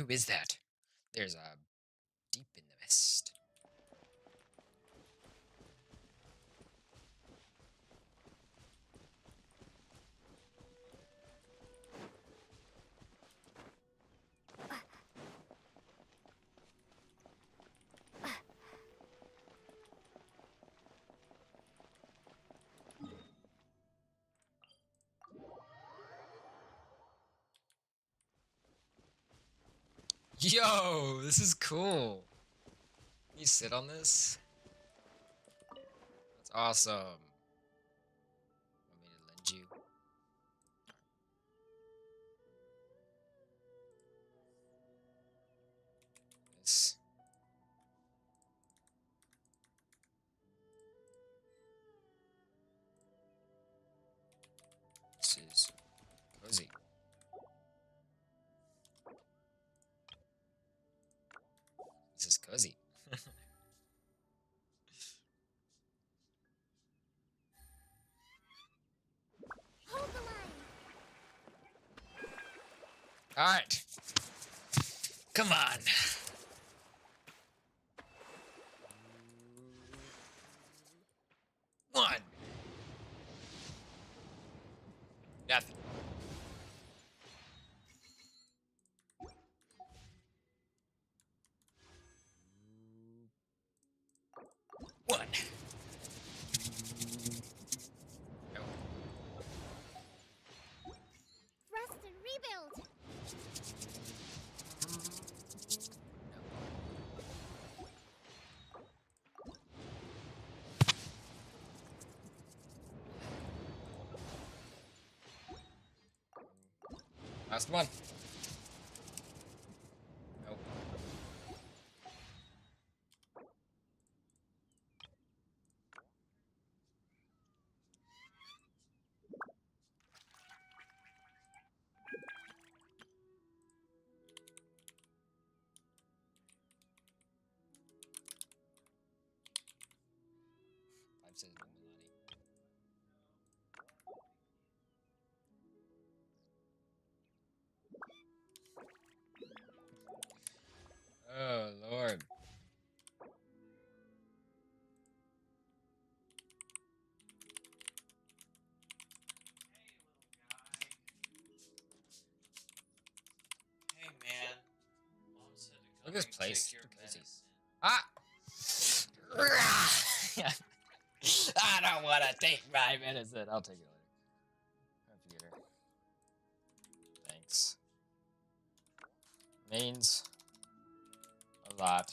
Speaker 1: Who is that? There's a deep in the mist. Yo, this is cool. Can you sit on this? That's awesome. Want me to lend you? This. This is cozy. This is cozy.
Speaker 3: Hold the line.
Speaker 1: All right. Come on. One. Nothing. One. Nope.
Speaker 3: Rest and rebuild.
Speaker 1: Last one. Nope. Five says no Milani. Oh Lord.
Speaker 6: Hey man. Mom said to
Speaker 1: Look
Speaker 6: come
Speaker 1: at this
Speaker 6: and
Speaker 1: place.
Speaker 6: take your
Speaker 1: Cozy.
Speaker 6: medicine.
Speaker 1: Ah! I don't want to take my medicine. I'll take it later. Computer. Thanks. Means a lot.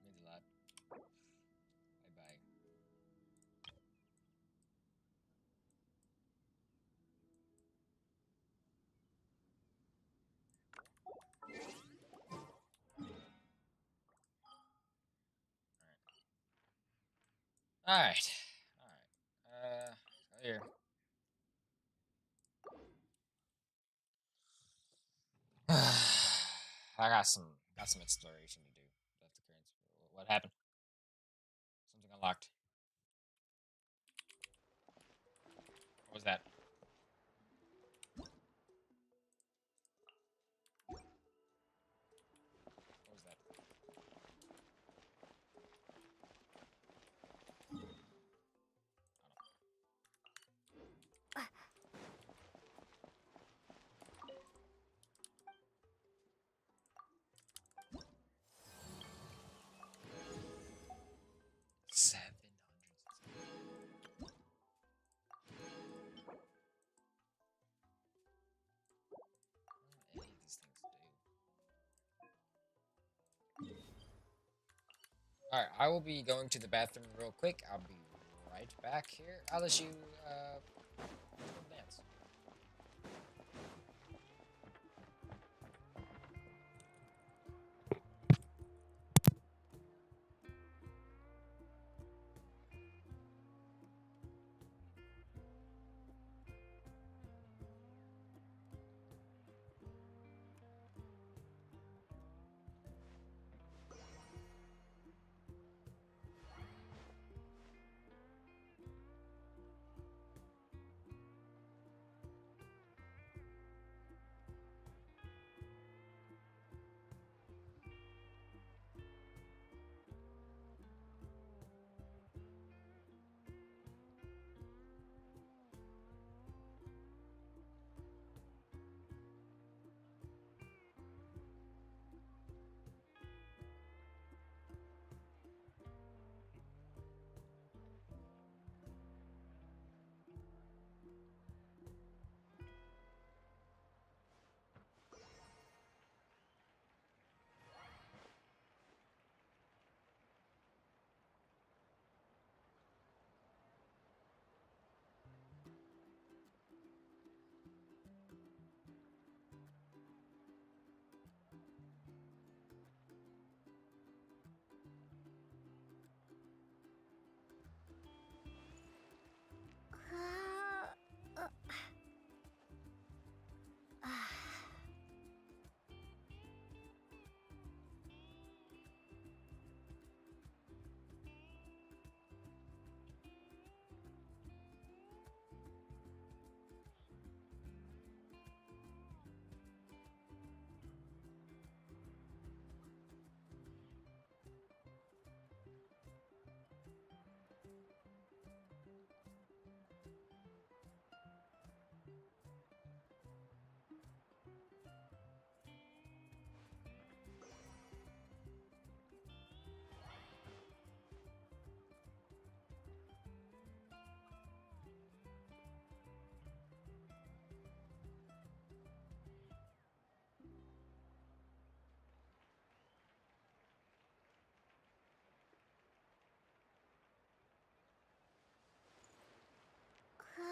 Speaker 1: Means a lot. Bye bye. All right. All right. Here. I got some exploration to do. Left the currents. What happened? Something unlocked. What was that? What was that? Any of these things do. Alright, I will be going to the bathroom real quick. I'll be right back here. I'll let you dance.
Speaker 7: I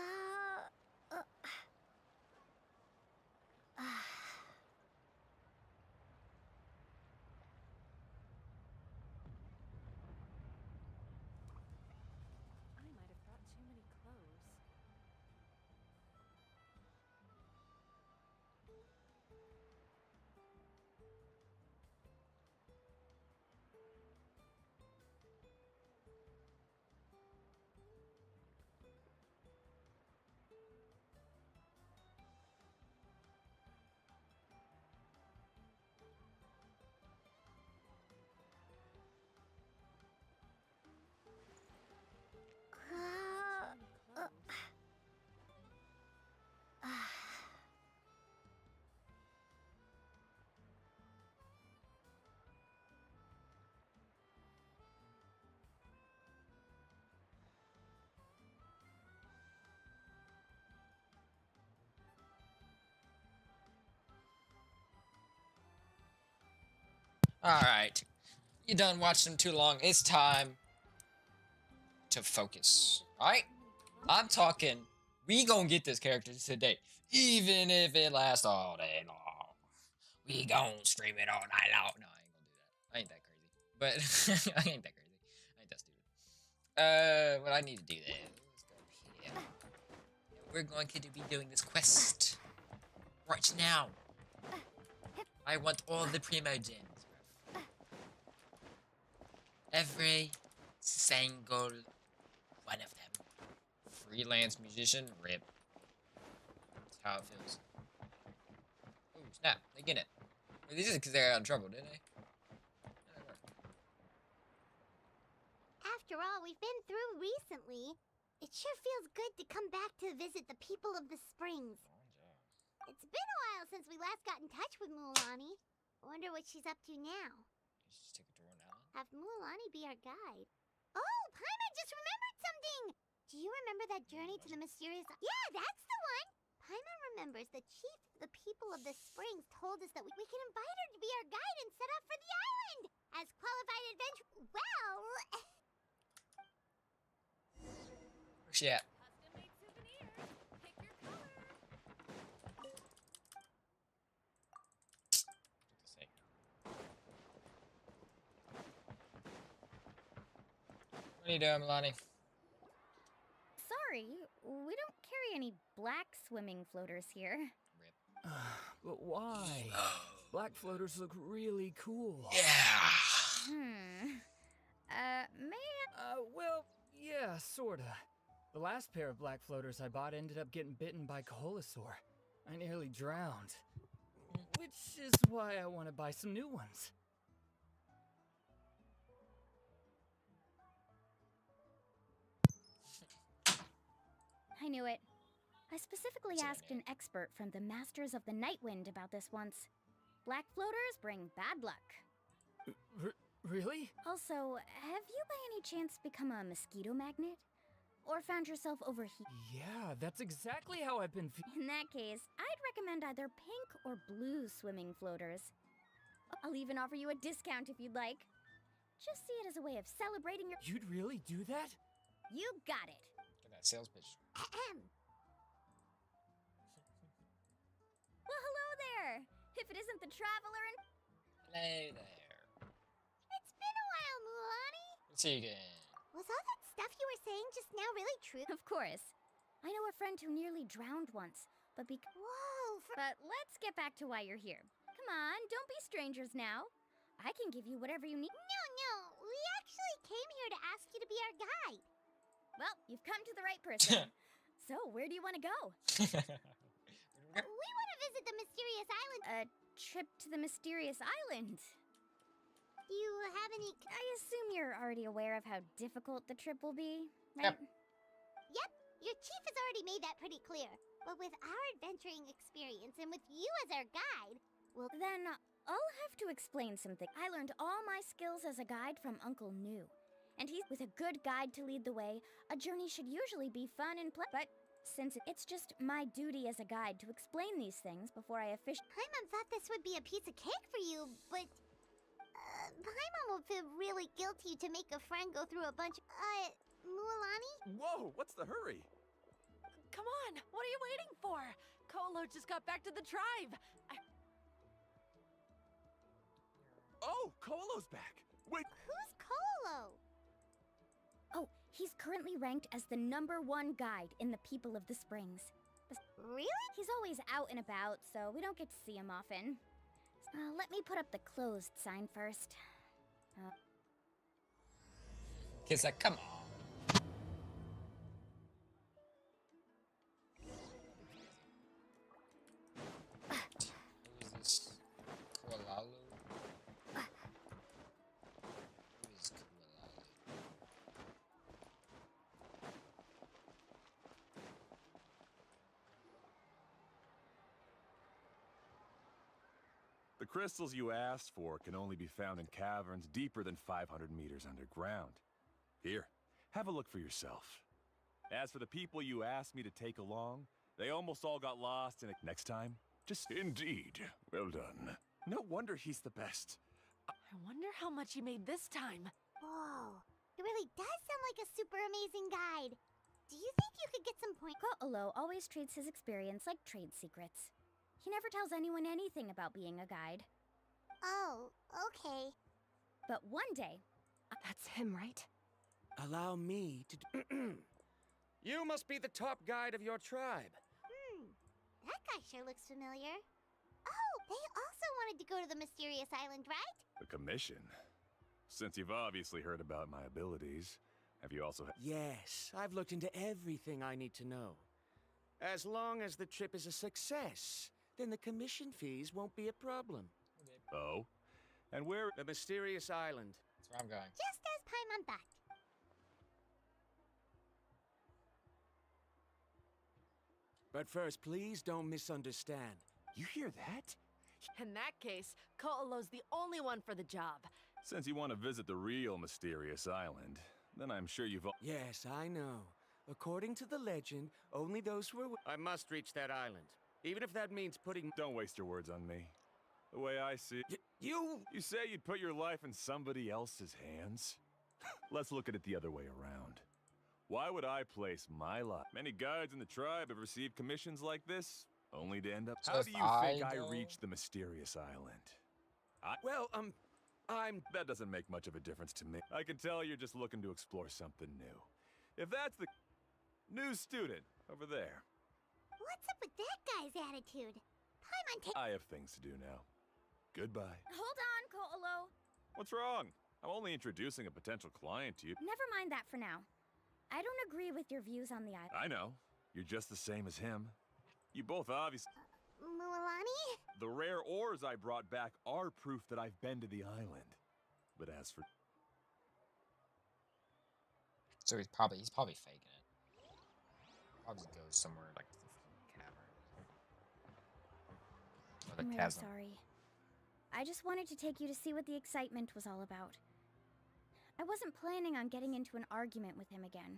Speaker 7: might have brought too many clothes.
Speaker 1: Alright. You done watching them too long. It's time to focus. Alright? I'm talking, we gonna get this character today. Even if it lasts all day long. We gonna stream it all night long. No, I ain't gonna do that. I ain't that crazy. But I ain't that crazy. I ain't that stupid. What I need to do then. Let's go up here. We're going to be doing this quest. Right now. I want all the primogens. Every single one of them. Freelance musician, rip. That's how it feels. Ooh, snap, they get it. Well, this is because they got in trouble, didn't they?
Speaker 3: After all we've been through recently, it sure feels good to come back to visit the people of the springs. It's been a while since we last got in touch with Mulan. Wonder what she's up to now.
Speaker 1: Just take a tour now.
Speaker 3: Have Mulan be our guide. Oh, Paimon just remembered something! Do you remember that journey to the mysterious... Yeah, that's the one! Paimon remembers the chief of the people of the springs told us that we can invite her to be our guide and set off for the island! As qualified adventure... Well...
Speaker 1: Where's she at?
Speaker 7: Custom-made souvenirs. Pick your color.
Speaker 1: What are you doing, Milani?
Speaker 8: Sorry, we don't carry any black swimming floaters here.
Speaker 21: But why? Black floaters look really cool.
Speaker 8: May I?
Speaker 21: Well, yeah, sorta. The last pair of black floaters I bought ended up getting bitten by Koholosaur. I nearly drowned. Which is why I want to buy some new ones.
Speaker 8: I knew it. I specifically asked an expert from the Masters of the Nightwind about this once. Black floaters bring bad luck.
Speaker 21: Really?
Speaker 8: Also, have you by any chance become a mosquito magnet? Or found yourself overheated?
Speaker 21: Yeah, that's exactly how I've been
Speaker 8: In that case, I'd recommend either pink or blue swimming floaters. I'll even offer you a discount if you'd like. Just see it as a way of celebrating your...
Speaker 21: You'd really do that?
Speaker 8: You got it.
Speaker 1: Look at that sales pitch.
Speaker 8: Well, hello there! If it isn't the traveler and...
Speaker 1: Hello there.
Speaker 3: It's been a while, Mulani.
Speaker 1: Let's see you again.
Speaker 3: Was all that stuff you were saying just now really true?
Speaker 8: Of course. I know a friend who nearly drowned once, but
Speaker 3: Whoa!
Speaker 8: But let's get back to why you're here. Come on, don't be strangers now. I can give you whatever you need.
Speaker 3: No. We actually came here to ask you to be our guide.
Speaker 8: Well, you've come to the right person. So, where do you want to go?
Speaker 3: We want to visit the mysterious island.
Speaker 8: A trip to the mysterious island.
Speaker 3: Do you have any...
Speaker 8: I assume you're already aware of how difficult the trip will be, right?
Speaker 3: Yep. Your chief has already made that pretty clear. But with our adventuring experience and with you as our guide, well...
Speaker 8: Then I'll have to explain something. I learned all my skills as a guide from Uncle New. And with a good guide to lead the way, a journey should usually be fun and But since it's just my duty as a guide to explain these things before I officially...
Speaker 3: Paimon thought this would be a piece of cake for you, but... Paimon will feel really guilty to make a friend go through a bunch of... Mualani?
Speaker 9: Whoa, what's the hurry?
Speaker 14: come on! What are you waiting for? Kolo just got back to the tribe.
Speaker 9: Oh, Kolo's back. Wait.
Speaker 3: Who's Kolo?
Speaker 8: Oh, he's currently ranked as the #1 guide in the People of the Springs.
Speaker 3: Really?
Speaker 8: He's always out and about, so we don't get to see him often. Let me put up the closed sign first.
Speaker 1: Kid's like, come on. Who is this? Kualalu? Who is Kualalu?
Speaker 2: The crystals you asked for can only be found in caverns deeper than 500 meters underground. Here, have a look for yourself. As for the people you asked me to take along, they almost all got lost in it. Next time, just... Indeed. Well done.
Speaker 9: No wonder he's the best.
Speaker 14: I wonder how much he made this time.
Speaker 3: Whoa, it really does sound like a super amazing guide. Do you think you could get some points?
Speaker 8: Ko'olo always treats his experience like trade secrets. He never tells anyone anything about being a guide.
Speaker 3: Oh, okay.
Speaker 8: But one day...
Speaker 4: That's him, right?
Speaker 5: Allow me to... You must be the top guide of your tribe.
Speaker 3: That guy sure looks familiar. Oh, they also wanted to go to the mysterious island, right?
Speaker 2: The commission. Since you've obviously heard about my abilities, have you also...
Speaker 5: Yes, I've looked into everything I need to know. As long as the trip is a success, then the commission fees won't be a problem.
Speaker 2: Oh? And where...
Speaker 5: The mysterious island.
Speaker 1: That's where I'm going.
Speaker 3: Just as Paimon thought.
Speaker 5: But first, please don't misunderstand.
Speaker 9: You hear that?
Speaker 14: In that case, Ko'olo's the only one for the job.
Speaker 2: Since you want to visit the real mysterious island, then I'm sure you've...
Speaker 5: Yes, I know. According to the legend, only those who are... I must reach that island. Even if that means putting...
Speaker 2: Don't waste your words on me. The way I see it...
Speaker 5: You
Speaker 2: say you'd put your life in somebody else's hands? Let's look at it the other way around. Why would I place my life? Many guides in the tribe have received commissions like this, only to end up...
Speaker 1: So
Speaker 2: How
Speaker 1: if
Speaker 2: do you
Speaker 1: I
Speaker 2: think I
Speaker 1: go-
Speaker 2: reached the mysterious island?
Speaker 5: Well,
Speaker 2: That doesn't make much of a difference to me. I can tell you're just looking to explore something new. If that's the... New student, over there.
Speaker 3: What's up with that guy's attitude? Paimon take...
Speaker 2: I have things to do now. Goodbye.
Speaker 8: Hold on, Ko'olo.
Speaker 2: What's wrong? I'm only introducing a potential client to you.
Speaker 8: Never mind that for now. I don't agree with your views on the island.
Speaker 2: I know. You're just the same as him. You both obviously...
Speaker 3: Mualani?
Speaker 2: The rare ores I brought back are proof that I've been to the island. But as for...
Speaker 1: So he's probably faking it. Probably goes somewhere like the cavern. Or the
Speaker 8: I'm really
Speaker 1: chasm.
Speaker 8: sorry. I just wanted to take you to see what the excitement was all about. I wasn't planning on getting into an argument with him again.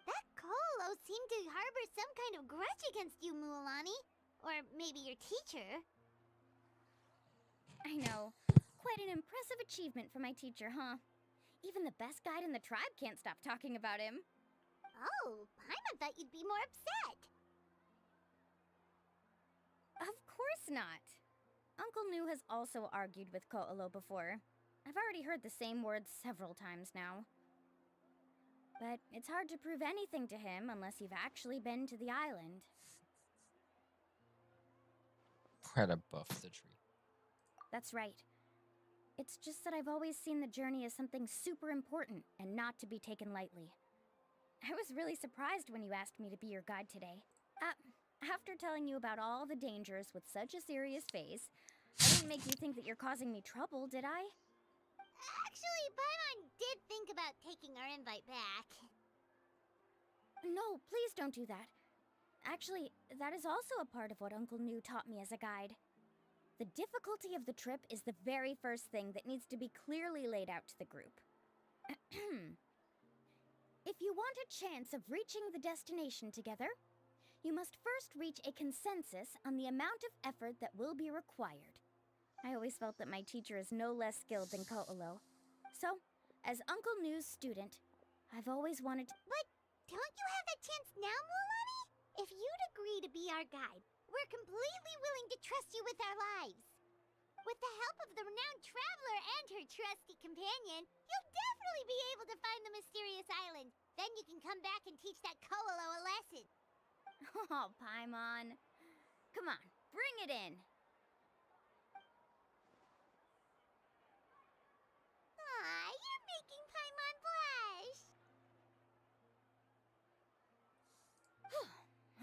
Speaker 3: That Kolo seemed to harbor some kind of grudge against you, Mualani. Or maybe your teacher.
Speaker 8: I know. Quite an impressive achievement for my teacher, huh? Even the best guide in the tribe can't stop talking about him.
Speaker 3: Oh, Paimon thought you'd be more upset.
Speaker 8: Of course not. Uncle Nu has also argued with Ko'olo before. I've already heard the same words several times now. But it's hard to prove anything to him unless you've actually been to the island.
Speaker 1: Try to buff the tree.
Speaker 8: That's right. It's just that I've always seen the journey as something super important and not to be taken lightly. I was really surprised when you asked me to be your guide today. After telling you about all the dangers with such a serious face, I didn't make you think that you're causing me trouble, did I?
Speaker 3: Actually, Paimon did think about taking our invite back.
Speaker 8: No, please don't do that. Actually, that is also a part of what Uncle Nu taught me as a guide. The difficulty of the trip is the very first thing that needs to be clearly laid out to the group. If you want a chance of reaching the destination together, you must first reach a consensus on the amount of effort that will be required. I always felt that my teacher is no less skilled than Ko'olo. So, as Uncle Nu's student, I've always wanted to...
Speaker 3: But don't you have that chance now, Mualani? If you'd agree to be our guide, we're completely willing to trust you with our lives. With the help of the renowned traveler and her trusty companion, you'll definitely be able to find the mysterious island. Then you can come back and teach that Koalo a lesson.
Speaker 8: Oh, Paimon. Come on, bring it in.
Speaker 3: Aw, you're making Paimon blush.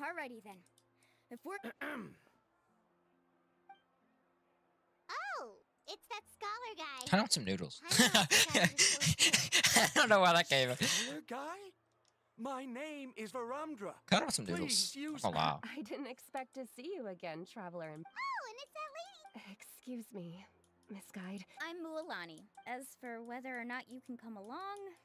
Speaker 8: Alrighty then. If we're
Speaker 3: Oh, it's that scholar guy.
Speaker 1: Kind of want some noodles.
Speaker 3: I
Speaker 1: I don't know why that came.
Speaker 5: Scholar guy? My name is Varumdra.
Speaker 1: Kind of want some noodles.
Speaker 5: Please use
Speaker 1: Oh wow.
Speaker 4: I didn't expect to see you again, traveler.
Speaker 3: Oh, and it's that lady.
Speaker 4: Excuse me, Miss Guide.
Speaker 8: I'm Mualani. As for whether or not you can come along,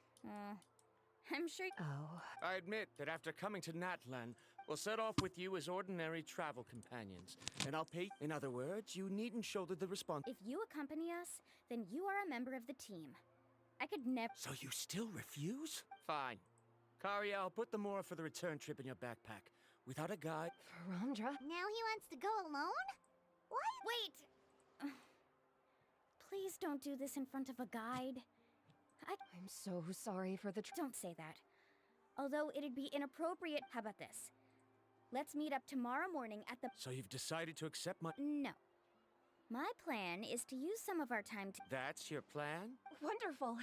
Speaker 8: I'm sure.
Speaker 4: Oh.
Speaker 5: I admit that after coming to NATLAN, we'll set off with you as ordinary travel companions, and I'll pay. In other words, you needn't shoulder the responsibility.
Speaker 8: If you accompany us, then you are a member of the team. I could never.
Speaker 5: So you still refuse? Fine. Kariel, put the Mora for the return trip in your backpack. Without a guide.
Speaker 4: Rondra?
Speaker 3: Now he wants to go alone? What?
Speaker 8: Wait! Please don't do this in front of a guide.
Speaker 4: I'm so sorry for the
Speaker 8: Don't say that. Although it'd be inappropriate. How about this? Let's meet up tomorrow morning at the.
Speaker 5: So you've decided to accept my.
Speaker 8: No. My plan is to use some of our time to.
Speaker 5: That's your plan?
Speaker 4: Wonderful.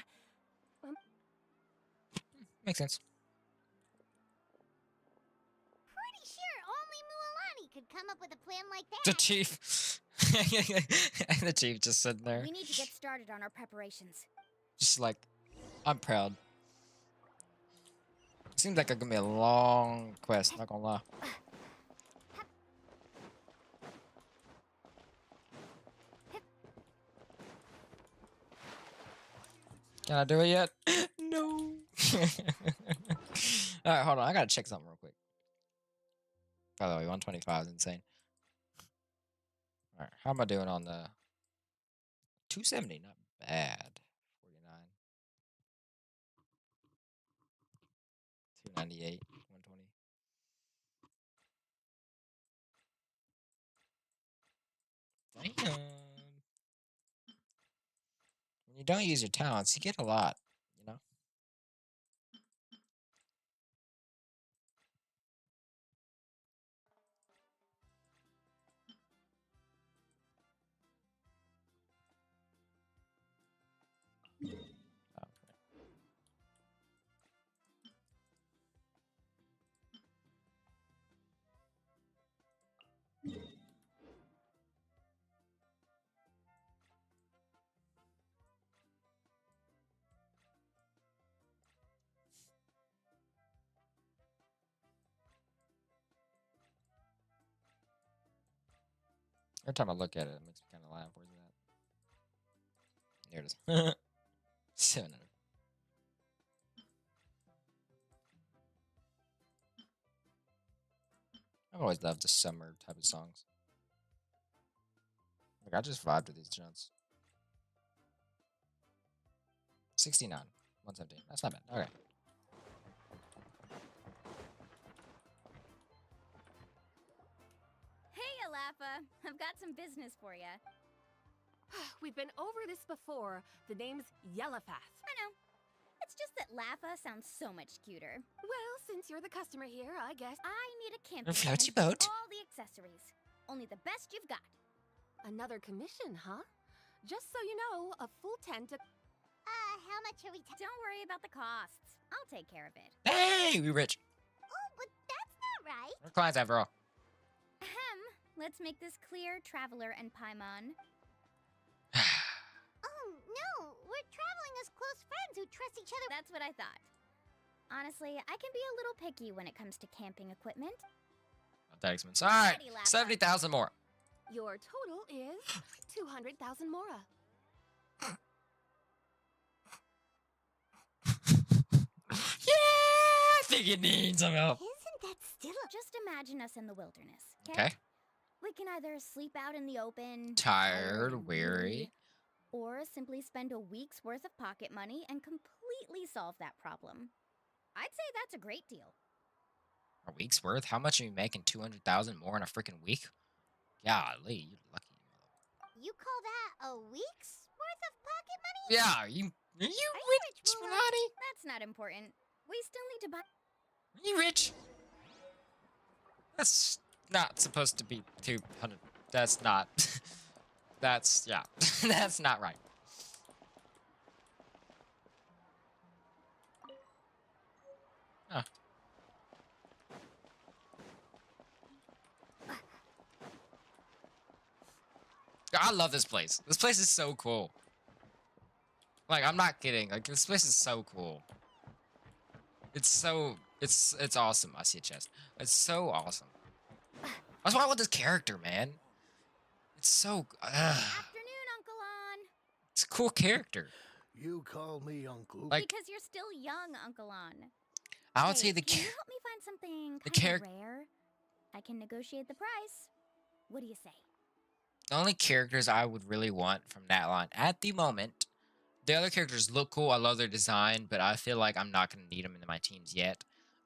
Speaker 1: Makes sense.
Speaker 3: Pretty sure only Mualani could come up with a plan like that.
Speaker 1: The chief. The chief just sitting there.
Speaker 8: We need to get started on our preparations.
Speaker 1: Just like, I'm proud. Seems like it's gonna be a long quest, not gonna lie. Can I do it yet? No. Alright, hold on. I gotta check something real quick. By the way, 125 is insane. Alright, how am I doing on the 270? Not bad. 49. 298. 120. Damn. When you don't use your talents, you get a lot, you know? Every time I look at it, it makes me kind of laugh. Where's it at? Here it is. 700. I've always loved the summer type of songs. Like, I just vibe to these joints. 69. 117. That's not bad. Okay.
Speaker 8: Hey, Alafa. I've got some business for you.
Speaker 4: We've been over this before. The name's Yellowpath.
Speaker 8: I know. It's just that Lafa sounds so much cuter.
Speaker 4: Well, since you're the customer here, I guess.
Speaker 8: I need a camping
Speaker 1: Floaty
Speaker 8: tent
Speaker 1: boat.
Speaker 8: with all the accessories. Only the best you've got.
Speaker 4: Another commission, huh? Just so you know, a full tent.
Speaker 3: How much are we?
Speaker 8: Don't worry about the costs. I'll take care of it.
Speaker 1: Hey, we rich.
Speaker 3: Oh, but that's not right.
Speaker 1: We're clients after all.
Speaker 8: Ahem. Let's make this clear, Traveler and Paimon.
Speaker 3: Oh, no. We're traveling as close friends who trust each other.
Speaker 8: That's what I thought. Honestly, I can be a little picky when it comes to camping equipment.
Speaker 1: Not that expensive. All right,
Speaker 8: Alrighty, Lafa.
Speaker 1: 70,000 more.
Speaker 4: Your total is 200,000 mora.
Speaker 1: Yeah, I think it needs some help.
Speaker 3: Isn't that still a...
Speaker 8: Just imagine us in the wilderness,
Speaker 1: Okay.
Speaker 8: We can either sleep out in the open,
Speaker 1: Tired,
Speaker 8: and
Speaker 1: weary.
Speaker 8: or simply spend a week's worth of pocket money and completely solve that problem. I'd say that's a great deal.
Speaker 1: A week's worth? How much are you making? 200,000 more in a freaking week? Golly, you lucky.
Speaker 3: You call that a week's worth of pocket money?
Speaker 1: Yeah, are you rich, Milani?
Speaker 8: That's not important. We still need to buy.
Speaker 1: Are you rich? That's not supposed to be 200. That's not. That's, yeah. That's not right. Huh. I love this place. This place is so cool. Like, I'm not kidding. Like, this place is so cool. It's so... It's awesome. I see a chest. It's so awesome. That's why I want this character, man. It's so...
Speaker 8: Afternoon, Uncle On.
Speaker 1: It's a cool character.
Speaker 13: You call me uncle.
Speaker 1: Like,
Speaker 8: Because you're still young, Uncle On.
Speaker 1: I would say the
Speaker 8: Can you help me find something
Speaker 1: the
Speaker 8: kind of rare? I can negotiate the price. What do you say?
Speaker 1: The only characters I would really want from NATLAN at the moment, the other characters look cool. I love their design, but I feel like I'm not going to need them in my teams yet.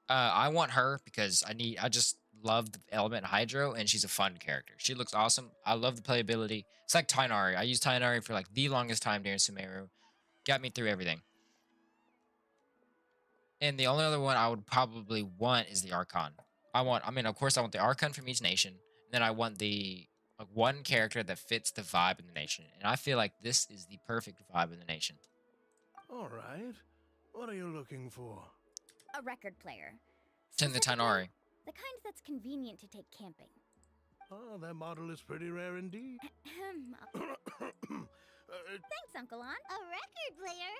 Speaker 1: I want her because I just love the element Hydro, and she's a fun character. She looks awesome. I love the playability. It's like Tainari. I used Tainari for like the longest time during Sumeru. Got me through everything. And the only other one I would probably want is the Archon. Of course, I want the Archon from each nation. And then I want the one character that fits the vibe in the nation. And I feel like this is the perfect vibe in the nation.
Speaker 13: All right. What are you looking for?
Speaker 8: A record player.
Speaker 1: Send the Tainari.
Speaker 8: The kind that's convenient to take camping.
Speaker 13: Oh, that model is pretty rare indeed.
Speaker 8: Thanks, Uncle On.
Speaker 3: A record player?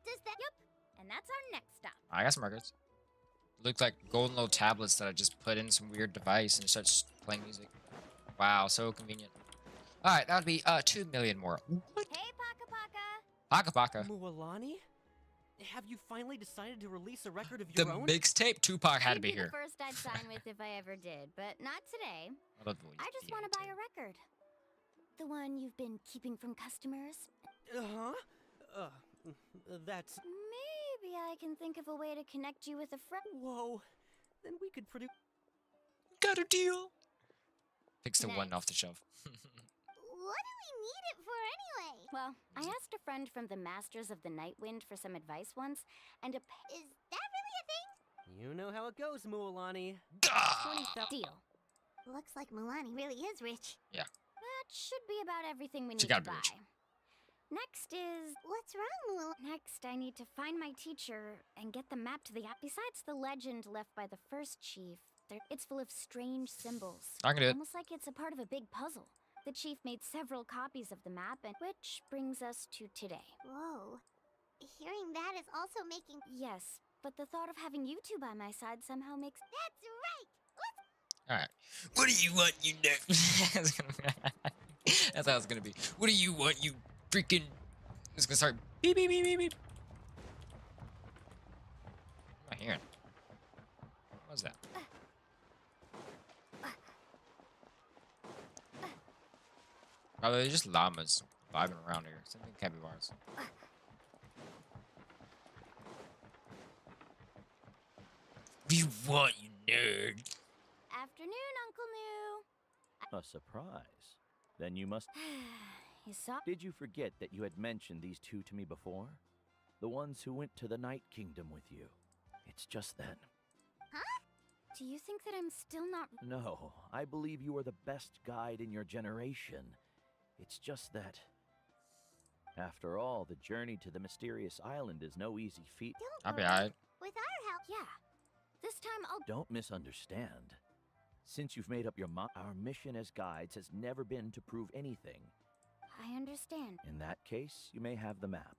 Speaker 3: Does that...
Speaker 8: Yep. And that's our next stop.
Speaker 1: I got some records. Look like golden little tablets that I just put in some weird device and starts playing music. Wow, so convenient. All right, that would be 2 million more. What?
Speaker 8: Hey,
Speaker 1: Paka Paka.
Speaker 11: Mualani? Have you finally decided to release a record of
Speaker 1: The
Speaker 11: your own?
Speaker 1: mixtape Tupac had to be
Speaker 8: You'd
Speaker 1: here.
Speaker 8: the first I'd sign with if I ever did, but not today. I just want to buy a record. The one you've been keeping from customers.
Speaker 11: Uh-huh. That's...
Speaker 8: Maybe I can think of a way to connect you with a friend.
Speaker 11: Whoa. Then we could produce...
Speaker 1: Got a deal. Picks the one
Speaker 8: Nice.
Speaker 1: off the shelf.
Speaker 3: What do we need it for anyway?
Speaker 8: Well, I asked a friend from the Masters of the Night Wind for some advice once, and
Speaker 3: Is that really a thing?
Speaker 11: You know how it goes, Mualani.
Speaker 8: Deal.
Speaker 3: Looks like Milani really is rich.
Speaker 1: Yeah.
Speaker 8: That should be about everything we
Speaker 1: She
Speaker 8: need to
Speaker 1: gotta be
Speaker 8: buy.
Speaker 1: rich.
Speaker 8: Next is...
Speaker 3: What's wrong, Mul?
Speaker 8: Next, I need to find my teacher and get the map to the... Besides the legend left by the first chief, it's full of strange symbols.
Speaker 1: I can do it.
Speaker 8: Almost like it's a part of a big puzzle. The chief made several copies of the map, and which brings us to today.
Speaker 3: Whoa. Hearing that is also making...
Speaker 8: Yes, but the thought of having you two by my side somehow makes...
Speaker 3: That's right!
Speaker 1: All right. What do you want, you That's how it's gonna be. What do you want, you freaking... It's gonna start beep, beep, beep, beep, beep. What am I hearing? What was that? Probably just llamas vibing around here. Something capybaras. What do you want, you nerd?
Speaker 8: Afternoon, Uncle New.
Speaker 18: A surprise. Then you must...
Speaker 8: You saw...
Speaker 18: Did you forget that you had mentioned these two to me before? The ones who went to the Night Kingdom with you. It's just then.
Speaker 8: Huh? Do you think that I'm still not...
Speaker 18: No, I believe you are the best guide in your generation. It's just that... After all, the journey to the mysterious island is no easy feat.
Speaker 1: I'll be alright.
Speaker 3: With our help...
Speaker 8: Yeah. This time I'll...
Speaker 18: Don't misunderstand. Since you've made up your mind, our mission as guides has never been to prove anything.
Speaker 8: I understand.
Speaker 18: In that case, you may have the map.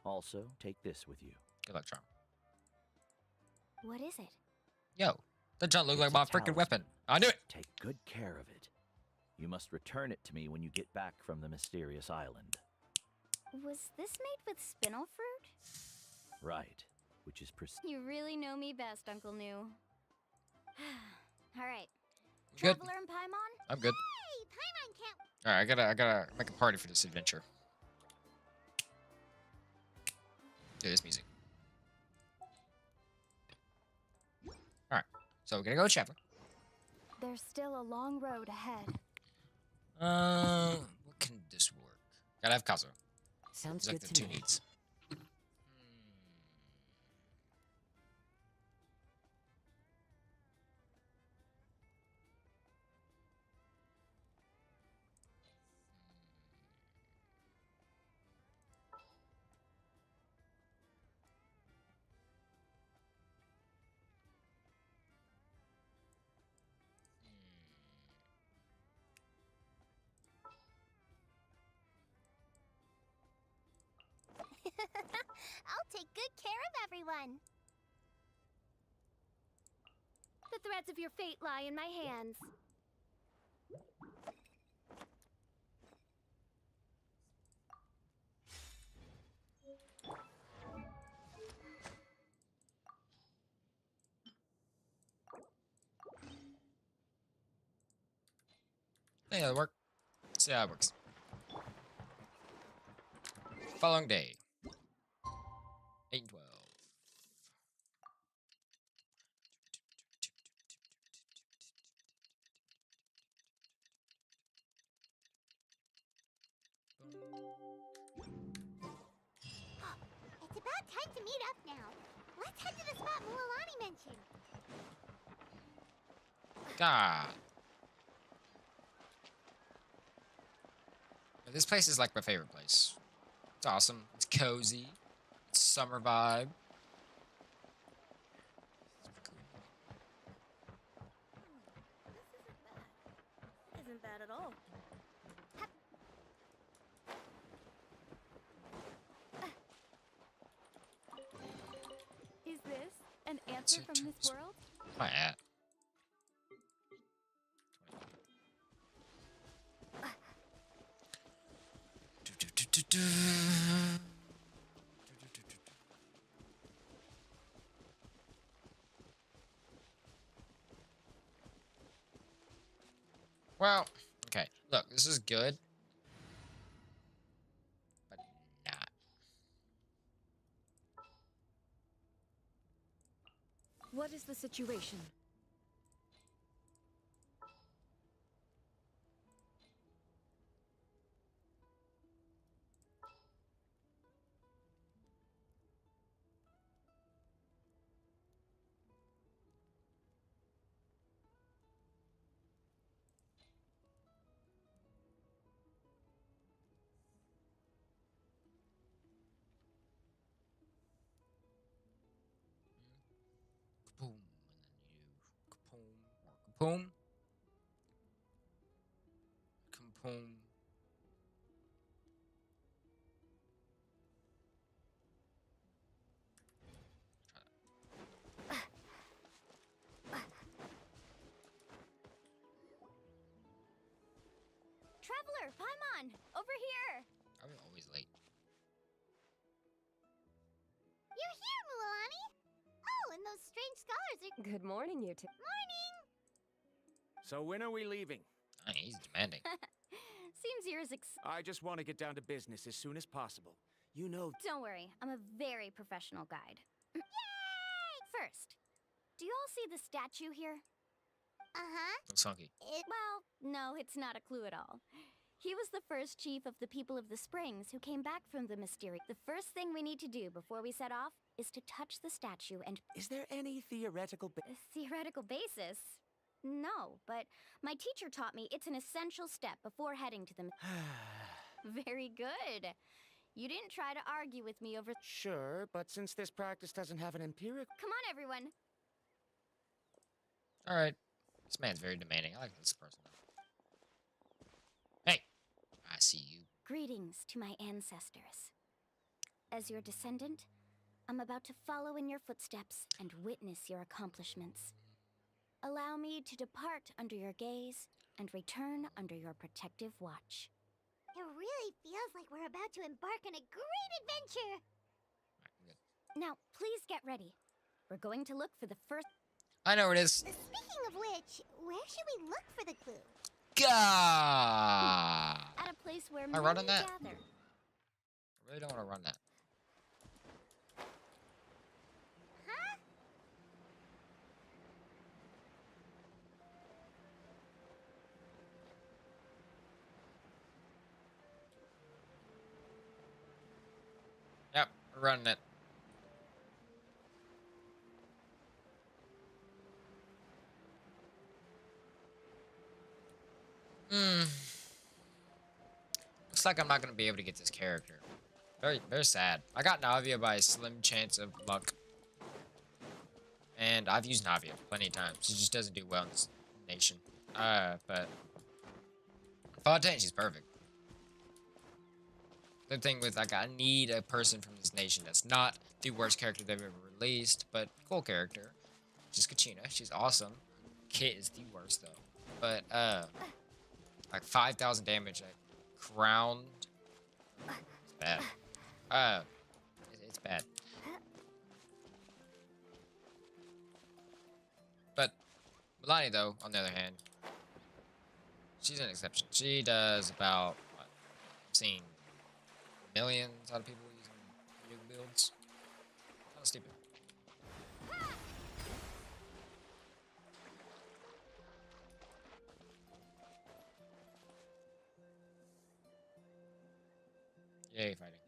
Speaker 18: Also, take this with you.
Speaker 1: Good luck, Charm.
Speaker 8: What is it?
Speaker 1: Yo, that don't look like
Speaker 18: It's
Speaker 1: my
Speaker 18: a
Speaker 1: freaking
Speaker 18: talisman.
Speaker 1: weapon. I knew it.
Speaker 18: Take good care of it. You must return it to me when you get back from the mysterious island.
Speaker 8: Was this made with spinel fruit?
Speaker 18: Right. Which is
Speaker 8: You really know me best, Uncle New. All right.
Speaker 1: Good.
Speaker 8: Traveler and Paimon?
Speaker 1: I'm good.
Speaker 3: Hey, Paimon can't...
Speaker 1: All right, I gotta make a party for this adventure. Do this music. All right, So we're gonna go Trevor.
Speaker 7: There's still a long road ahead.
Speaker 1: What can this work? Gotta have Kazu.
Speaker 10: Sounds
Speaker 1: It's like
Speaker 10: good
Speaker 1: the
Speaker 10: to
Speaker 1: two
Speaker 10: me.
Speaker 1: needs.
Speaker 3: I'll take good care of everyone.
Speaker 16: The threads of your fate lie in my hands.
Speaker 1: Yeah, that'll work. See how it works. Following day. 8 and 12.
Speaker 3: It's about time to meet up now. Let's head to the spot Mualani mentioned.
Speaker 1: God. This place is like my favorite place. It's awesome. It's cozy. It's summer vibe.
Speaker 14: Isn't bad at all.
Speaker 7: Is this an answer from this world?
Speaker 1: My at. Well, okay. Look, this is good. But not.
Speaker 7: What is the situation?
Speaker 1: Kaboom. And then you kaboom or kaboom. Kaboom.
Speaker 16: Traveler, Paimon, over here.
Speaker 1: I'm always late.
Speaker 3: You're here, Mualani. Oh, and those strange scholars are...
Speaker 4: Good morning, you two.
Speaker 3: Morning!
Speaker 5: So when are we leaving?
Speaker 1: He's demanding.
Speaker 16: Seems yours
Speaker 5: I just want to get down to business as soon as possible. You know...
Speaker 8: Don't worry, I'm a very professional guide.
Speaker 16: Yay! First, do you all see the statue here?
Speaker 3: Uh-huh.
Speaker 1: Looks funky.
Speaker 8: Well, no, it's not a clue at all. He was the first chief of the people of the Springs who came back from the mysterious. The first thing we need to do before we set off is to touch the statue and...
Speaker 5: Is there any theoretical
Speaker 8: Theoretical basis? No, but my teacher taught me it's an essential step before heading to the... Very good. You didn't try to argue with me over...
Speaker 5: Sure, but since this practice doesn't have an empirical...
Speaker 8: Come on, everyone.
Speaker 1: Alright. This man's very demanding. I like this person. Hey! I see you.
Speaker 8: Greetings to my ancestors. As your descendant, I'm about to follow in your footsteps and witness your accomplishments. Allow me to depart under your gaze and return under your protective watch.
Speaker 3: It really feels like we're about to embark on a great adventure.
Speaker 8: Now, please get ready. We're going to look for the first...
Speaker 1: I know where it is.
Speaker 3: Speaking of which, where should we look for the clue?
Speaker 1: Gah!
Speaker 8: At a place where
Speaker 1: Am I running
Speaker 8: many
Speaker 1: that?
Speaker 8: gather.
Speaker 1: I really don't want to run that.
Speaker 3: Huh?
Speaker 1: We're running it. Looks like I'm not gonna be able to get this character. Very, very sad. I got Navia by a slim chance of luck. And I've used Navia plenty of times. She just doesn't do well in this nation. But Fontaine, she's perfect. The thing with, like, I need a person from this nation that's not the worst character they've ever released, but cool character. She's Kachina. She's awesome. Kit is the worst, though. But, like, 5,000 damage at Crowned. It's bad. It's bad. But Milani, though, on the other hand, she's an exception. She does about, what, I've seen millions out of people using new builds. Kind of stupid. Yay, fighting.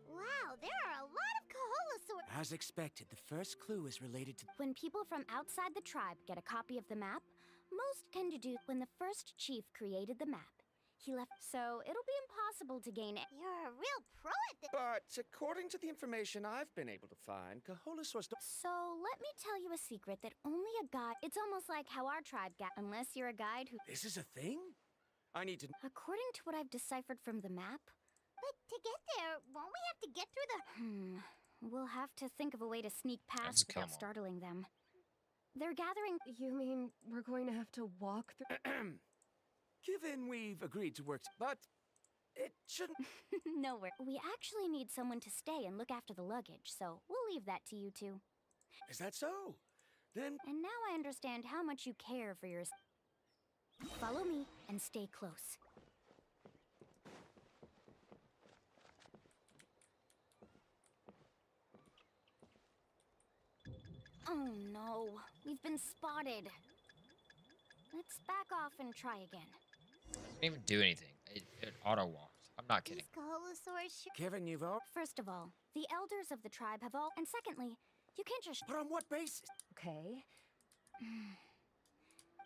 Speaker 3: Wow, there are a lot of Kaholasaur.
Speaker 5: As expected, the first clue is related to...
Speaker 8: When people from outside the tribe get a copy of the map, most can deduce when the first chief created the map. He left, so it'll be impossible to gain it.
Speaker 3: You're a real pro at this.
Speaker 5: But according to the information I've been able to find, Kaholasaurs don't...
Speaker 8: So let me tell you a secret that only a guide... It's almost like how our tribe got... Unless you're a guide who...
Speaker 5: This is a thing? I need to...
Speaker 8: According to what I've deciphered from the map...
Speaker 3: But to get there, won't we have to get through the...
Speaker 8: We'll have to think of a way to sneak past without startling them. They're gathering...
Speaker 4: You mean we're going to have to walk through...
Speaker 5: Given we've agreed to work... But... It shouldn't...
Speaker 8: Nowhere. We actually need someone to stay and look after the luggage, so we'll leave that to you two.
Speaker 5: Is that so? Then...
Speaker 8: And now I understand how much you care for your... Follow me and stay close. Oh no, we've been spotted. Let's back off and try again.
Speaker 1: I didn't even do anything. It auto-walked. I'm not kidding.
Speaker 5: Given you've all...
Speaker 8: First of all, the elders of the tribe have all... And secondly, you can't just...
Speaker 5: But on what basis?
Speaker 4: Okay.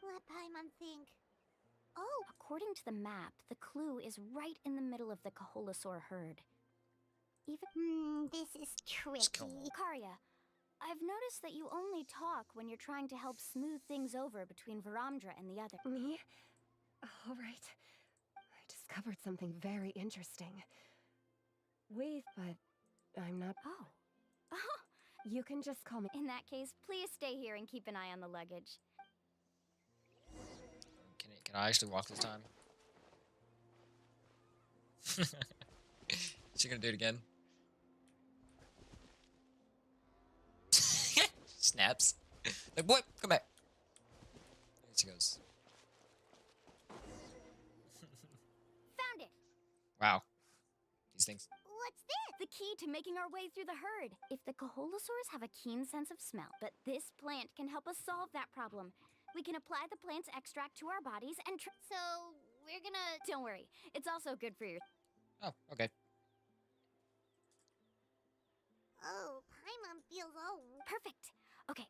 Speaker 3: Let Paimon think. Oh!
Speaker 8: According to the map, the clue is right in the middle of the Kaholasaur herd. Even...
Speaker 3: this is tricky.
Speaker 8: Karya, I've noticed that you only talk when you're trying to help smooth things over between Varamdra and the other.
Speaker 4: Me? All right. I discovered something very interesting. But I'm not...
Speaker 8: Oh.
Speaker 4: You can just call me...
Speaker 8: In that case, please stay here and keep an eye on the luggage.
Speaker 1: Can I actually walk this time? She gonna do it again? Snaps. Like, boy, come back. There she goes.
Speaker 8: Found it!
Speaker 1: Wow. These things.
Speaker 8: What's this? The key to making our way through the herd. If the Kaholasaurs have a keen sense of smell, but this plant can help us solve that problem. We can apply the plant's extract to our bodies and
Speaker 3: So, we're gonna...
Speaker 8: Don't worry. It's also good for your...
Speaker 1: Oh, okay.
Speaker 3: Oh, Paimon feels all...
Speaker 8: Perfect. Okay.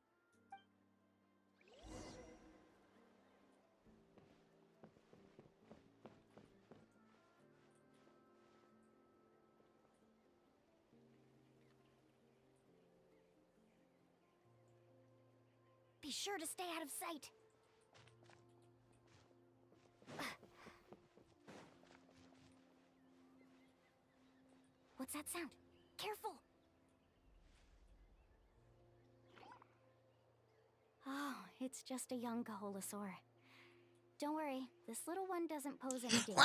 Speaker 8: Be sure to stay out of sight. What's that sound? Careful! Oh, it's just a young Kaholasaur. Don't worry, this little one doesn't pose any danger.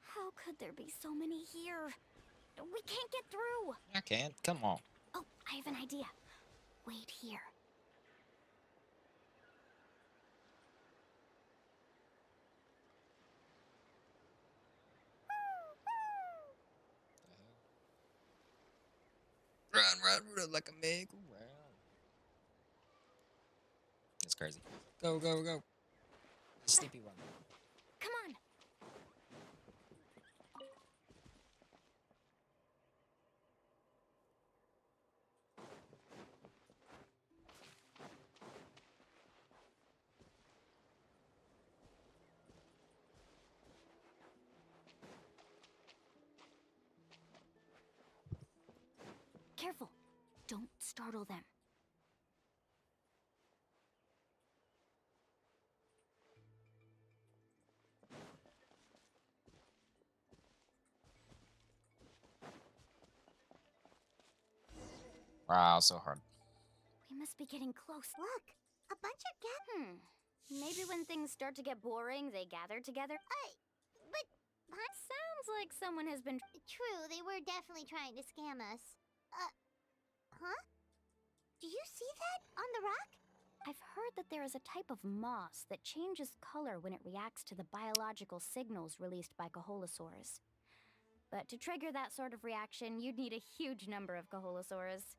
Speaker 8: How could there be so many here? We can't get through!
Speaker 1: I can't. Come on.
Speaker 8: Oh, I have an idea. Wait here.
Speaker 1: Run like a merry-go-round. That's crazy. Go. Sleepy one.
Speaker 8: Come on. Careful. Don't startle them.
Speaker 1: Wow, so hard.
Speaker 8: We must be getting close.
Speaker 3: Look, a bunch of
Speaker 8: Maybe when things start to get boring, they gather together.
Speaker 3: But
Speaker 8: Sounds like someone has been...
Speaker 3: true, they were definitely trying to scam us. Huh? Do you see that on the rock?
Speaker 8: I've heard that there is a type of moss that changes color when it reacts to the biological signals released by Caholosaurs. But to trigger that sort of reaction, you'd need a huge number of Caholosaurs.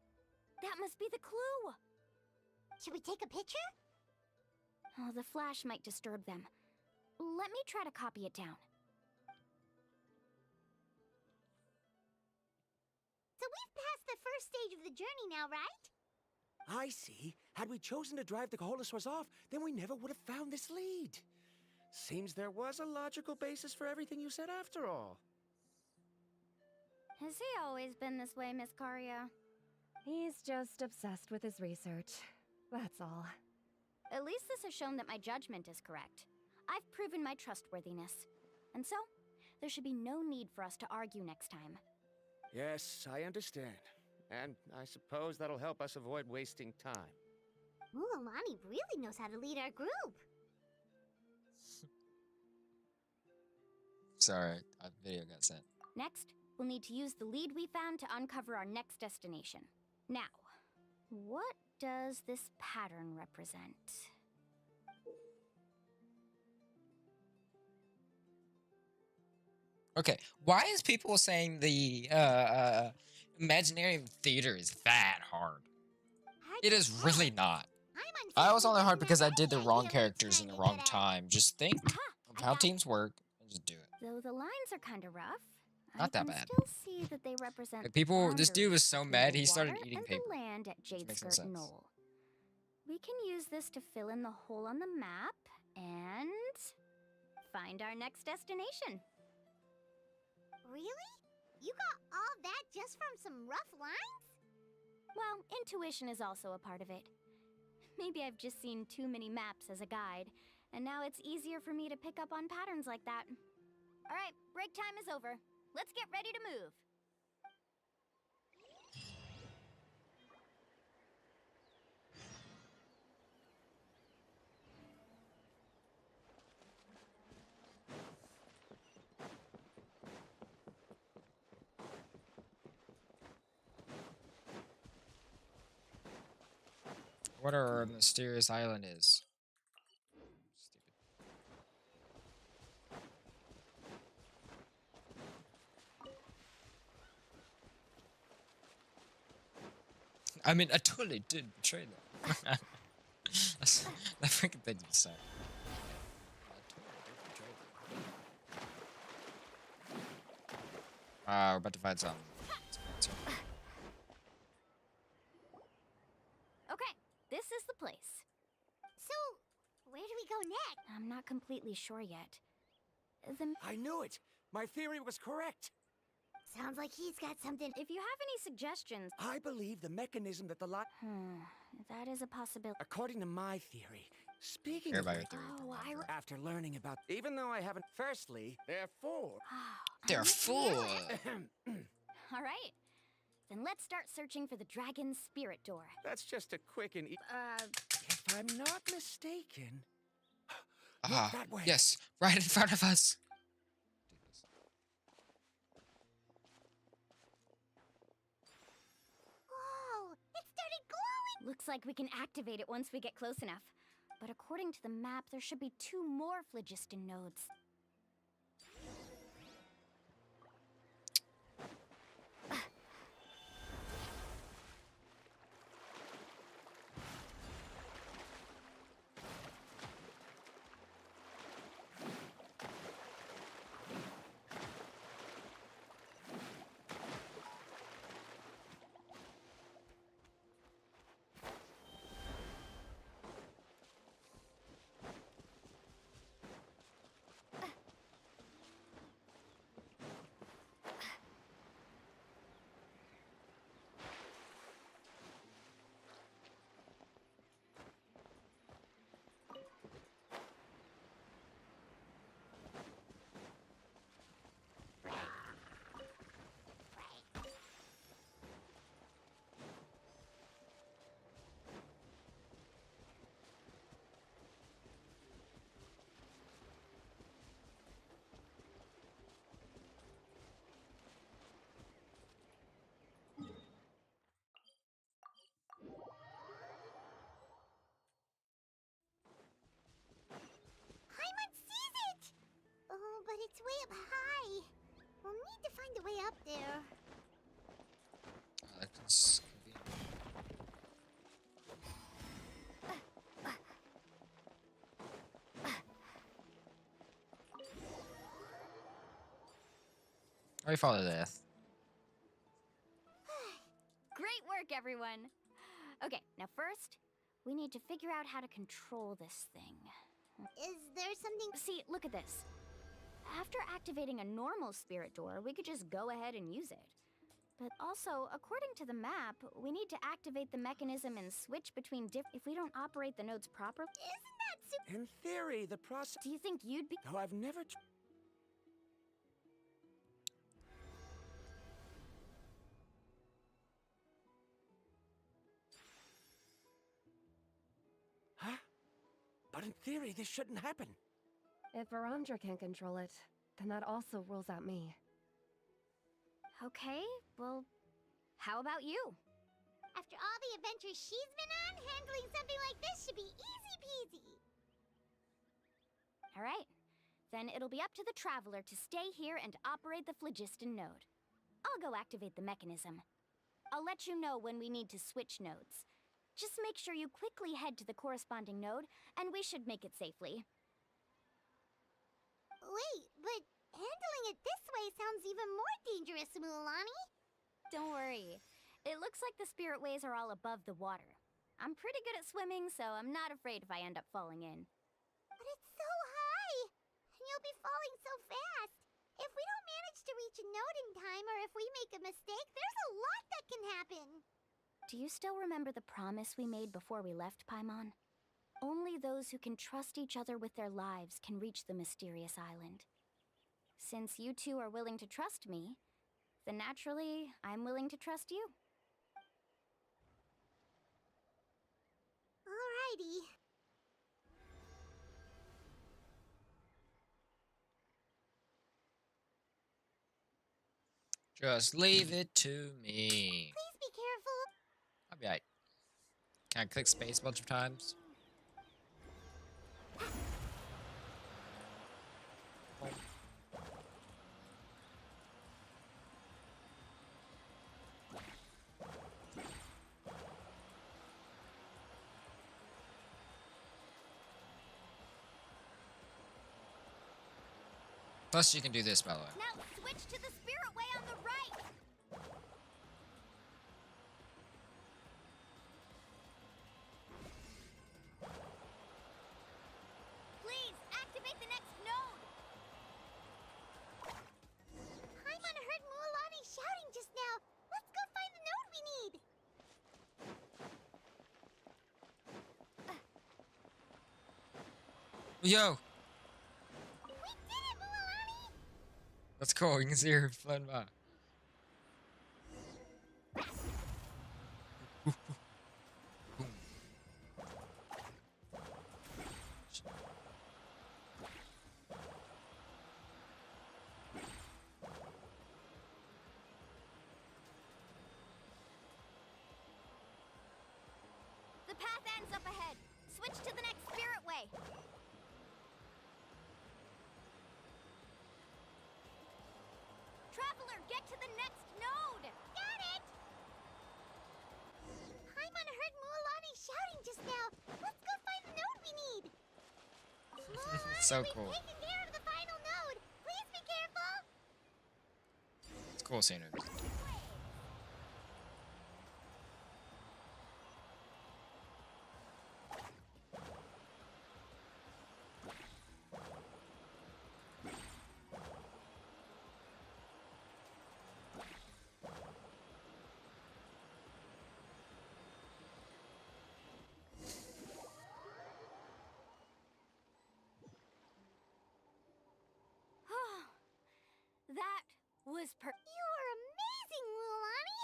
Speaker 8: That must be the clue!
Speaker 3: Should we take a picture?
Speaker 8: Oh, the flash might disturb them. Let me try to copy it down.
Speaker 3: So we've passed the first stage of the journey now, right?
Speaker 5: I see. Had we chosen to drive the Caholosaurs off, then we never would have found this lead. Seems there was a logical basis for everything you said after all.
Speaker 8: Has he always been this way, Miss Karia?
Speaker 4: He's just obsessed with his research. That's all.
Speaker 8: At least this has shown that my judgment is correct. I've proven my trustworthiness. And so, there should be no need for us to argue next time.
Speaker 5: Yes, I understand. And I suppose that'll help us avoid wasting time.
Speaker 3: Mulalani really knows how to lead our group.
Speaker 1: Sorry, a video got sent.
Speaker 8: Next, we'll need to use the lead we found to uncover our next destination. Now, what does this pattern represent?
Speaker 1: Okay, why is people saying the imaginary theater is that hard? It is really not. I was only hard because I did the wrong characters in the wrong time. Just think of how teams work and just do it.
Speaker 8: Though the lines are kind of rough,
Speaker 1: Not that
Speaker 8: I can
Speaker 1: bad.
Speaker 8: still see that they represent
Speaker 1: Like people, this dude was so
Speaker 8: boundaries
Speaker 1: mad
Speaker 8: between
Speaker 1: he
Speaker 8: the
Speaker 1: started
Speaker 8: water
Speaker 1: eating
Speaker 8: and
Speaker 1: paper.
Speaker 8: the land at
Speaker 1: Which makes no
Speaker 8: Jadeskirt
Speaker 1: sense.
Speaker 8: Knoll. We can use this to fill in the hole on the map and find our next destination.
Speaker 3: Really? You got all that just from some rough lines?
Speaker 8: Well, intuition is also a part of it. Maybe I've just seen too many maps as a guide, and now it's easier for me to pick up on patterns like that. All right, break time is over. Let's get ready to move.
Speaker 1: What our mysterious island is. I mean, I totally did betray them. That's that freaking thing to say. We're about to find something.
Speaker 8: Okay, this is the place.
Speaker 3: So, where do we go next?
Speaker 8: I'm not completely sure yet.
Speaker 5: I knew it! My theory was correct!
Speaker 3: Sounds like he's got something.
Speaker 8: If you have any suggestions...
Speaker 5: I believe the mechanism that the lock...
Speaker 8: that is a possibility.
Speaker 5: According to my theory, speaking
Speaker 1: Hear
Speaker 5: of...
Speaker 1: about your theory.
Speaker 8: Oh,
Speaker 5: After learning about... Even though I haven't... Firstly, therefore...
Speaker 1: Therefore...
Speaker 8: All right. Then let's start searching for the dragon's spirit door.
Speaker 5: That's just a quick and... If I'm not mistaken...
Speaker 1: Ah,
Speaker 5: that way.
Speaker 1: yes, right in front of us.
Speaker 3: Whoa! It started glowing!
Speaker 8: Looks like we can activate it once we get close enough. But according to the map, there should be 2 more phlogiston nodes.
Speaker 3: it's way up high. We'll need to find a way up there.
Speaker 1: That's convenient. I follow death.
Speaker 8: Great work, everyone. Okay, now first, we need to figure out how to control this thing.
Speaker 3: Is there something...
Speaker 8: See, look at this. After activating a normal spirit door, we could just go ahead and use it. But also, according to the map, we need to activate the mechanism and switch between if we don't operate the nodes properly.
Speaker 3: Isn't that super...
Speaker 5: In theory, the process...
Speaker 8: Do you think you'd be...
Speaker 5: Though I've never... Huh? But in theory, this shouldn't happen.
Speaker 4: If Verandra can control it, then that also rules out me.
Speaker 8: Okay, well, how about you?
Speaker 3: After all the adventures she's been on, handling something like this should be easy peasy.
Speaker 8: All right, then it'll be up to the Traveler to stay here and operate the phlogiston node. I'll go activate the mechanism. I'll let you know when we need to switch nodes. Just make sure you quickly head to the corresponding node, and we should make it safely.
Speaker 3: Wait, but handling it this way sounds even more dangerous, Mualani.
Speaker 8: Don't worry. It looks like the spirit ways are all above the water. I'm pretty good at swimming, so I'm not afraid if I end up falling in.
Speaker 3: But it's so high! And you'll be falling so fast! If we don't manage to reach a node in time, or if we make a mistake, there's a lot that can happen!
Speaker 8: Do you still remember the promise we made before we left, Paimon? Only those who can trust each other with their lives can reach the mysterious island. Since you two are willing to trust me, then naturally, I'm willing to trust you.
Speaker 3: Alrighty.
Speaker 1: Just leave it to me.
Speaker 3: Please be careful.
Speaker 1: I'll be right. Can I click space a bunch of times? Plus, you can do this, by the way.
Speaker 3: Now switch to the spirit way on the right. Please activate the next node. Paimon heard Mualani shouting just now. Let's go find the node we need.
Speaker 1: Yo! That's cool, you can see her floating by.
Speaker 3: The path ends up ahead. Switch to the next spirit way. Traveler, get to the next node! Got it! Paimon heard Mualani shouting just now. Let's go find the node we need! Mualani,
Speaker 1: So
Speaker 3: we've
Speaker 1: cool.
Speaker 3: taken care of the final node. Please be careful!
Speaker 1: It's cool seeing her.
Speaker 8: That was
Speaker 3: You were amazing, Mualani!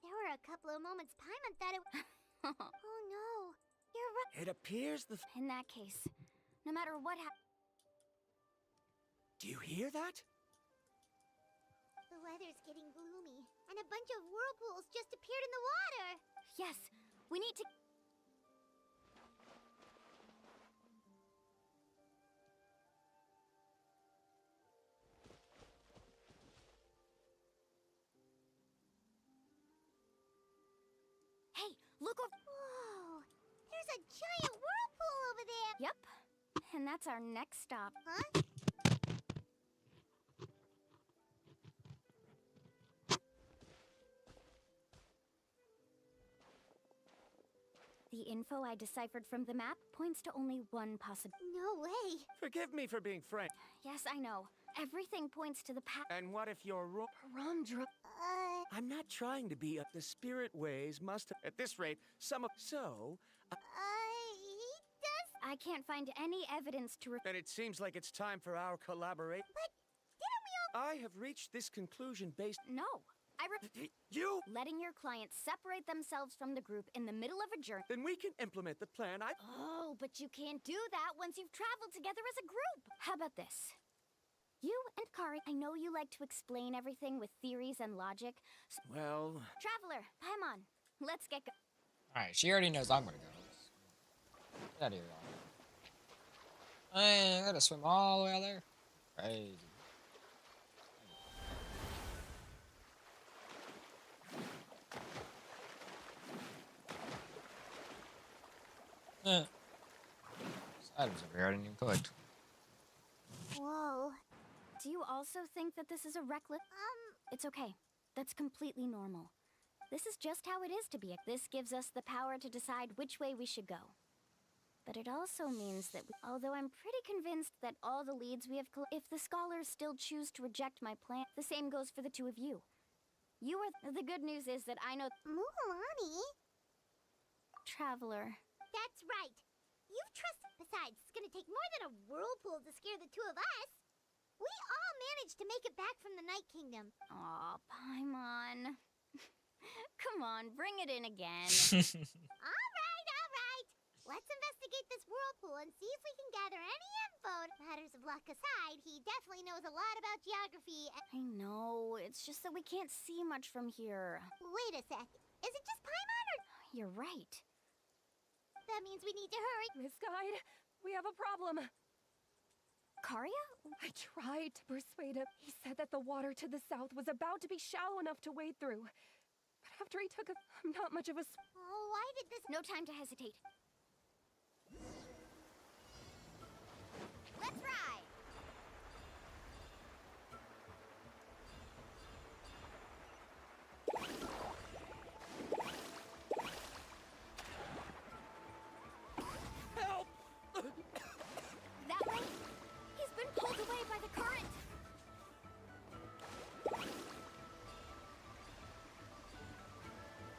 Speaker 3: There were a couple of moments Paimon thought it... Oh no, you're right.
Speaker 5: It appears the...
Speaker 8: In that case, no matter what
Speaker 5: Do you hear that?
Speaker 3: The weather's getting gloomy, and a bunch of whirlpools just appeared in the water!
Speaker 8: Yes, we need to... Look over.
Speaker 3: Whoa! There's a giant whirlpool over there!
Speaker 8: Yep. And that's our next stop.
Speaker 3: Huh?
Speaker 8: The info I deciphered from the map points to only one possibility.
Speaker 3: No way!
Speaker 5: Forgive me for being frank.
Speaker 8: Yes, I know. Everything points to the
Speaker 5: And what if you're wrong?
Speaker 4: Ramdra.
Speaker 5: I'm not trying to be the spirit ways must have. At this rate, some of. So.
Speaker 3: He does.
Speaker 8: I can't find any evidence to.
Speaker 5: Then it seems like it's time for our collaborate.
Speaker 3: But didn't we all.
Speaker 5: I have reached this conclusion based.
Speaker 8: No.
Speaker 5: You?
Speaker 8: Letting your clients separate themselves from the group in the middle of a journey.
Speaker 5: Then we can implement the plan I.
Speaker 8: Oh, but you can't do that once you've traveled together as a group. How about this? You and Kari, I know you like to explain everything with theories and logic.
Speaker 5: Well.
Speaker 8: Traveler, Paimon, let's get go.
Speaker 1: Alright, she already knows I'm gonna go. Get out of here, y'all. I gotta swim all the way out there. Crazy. These items over here I didn't even collect.
Speaker 3: Whoa.
Speaker 8: Do you also think that this is a reckless? It's okay. That's completely normal. This is just how it is to be. This gives us the power to decide which way we should go. But it also means that, although I'm pretty convinced that all the leads we have, if the scholars still choose to reject my plan, the same goes for the two of you. You are. The good news is that I know.
Speaker 3: Mulan?
Speaker 8: Traveler.
Speaker 3: That's right. You've trusted. Besides, it's gonna take more than a whirlpool to scare the two of us. We all managed to make it back from the Night Kingdom.
Speaker 8: Aw, Paimon. Come on, bring it in again.
Speaker 3: All right. Let's investigate this whirlpool and see if we can gather any info. Matters of luck aside, he definitely knows a lot about geography.
Speaker 8: I know, it's just that we can't see much from here.
Speaker 3: Wait a sec. Is it just Paimon or...
Speaker 8: You're right.
Speaker 3: That means we need to hurry.
Speaker 4: Miss Guide, we have a problem.
Speaker 8: Karia?
Speaker 4: I tried to persuade him. He said that the water to the south was about to be shallow enough to wade through. But after he took not much of a...
Speaker 3: Oh, why did this...
Speaker 8: No time to hesitate. Let's ride!
Speaker 5: Help!
Speaker 8: That way? He's been pulled away by the current.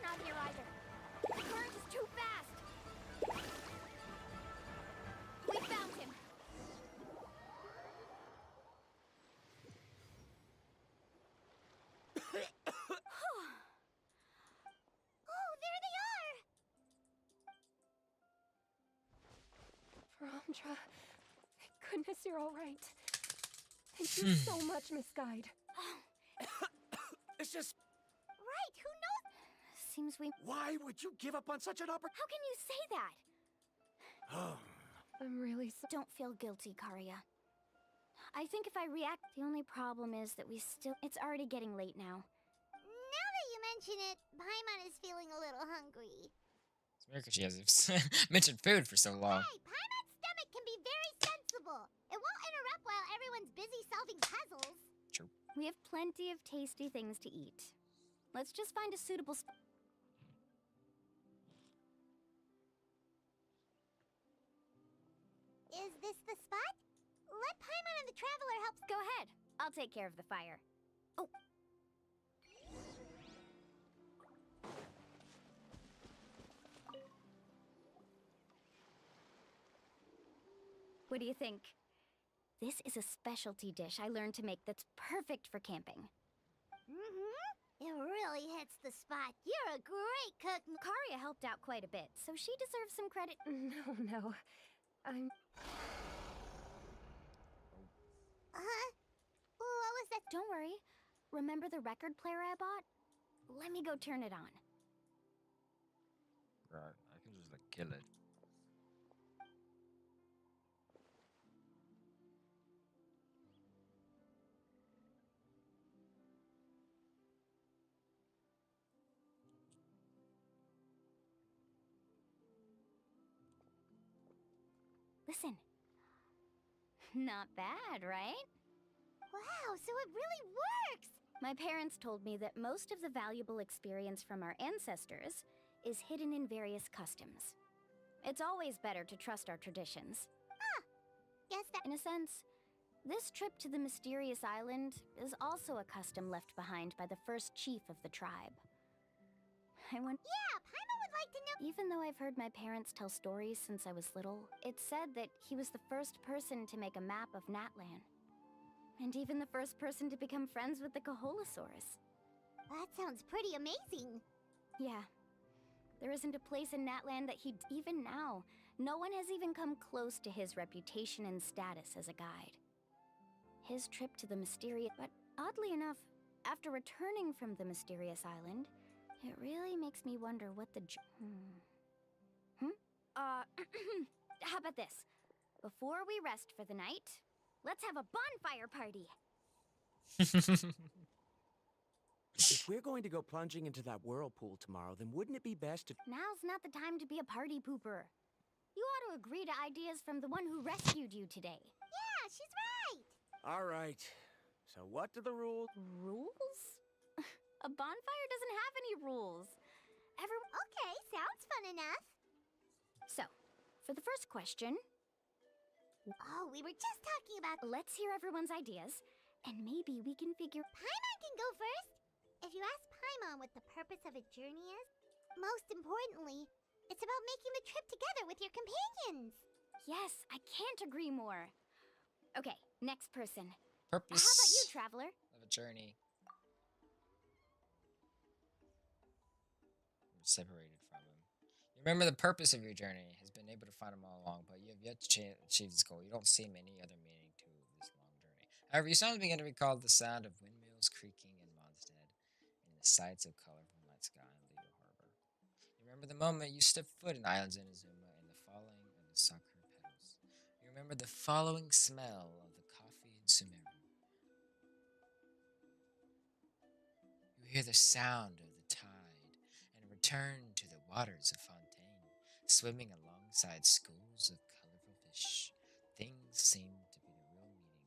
Speaker 8: Not here either. The current is too fast. We found him.
Speaker 3: Oh, there they are!
Speaker 4: Ramdra, thank goodness you're all right. Thank you so much, Miss Guide.
Speaker 5: It's just.
Speaker 3: Right, who knows?
Speaker 8: Seems we...
Speaker 5: Why would you give up on such an opportunity?
Speaker 8: How can you say that?
Speaker 4: I'm really
Speaker 8: Don't feel guilty, Karia. I think if I react, the only problem is that we still... It's already getting late now.
Speaker 3: Now that you mention it, Paimon is feeling a little hungry.
Speaker 1: It's weird because she hasn't mentioned food for so long.
Speaker 3: Hey, Paimon's stomach can be very sensible. It won't interrupt while everyone's busy solving puzzles.
Speaker 1: True.
Speaker 8: We have plenty of tasty things to eat. Let's just find a suitable spot.
Speaker 3: Is this the spot? Let Paimon and the Traveler help.
Speaker 8: Go ahead. I'll take care of the fire. Oh. What do you think? This is a specialty dish I learned to make that's perfect for camping.
Speaker 3: Mm-hmm. It really hits the spot. You're a great cook.
Speaker 8: Karia helped out quite a bit, so she deserves some credit.
Speaker 4: No. I'm...
Speaker 3: What was that?
Speaker 8: Don't worry. Remember the record player I bought? Let me go turn it on.
Speaker 1: Right, I can just like kill it.
Speaker 8: Listen. Not bad, right?
Speaker 3: Wow, so it really works!
Speaker 8: My parents told me that most of the valuable experience from our ancestors is hidden in various customs. It's always better to trust our traditions.
Speaker 3: Guess that.
Speaker 8: In a sense, this trip to the mysterious island is also a custom left behind by the first chief of the tribe.
Speaker 3: Yeah, Paimon would like to know.
Speaker 8: Even though I've heard my parents tell stories since I was little, it's said that he was the first person to make a map of Natlan. And even the first person to become friends with the Kaholosaurus.
Speaker 3: That sounds pretty amazing.
Speaker 8: Yeah. There isn't a place in Natlan that he'd... Even now, no one has even come close to his reputation and status as a guide. His trip to the mysterious... But oddly enough, after returning from the mysterious island, it really makes me wonder what the... How about this? Before we rest for the night, let's have a bonfire party!
Speaker 5: If we're going to go plunging into that whirlpool tomorrow, then wouldn't it be best to...
Speaker 8: Now's not the time to be a party pooper. You ought to agree to ideas from the one who rescued you today.
Speaker 3: Yeah, she's right!
Speaker 5: All right. So what do the rules...
Speaker 8: Rules? A bonfire doesn't have any rules.
Speaker 3: Okay, sounds fun enough.
Speaker 8: So, for the first question...
Speaker 3: Oh, we were just talking about...
Speaker 8: Let's hear everyone's ideas, and maybe we can figure...
Speaker 3: Paimon can go first! If you ask Paimon what the purpose of a journey is, most importantly, it's about making the trip together with your companions.
Speaker 8: Yes, I can't agree more. Okay, next person.
Speaker 1: Purpose.
Speaker 8: How about you, traveler?
Speaker 1: Of a journey. I'm separated from him. You remember the purpose of your journey has been able to find him all along, but you have yet to achieve this goal. You don't see any other meaning to this long journey. However, you suddenly begin to recall the sound of windmills creaking in Mondstadt and the sights of colorful night sky in Lido Harbor. You remember the moment you stepped foot in Islands Inazuma and the falling of the sakura petals. You remember the following smell of the coffee in Sumeru. You hear the sound of the tide and return to the waters of Fontaine, swimming alongside schools of colorful fish. Things seem to be the real meaning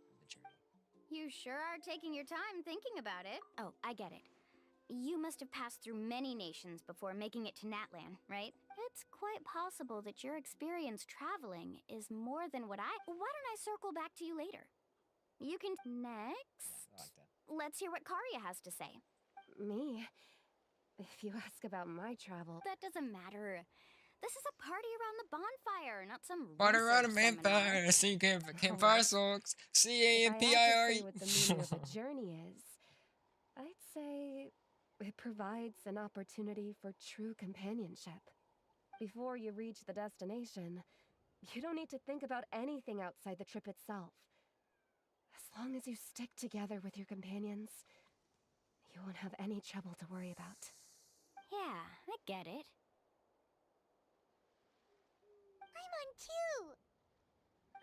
Speaker 1: of the journey.
Speaker 8: You sure are taking your time thinking about it. Oh, I get it. You must have passed through many nations before making it to Natlan, right? It's quite possible that your experience traveling is more than what I... Why don't I circle back to you later? You can... Next?
Speaker 1: I like that.
Speaker 8: Let's hear what Karia has to say.
Speaker 4: Me? If you ask about my travel...
Speaker 8: That doesn't matter. This is a party around the bonfire, not some
Speaker 1: Party around a
Speaker 8: research seminar.
Speaker 1: vampire, see campfire songs, CAMPIRE.
Speaker 4: If I had to say what the meaning of a journey is, I'd say it provides an opportunity for true companionship. Before you reach the destination, you don't need to think about anything outside the trip itself. As long as you stick together with your companions, you won't have any trouble to worry about.
Speaker 8: Yeah, I get it.
Speaker 3: I'm on too!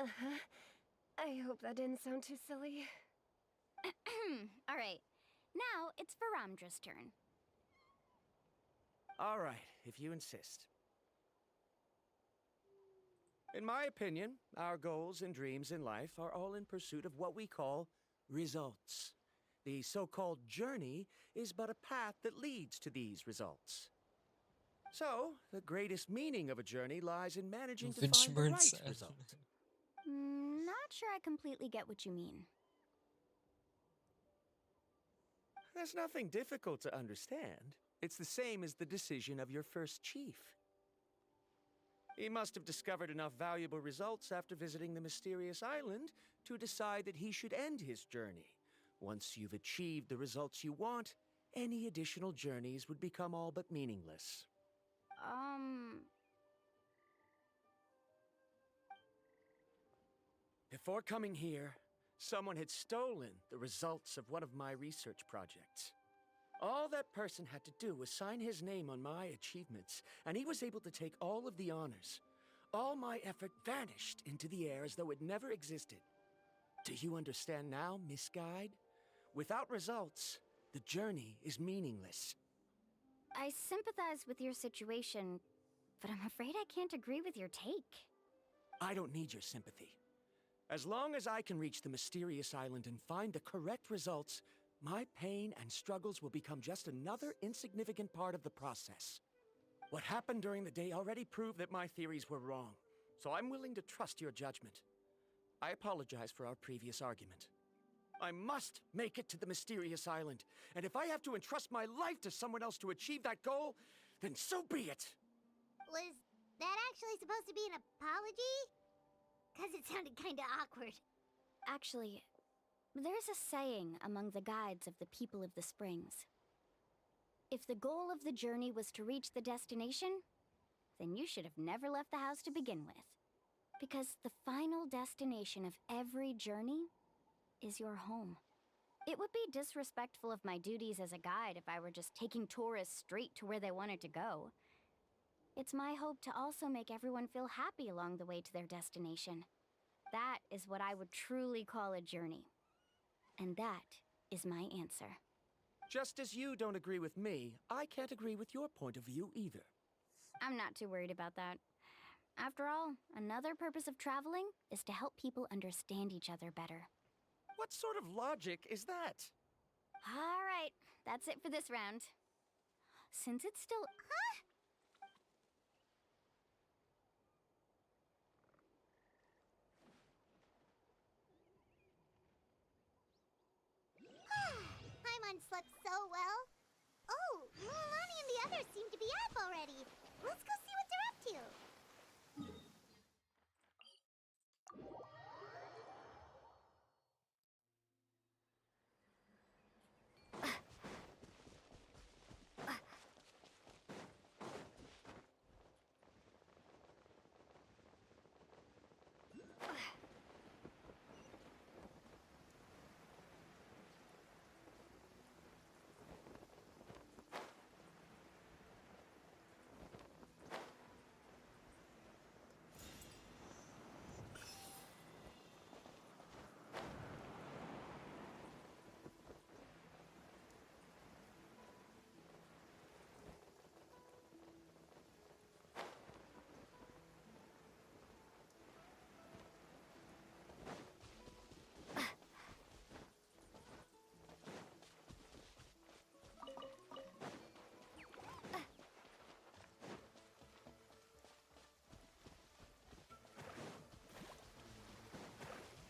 Speaker 4: Uh-huh. I hope that didn't sound too silly.
Speaker 8: All right. Now it's Varamdra's turn.
Speaker 5: All right, if you insist. In my opinion, our goals and dreams in life are all in pursuit of what we call results. The so-called journey is but a path that leads to these results. So, the greatest meaning of a journey lies in managing to find the right result.
Speaker 8: Not sure I completely get what you mean.
Speaker 5: There's nothing difficult to understand. It's the same as the decision of your first chief. He must have discovered enough valuable results after visiting the mysterious island to decide that he should end his journey. Once you've achieved the results you want, any additional journeys would become all but meaningless. Before coming here, someone had stolen the results of one of my research projects. All that person had to do was sign his name on my achievements, and he was able to take all of the honors. All my effort vanished into the air as though it never existed. Do you understand now, Miss Guide? Without results, the journey is meaningless.
Speaker 8: I sympathize with your situation, but I'm afraid I can't agree with your take.
Speaker 5: I don't need your sympathy. As long as I can reach the mysterious island and find the correct results, my pain and struggles will become just another insignificant part of the process. What happened during the day already proved that my theories were wrong, so I'm willing to trust your judgment. I apologize for our previous argument. I must make it to the mysterious island, and if I have to entrust my life to someone else to achieve that goal, then so be it!
Speaker 3: Was that actually supposed to be an apology? Because it sounded kinda awkward.
Speaker 8: Actually, there's a saying among the guides of the people of the springs. If the goal of the journey was to reach the destination, then you should have never left the house to begin with. Because the final destination of every journey is your home. It would be disrespectful of my duties as a guide if I were just taking tourists straight to where they wanted to go. It's my hope to also make everyone feel happy along the way to their destination. That is what I would truly call a journey. And that is my answer.
Speaker 5: Just as you don't agree with me, I can't agree with your point of view either.
Speaker 8: I'm not too worried about that. After all, another purpose of traveling is to help people understand each other better.
Speaker 5: What sort of logic is that?
Speaker 8: All right, that's it for this round. Since it's still... Huh?
Speaker 3: Paimon slept so well. Oh, Mulan and the others seem to be up already. Let's go see what they're up to.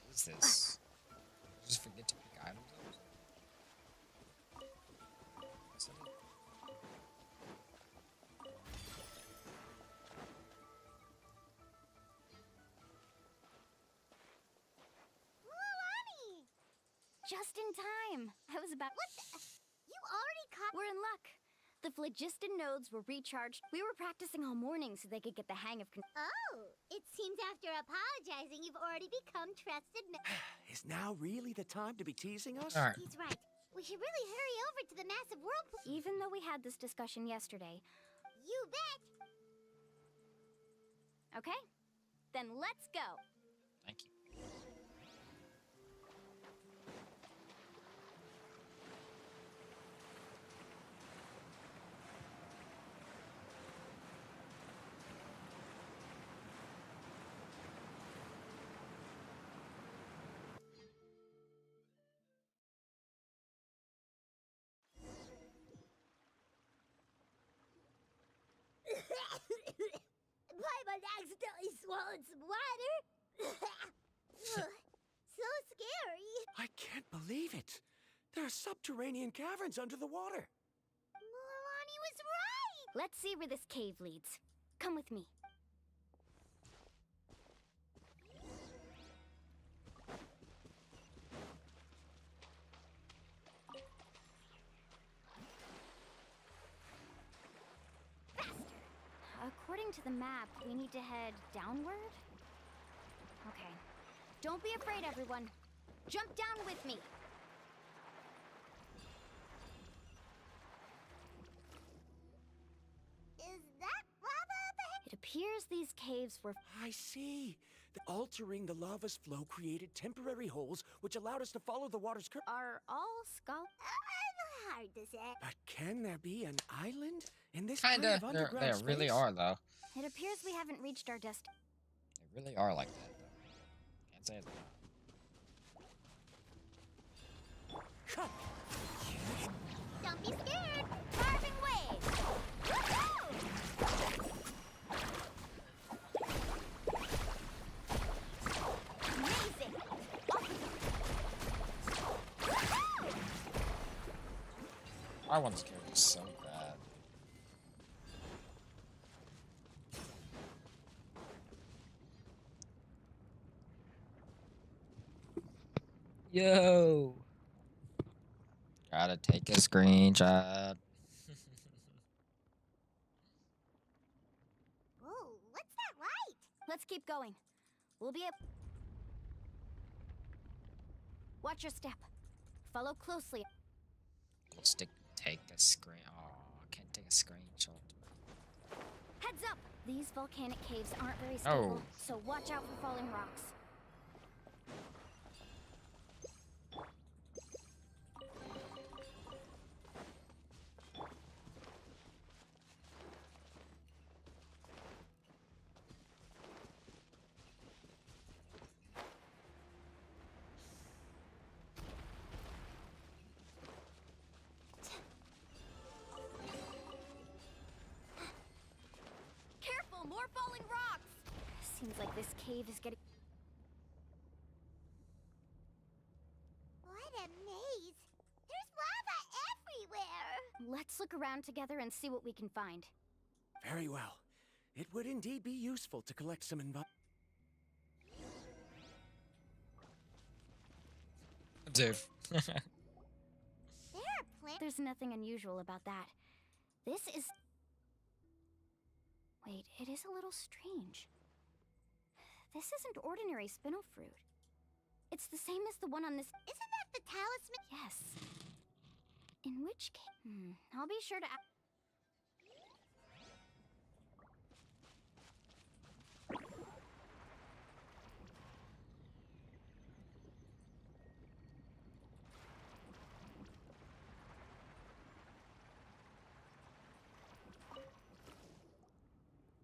Speaker 1: What is this? Just forget to pick items up? Is that it?
Speaker 3: Mulan!
Speaker 8: Just in time. I was about...
Speaker 3: What the... You already caught...
Speaker 8: We're in luck. The phlogiston nodes were recharged. We were practicing all morning so they could get the hang of...
Speaker 3: Oh, it seems after apologizing, you've already become trusted
Speaker 5: Is now really the time to be teasing us?
Speaker 1: All right.
Speaker 3: He's right. We should really hurry over to the massive whirlpool.
Speaker 8: Even though we had this discussion yesterday.
Speaker 3: You bet.
Speaker 8: Okay, then let's go.
Speaker 1: Thank you.
Speaker 3: Paimon accidentally swallowed some water. So scary.
Speaker 5: I can't believe it. There are subterranean caverns under the water.
Speaker 3: Mulan was right.
Speaker 8: Let's see where this cave leads. Come with me. According to the map, we need to head downward? Okay. Don't be afraid, everyone. Jump down with me.
Speaker 3: Is that lava up ahead?
Speaker 8: It appears these caves were...
Speaker 5: I see. Altering the lava's flow created temporary holes, which allowed us to follow the water's current.
Speaker 8: Are all skull...
Speaker 3: Hard to say.
Speaker 5: But can there be an island in this
Speaker 1: Kinda.
Speaker 5: kind of
Speaker 1: There
Speaker 5: underground
Speaker 1: really
Speaker 5: space?
Speaker 1: are, though.
Speaker 8: It appears we haven't reached our
Speaker 1: There They really are like that, though. Can't say it's not.
Speaker 3: Don't be scared. Carving waves. Woohoo! Amazing. Woohoo!
Speaker 1: I want this character so bad. Yo! Gotta take a screenshot.
Speaker 3: Whoa, what's that light?
Speaker 8: Let's keep going. We'll be Watch your step. Follow closely.
Speaker 1: Take a screen. Oh, I can't take a screenshot.
Speaker 8: Heads up! These volcanic caves aren't very stable,
Speaker 1: Oh.
Speaker 8: so watch out for falling rocks. Careful, more falling rocks! Seems like this cave is getting...
Speaker 3: What a maze. There's lava everywhere.
Speaker 8: Let's look around together and see what we can find.
Speaker 5: Very well. It would indeed be useful to collect some
Speaker 1: Dude.
Speaker 8: There's nothing unusual about that. This is... Wait, it is a little strange. This isn't ordinary spinel fruit. It's the same as the one on this...
Speaker 3: Isn't that the talisman?
Speaker 8: Yes. In which case... I'll be sure to...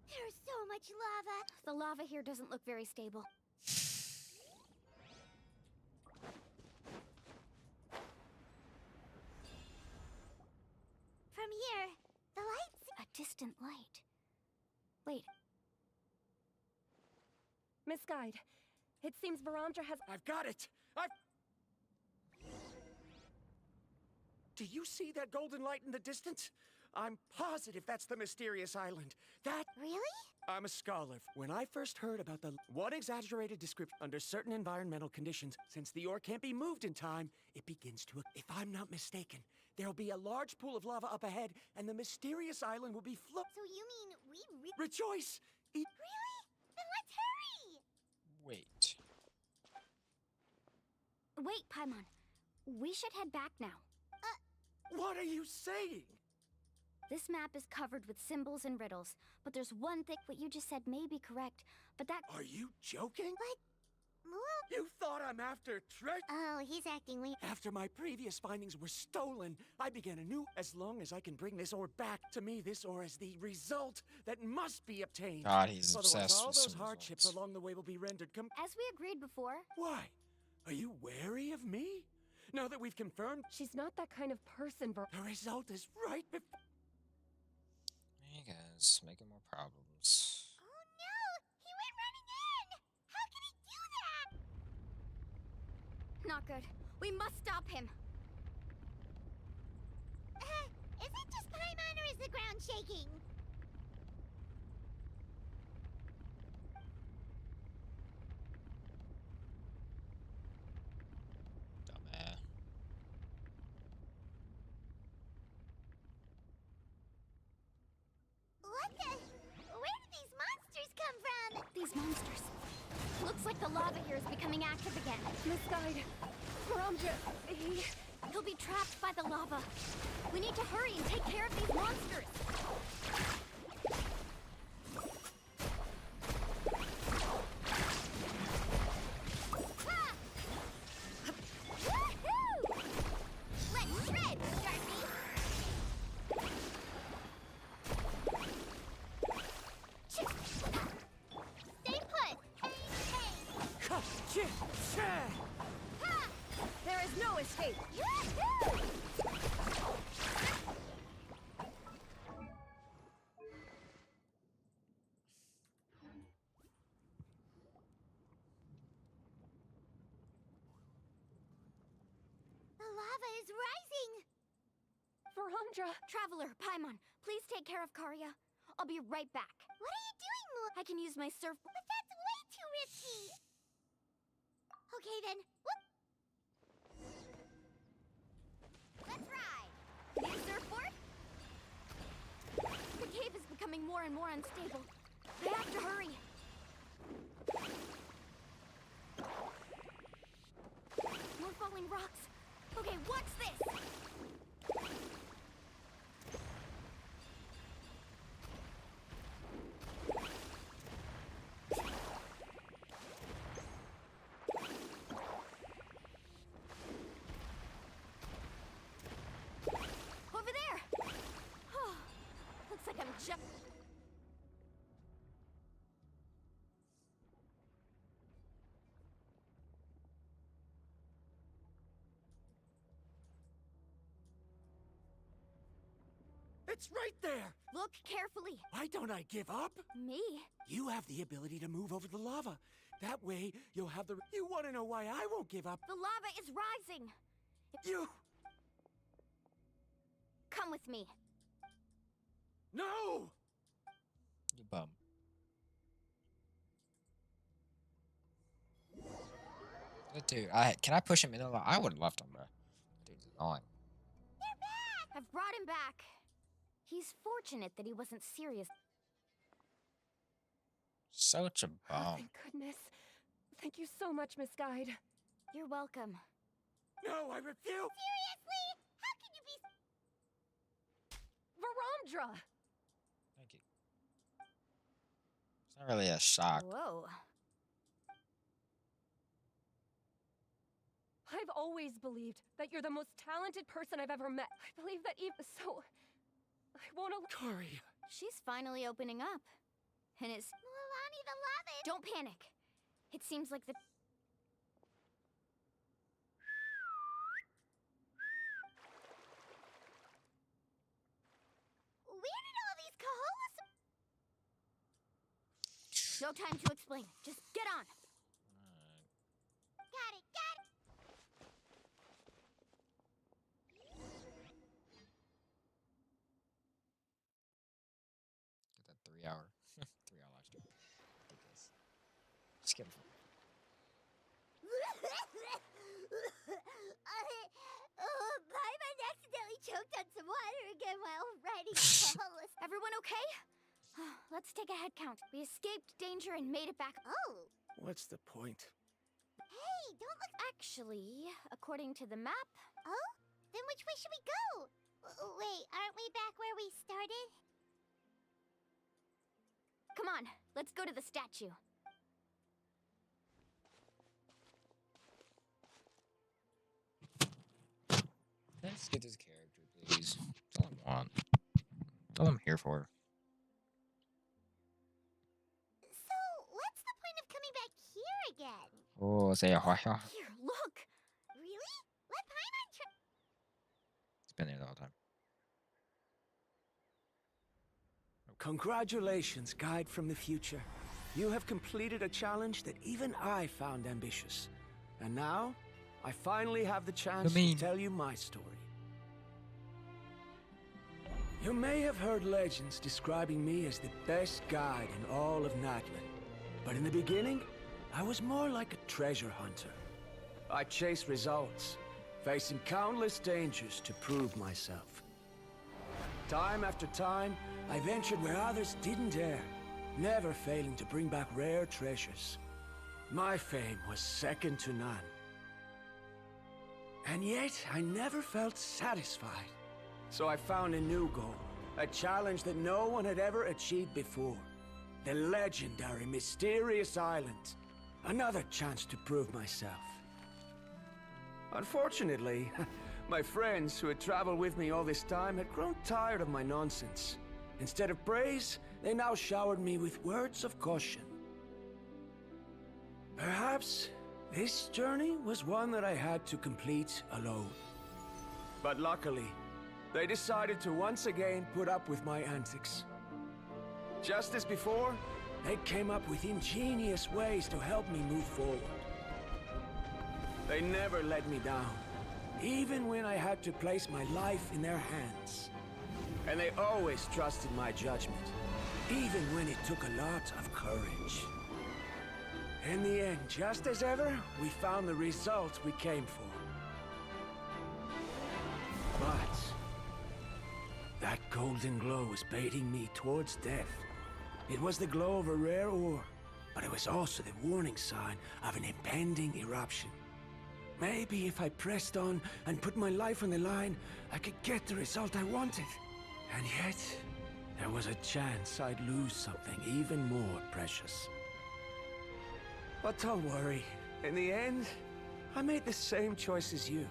Speaker 3: There's so much lava.
Speaker 8: The lava here doesn't look very stable.
Speaker 3: From here, the lights...
Speaker 8: A distant light. Wait.
Speaker 4: Miss Guide, it seems Baramdra has...
Speaker 5: I've got it! Do you see that golden light in the distance? I'm positive that's the mysterious island. That...
Speaker 3: Really?
Speaker 5: I'm a scholar. When I first heard about the... One exaggerated description under certain environmental conditions, since the ore can't be moved in time, it begins to... If I'm not mistaken, there'll be a large pool of lava up ahead, and the mysterious island will be
Speaker 3: So you mean we
Speaker 5: Rejoice!
Speaker 3: Really? Then let's hurry!
Speaker 1: Wait.
Speaker 8: Wait, Paimon. We should head back now.
Speaker 5: What are you saying?
Speaker 8: This map is covered with symbols and riddles, but there's one thing what you just said may be correct, but that...
Speaker 5: Are you joking?
Speaker 3: Well...
Speaker 5: You thought I'm after treasure?
Speaker 3: Oh, he's acting weird.
Speaker 5: After my previous findings were stolen, I began anew. As long as I can bring this ore back to me, this ore is the result that must be obtained.
Speaker 1: God, he's
Speaker 5: Otherwise,
Speaker 1: obsessed
Speaker 5: all
Speaker 1: with
Speaker 5: those
Speaker 1: some
Speaker 5: hardships along the way will be rendered
Speaker 8: As we agreed before...
Speaker 5: Why? Are you wary of me? Now that we've confirmed...
Speaker 4: She's not that kind of person,
Speaker 5: The result is right before...
Speaker 1: You guys making more problems.
Speaker 3: Oh no! He went running in! How can he do that?
Speaker 8: Not good. We must stop him.
Speaker 3: Is it just Paimon or is the ground shaking?
Speaker 1: Dumbass.
Speaker 3: What the... Where did these monsters come from?
Speaker 8: These monsters. Looks like the lava here is becoming active again.
Speaker 4: Miss Guide, Baramdra,
Speaker 8: He'll be trapped by the lava. We need to hurry and take care of these monsters.
Speaker 3: Woohoo! Let's shred, Darcy! Stay put!
Speaker 4: Right!
Speaker 3: The lava is rising!
Speaker 4: Verandra!
Speaker 8: Traveler, Paimon, please take care of Karya. I'll be right back.
Speaker 3: What are you doing, Mu?
Speaker 8: I can use my surf.
Speaker 3: But that's way too risky! Okay then, whoop!
Speaker 8: Let's ride! Need a surfboard? The cave is becoming more and more unstable. I have to hurry. More falling rocks. Okay, what's this? Over there! Looks like I'm just...
Speaker 5: It's right there!
Speaker 8: Look carefully.
Speaker 5: Why don't I give up?
Speaker 8: Me?
Speaker 5: You have the ability to move over the lava. That way, you'll have the... You want to know why I won't give up?
Speaker 8: The lava is rising.
Speaker 5: You...
Speaker 8: Come with me.
Speaker 5: No!
Speaker 1: You bum. Good dude. Can I push him in the lava? I would have left him, bro. Dude's annoying.
Speaker 8: I've brought him back. He's fortunate that he wasn't serious.
Speaker 1: Such a
Speaker 4: Oh,
Speaker 1: bum.
Speaker 4: thank goodness. Thank you so much, Miss Guide.
Speaker 8: You're welcome.
Speaker 5: No, I refuse!
Speaker 3: Seriously? How can you be...
Speaker 4: Verandra!
Speaker 1: Thank you. It's not really a shock.
Speaker 8: Whoa.
Speaker 4: I've always believed that you're the most talented person I've ever met. I believe that even so... I won't allow...
Speaker 5: Karya.
Speaker 8: She's finally opening up. And it's...
Speaker 3: Mualani the lava...
Speaker 8: Don't panic. It seems like the...
Speaker 3: Where did all these Caholas...
Speaker 8: No time to explain. Just get on.
Speaker 3: Got it, got it!
Speaker 1: Get that 3 hour. 3 hour live stream. Ridiculous. Just get him.
Speaker 3: Paimon accidentally choked on some water again while riding Caholas.
Speaker 8: Everyone okay? Let's take a head count. We escaped danger and made it back.
Speaker 3: Oh!
Speaker 5: What's the point?
Speaker 3: Hey, don't look...
Speaker 8: Actually, according to the map...
Speaker 3: Oh? Then which way should we go? Wait, aren't we back where we started?
Speaker 8: Come on, let's go to the statue.
Speaker 1: Let's get this character, please. That's all I want. That's all I'm here for.
Speaker 3: So, what's the point of coming back here again?
Speaker 1: Oh, say a
Speaker 8: Here, look!
Speaker 3: Really? Let Paimon try...
Speaker 1: It's been there the whole time.
Speaker 5: Congratulations, Guide from the Future. You have completed a challenge that even I found ambitious. And now, I finally have the chance to tell you my story. You may have heard legends describing me as the best guide in all of NATLAN. But in the beginning, I was more like a treasure hunter. I chased results, facing countless dangers to prove myself. Time after time, I ventured where others didn't dare, never failing to bring back rare treasures. My fame was second to none. And yet, I never felt satisfied. So I found a new goal, a challenge that no one had ever achieved before. The legendary Mysterious Island. Another chance to prove myself. Unfortunately, my friends who had traveled with me all this time had grown tired of my nonsense. Instead of praise, they now showered me with words of caution. Perhaps This journey was one that I had to complete alone. But luckily, they decided to once again put up with my antics. Just as before, they came up with ingenious ways to help me move forward. They never let me down, even when I had to place my life in their hands. And they always trusted my judgment, even when it took a lot of courage. In the end, just as ever, we found the result we came for. But that golden glow was baiting me towards death. It was the glow of a rare ore, but it was also the warning sign of an impending eruption. Maybe if I pressed on and put my life on the line, I could get the result I wanted. And yet, there was a chance I'd lose something even more precious. But don't worry. In the end, I made the same choice as you.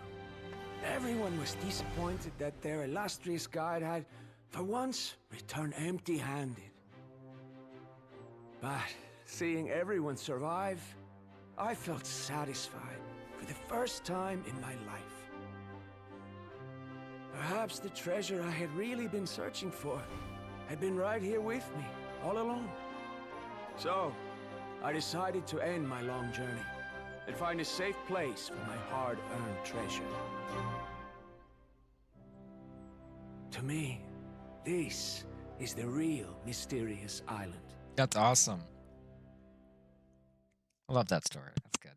Speaker 5: Everyone was disappointed that their illustrious guide had, for once, returned empty-handed. But seeing everyone survive, I felt satisfied for the first time in my life. Perhaps the treasure I had really been searching for had been right here with me, all along. So, I decided to end my long journey and find a safe place for my hard-earned treasure. To me, this is the real mysterious island.
Speaker 1: That's awesome. I love that story. That's good.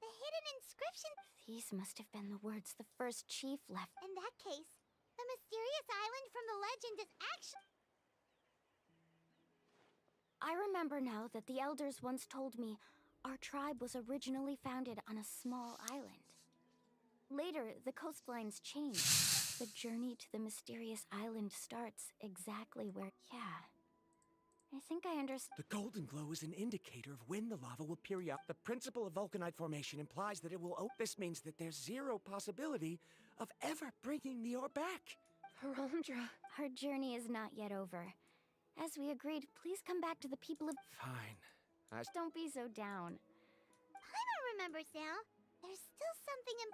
Speaker 3: The hidden inscription.
Speaker 8: These must have been the words the first chief left.
Speaker 3: In that case, the mysterious island from the legend is actually...
Speaker 8: I remember now that the elders once told me our tribe was originally founded on a small island. Later, the coastlines changed. The journey to the mysterious island starts exactly where... Yeah. I think I understand.
Speaker 5: The golden glow is an indicator of when the lava will periodic. The principle of vulcanite formation implies that it will This means that there's zero possibility of ever bringing the ore back.
Speaker 4: Harondra.
Speaker 8: Our journey is not yet over. As we agreed, please come back to the people of...
Speaker 5: Fine.
Speaker 8: Don't be so down.
Speaker 3: Paimon remembers now. There's still something in...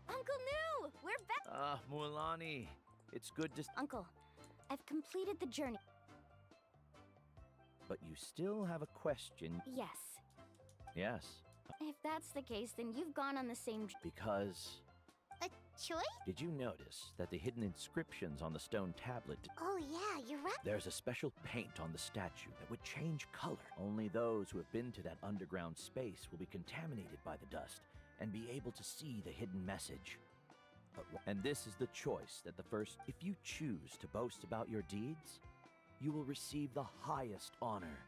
Speaker 8: Uncle New! We're back!
Speaker 18: Ah, Mualani. It's good to...
Speaker 8: Uncle, I've completed the journey.
Speaker 18: But you still have a question.
Speaker 8: Yes.
Speaker 18: Yes.
Speaker 8: If that's the case, then you've gone on the same...
Speaker 18: Because...
Speaker 3: A choice?
Speaker 18: Did you notice that the hidden inscriptions on the stone tablet...
Speaker 3: Oh yeah, you're right.
Speaker 18: There's a special paint on the statue that would change color. Only those who have been to that underground space will be contaminated by the dust and be able to see the hidden message. And this is the choice that the first... If you choose to boast about your deeds, you will receive the highest honor.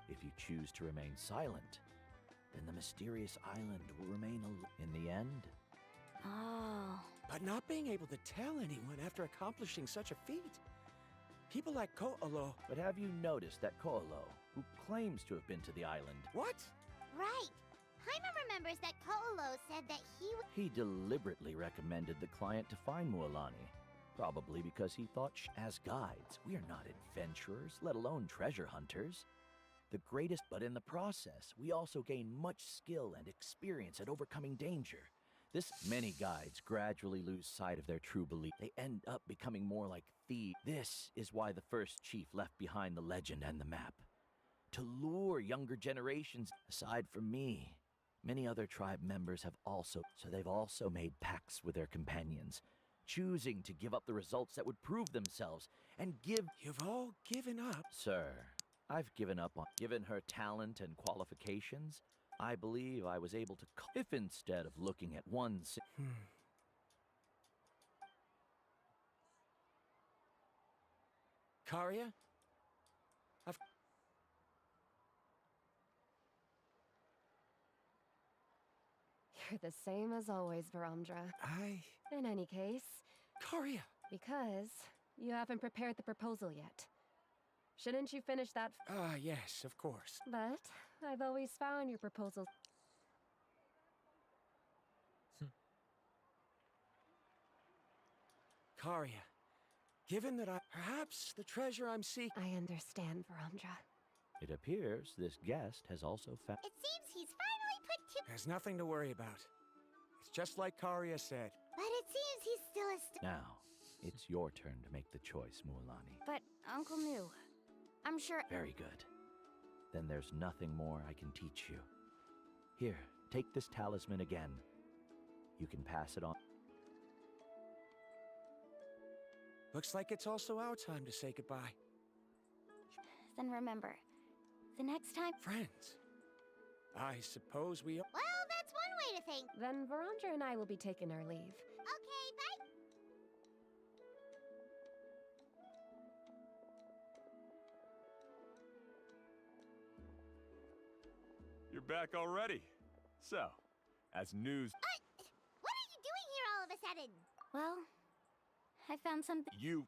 Speaker 18: If you choose to remain silent, then the mysterious island will remain in the end.
Speaker 8: Oh.
Speaker 5: But not being able to tell anyone after accomplishing such a feat. People like Ko'olo...
Speaker 18: But have you noticed that Ko'olo, who claims to have been to the island...
Speaker 5: What?
Speaker 3: Right. Paimon remembers that Ko'olo said that
Speaker 18: He deliberately recommended the client to find Mualani. Probably because he thought, as guides, we are not adventurers, let alone treasure hunters. The greatest, but in the process, we also gain much skill and experience at overcoming danger. This many guides gradually lose sight of their true belief. They end up becoming more like thieves. This is why the first chief left behind the legend and the map. To lure younger generations. Aside from me, many other tribe members have also, so they've also made pacts with their companions, choosing to give up the results that would prove themselves and give.
Speaker 5: You've all given up?
Speaker 18: Sir, I've given up on. Given her talent and qualifications, I believe I was able to. If instead of looking at one.
Speaker 5: Karia?
Speaker 4: You're the same as always, Varamdra. In any case...
Speaker 5: Karia!
Speaker 4: Because you haven't prepared the proposal yet. Shouldn't you finish that?
Speaker 5: Yes, of course.
Speaker 4: But I've always found your proposals...
Speaker 5: Karia, given that perhaps the treasure I'm seeking...
Speaker 4: I understand, Varamdra.
Speaker 18: It appears this guest has also found.
Speaker 3: It seems he's finally put two...
Speaker 5: There's nothing to worry about. It's just like Karia said.
Speaker 3: But it seems he's still a...
Speaker 18: Now, it's your turn to make the choice, Mualani.
Speaker 8: But Uncle knew. I'm sure...
Speaker 18: Very good. Then there's nothing more I can teach you. Here, take this talisman again. You can pass it on.
Speaker 5: Looks like it's also our time to say goodbye.
Speaker 8: Then remember, the next time...
Speaker 5: Friends. I suppose we...
Speaker 3: Well, that's one way to think.
Speaker 4: Then Varamdra and I will be taking our leave.
Speaker 3: Okay, bye.
Speaker 2: You're back already. So, as news...
Speaker 3: What are you doing here all of a sudden?
Speaker 8: Well, I found something...
Speaker 2: You...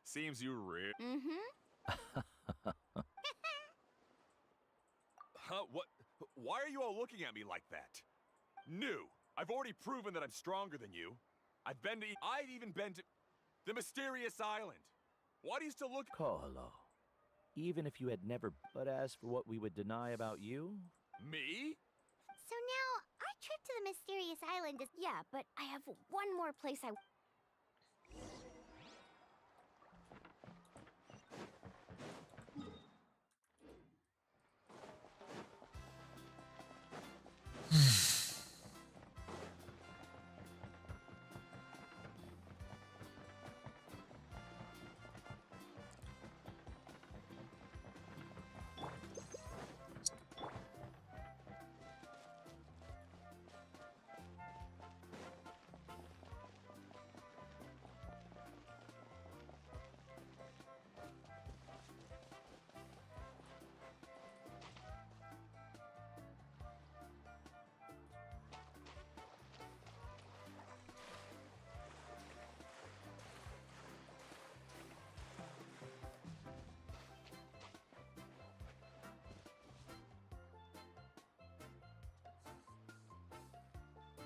Speaker 2: Seems you real...
Speaker 8: Mm-hmm.
Speaker 2: Huh? What? Why are you all looking at me like that? New. I've already proven that I'm stronger than you. I've even been to... the mysterious island. Why do you still look...
Speaker 18: Koholo. Even if you had never... But as for what we would deny about you...
Speaker 2: Me?
Speaker 3: So now, our trip to the mysterious island is...
Speaker 8: Yeah, but I have one more place I...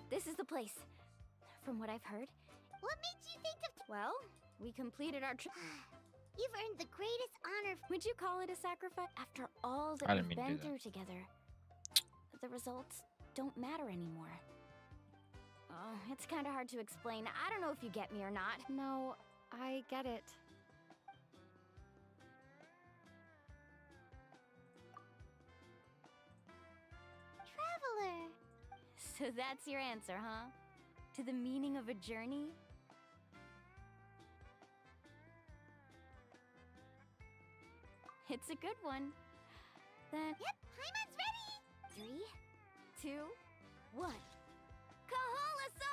Speaker 8: This is the place. From what I've heard.
Speaker 3: What made you think of...
Speaker 8: Well, we completed our trip.
Speaker 3: You've earned the greatest honor...
Speaker 8: Would you call it a sacrifice? After all that
Speaker 1: I didn't
Speaker 8: we've
Speaker 1: mean to
Speaker 8: been
Speaker 1: do that.
Speaker 8: through together, the results don't matter anymore. Oh, it's kind of hard to explain. I don't know if you get me or not.
Speaker 4: No, I get it.
Speaker 3: Traveler.
Speaker 8: So that's your answer, huh? To the meaning of a journey? It's a good one. Then...
Speaker 3: Yep, Paimon's ready!
Speaker 8: 3, 2, 1. Kaholasaur!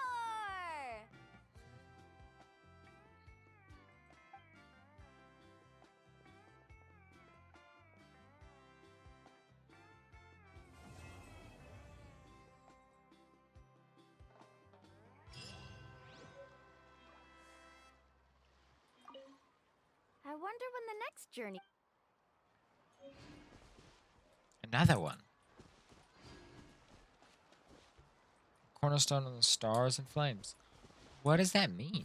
Speaker 8: I wonder when the next journey...
Speaker 1: Another one. Cornerstone on the stars and flames. What does that mean?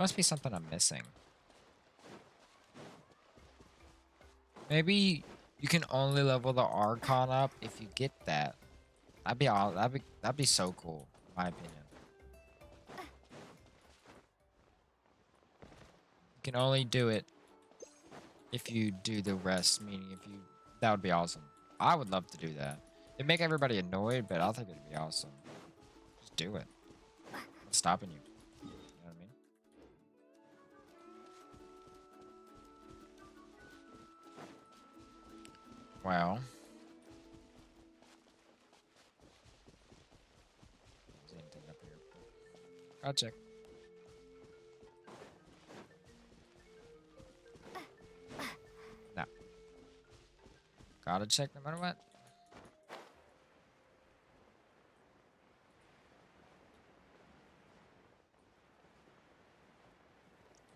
Speaker 1: Must be something I'm missing. Maybe you can only level the Archon up if you get that. That'd be all. That'd be so cool, in my opinion. You can only do it if you do the rest. Meaning, if you, that would be awesome. I would love to do that. It'd make everybody annoyed, but I think it'd be awesome. Just do it. What's stopping you? You know what I mean? Well. Is anything up here? I'll check. No. Gotta check no matter what.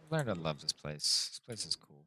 Speaker 1: I've learned to love this place. This place is cool.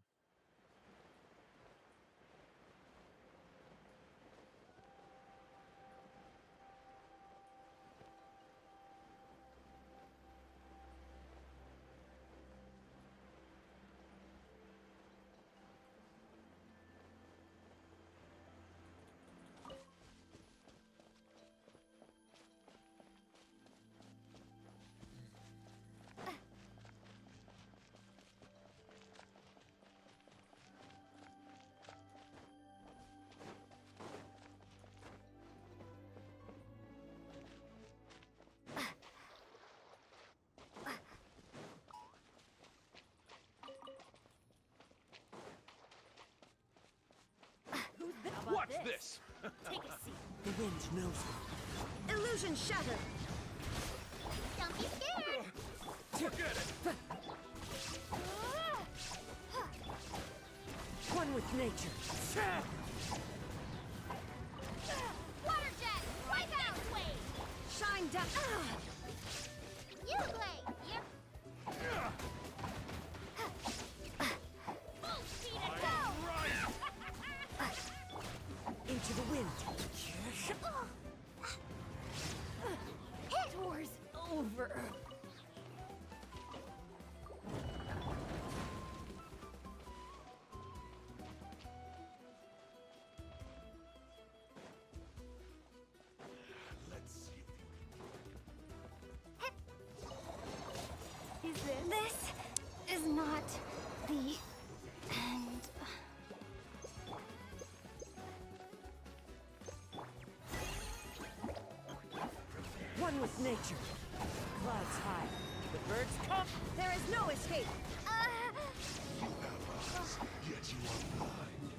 Speaker 5: Watch this!
Speaker 14: Take a seat.
Speaker 5: The wind knows it.
Speaker 14: Illusion shattered.
Speaker 3: Don't be scared.
Speaker 5: Forget it!
Speaker 14: One with nature.
Speaker 3: Water jet, wipe out wave.
Speaker 14: Shine down.
Speaker 3: You blade. Yep. Full speed and go.
Speaker 14: Into the wind.
Speaker 3: Hit.
Speaker 14: Doors over.
Speaker 5: Let's see
Speaker 14: Is
Speaker 4: This is not the end.
Speaker 14: one with nature. Clouds high. The birds come. There is no escape.
Speaker 5: Yet you are blind.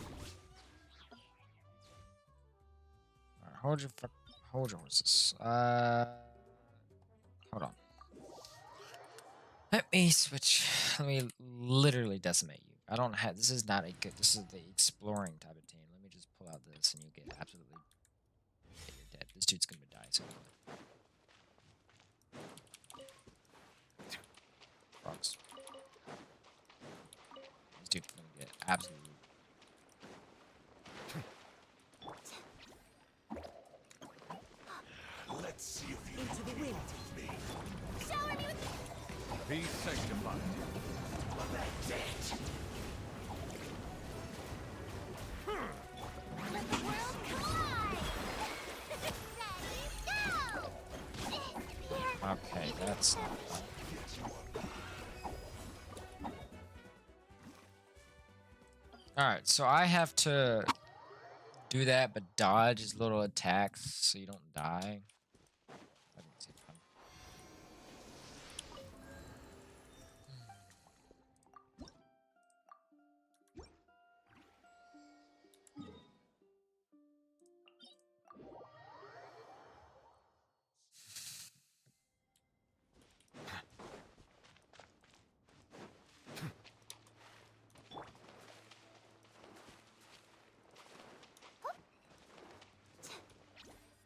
Speaker 1: Alright, hold your horses. Hold on. Let me switch. Let me literally decimate you. I don't have. This is not a good. This is the exploring type of team. Let me just pull out this, and you get absolutely. Yeah, you're dead. This dude's gonna die soon. Frogs. This dude's gonna get absolutely.
Speaker 5: Let's see if you
Speaker 14: Into the wind.
Speaker 5: me.
Speaker 3: Shower me with
Speaker 9: Be sanctified.
Speaker 5: That's it.
Speaker 3: Let the world collide. Ready, go.
Speaker 1: Okay, that's not fun. Alright, so I have to do that, but dodge his little attacks so you don't die. That doesn't seem fun.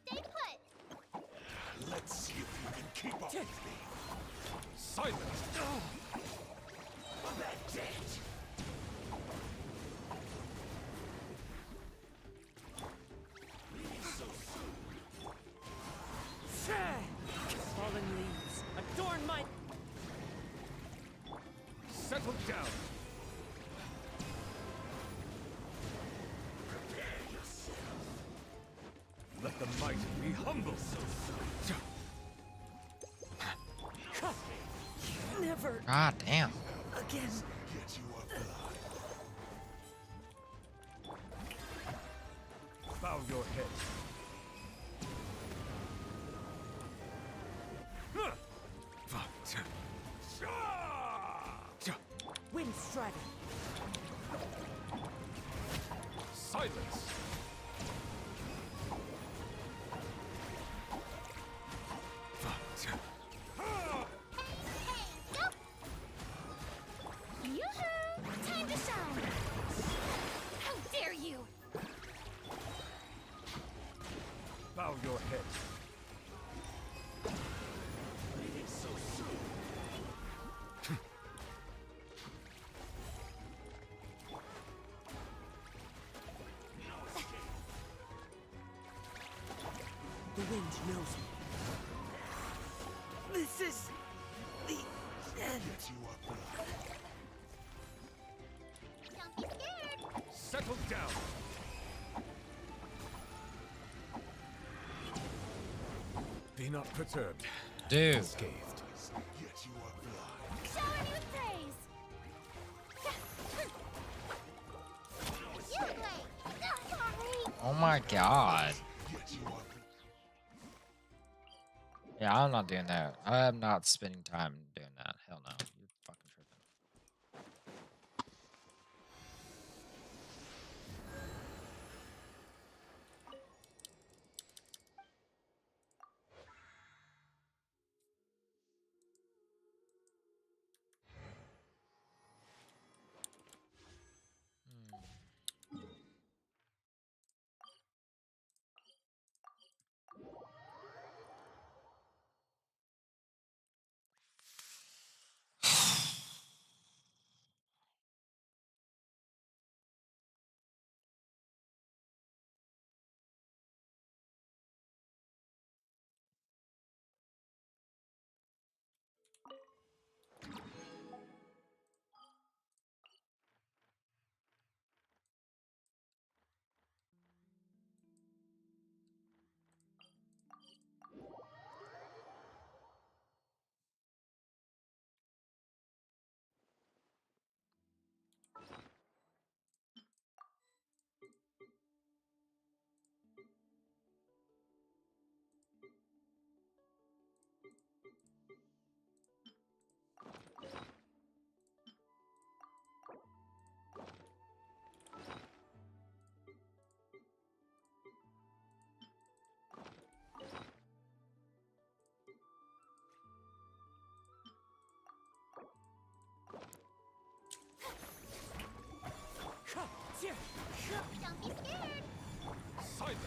Speaker 3: Stay put.
Speaker 9: down. Let the mighty be humble.
Speaker 5: Never.
Speaker 1: God damn.
Speaker 5: Again.
Speaker 9: Bow your head.
Speaker 5: Wind strider.
Speaker 9: Silence.
Speaker 3: Yoo-hoo! Time to shine! How dare you!
Speaker 9: Bow your head.
Speaker 5: The wind knows me. This is the end.
Speaker 3: Don't be scared!
Speaker 9: Settle down. Be not perturbed.
Speaker 1: Dude.
Speaker 9: Unscathed.
Speaker 3: Showering you with praise! You play! Sorry!
Speaker 1: Oh my god. Yeah, I'm not doing that. I'm not spending time doing that. Hell no. You're fucking tripping.
Speaker 3: Don't be scared!
Speaker 9: Silence.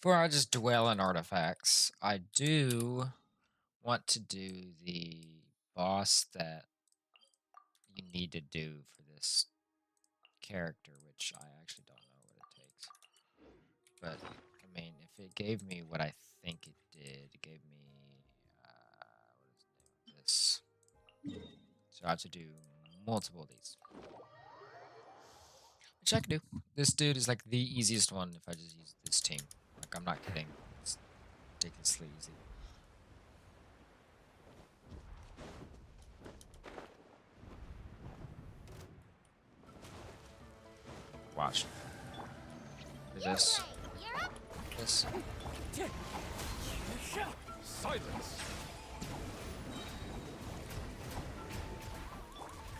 Speaker 1: Before I just dwell on artifacts, I do want to do the boss that you need to do for this character, which I actually don't know what it takes. But, I mean, if it gave me what I think it did, it gave me, what is the name of this? So I have to do multiple of these. Which I can do. This dude is like the easiest one if I just use this team. Like, I'm not kidding. It's ridiculously easy. Watch. Do this. This.
Speaker 5: Silence!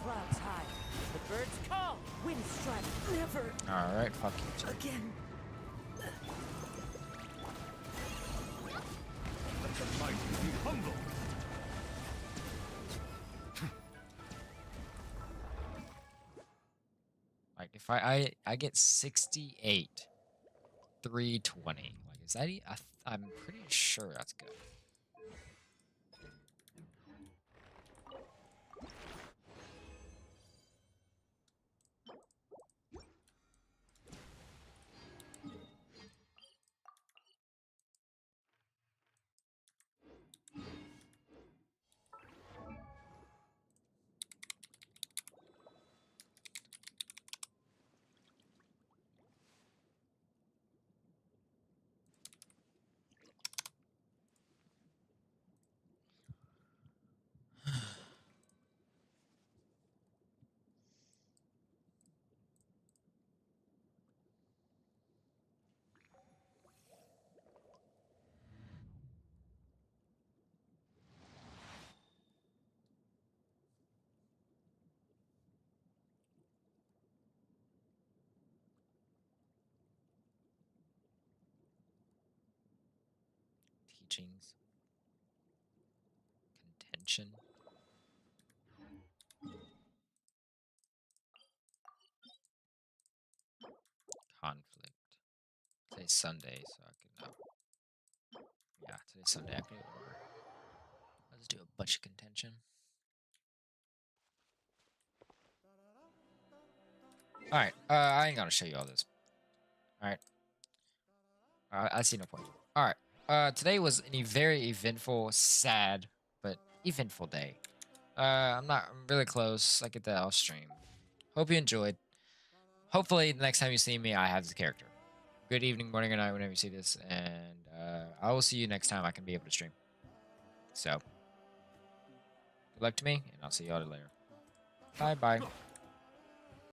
Speaker 14: Clouds high. The birds call. Wind strike. Never.
Speaker 1: Alright, fuck you too.
Speaker 14: Again.
Speaker 2: Let the mighty be humble.
Speaker 1: Like if I get 68, 320. Like is that? I'm pretty sure that's good. Teachings. Contention. Conflict. Today's Sunday, so I can yeah, today's Sunday. I can do whatever. Let's do a bunch of contention. Alright, I ain't gonna show you all this. Alright. I see no point. Alright. Today was a very eventful, sad, but eventful day. I'm really close. I get that off stream. Hope you enjoyed. Hopefully, the next time you see me, I have the character. Good evening, morning, or night, whenever you see this. And I will see you next time I can be able to stream. So, good luck to me, and I'll see you all later. Bye-bye.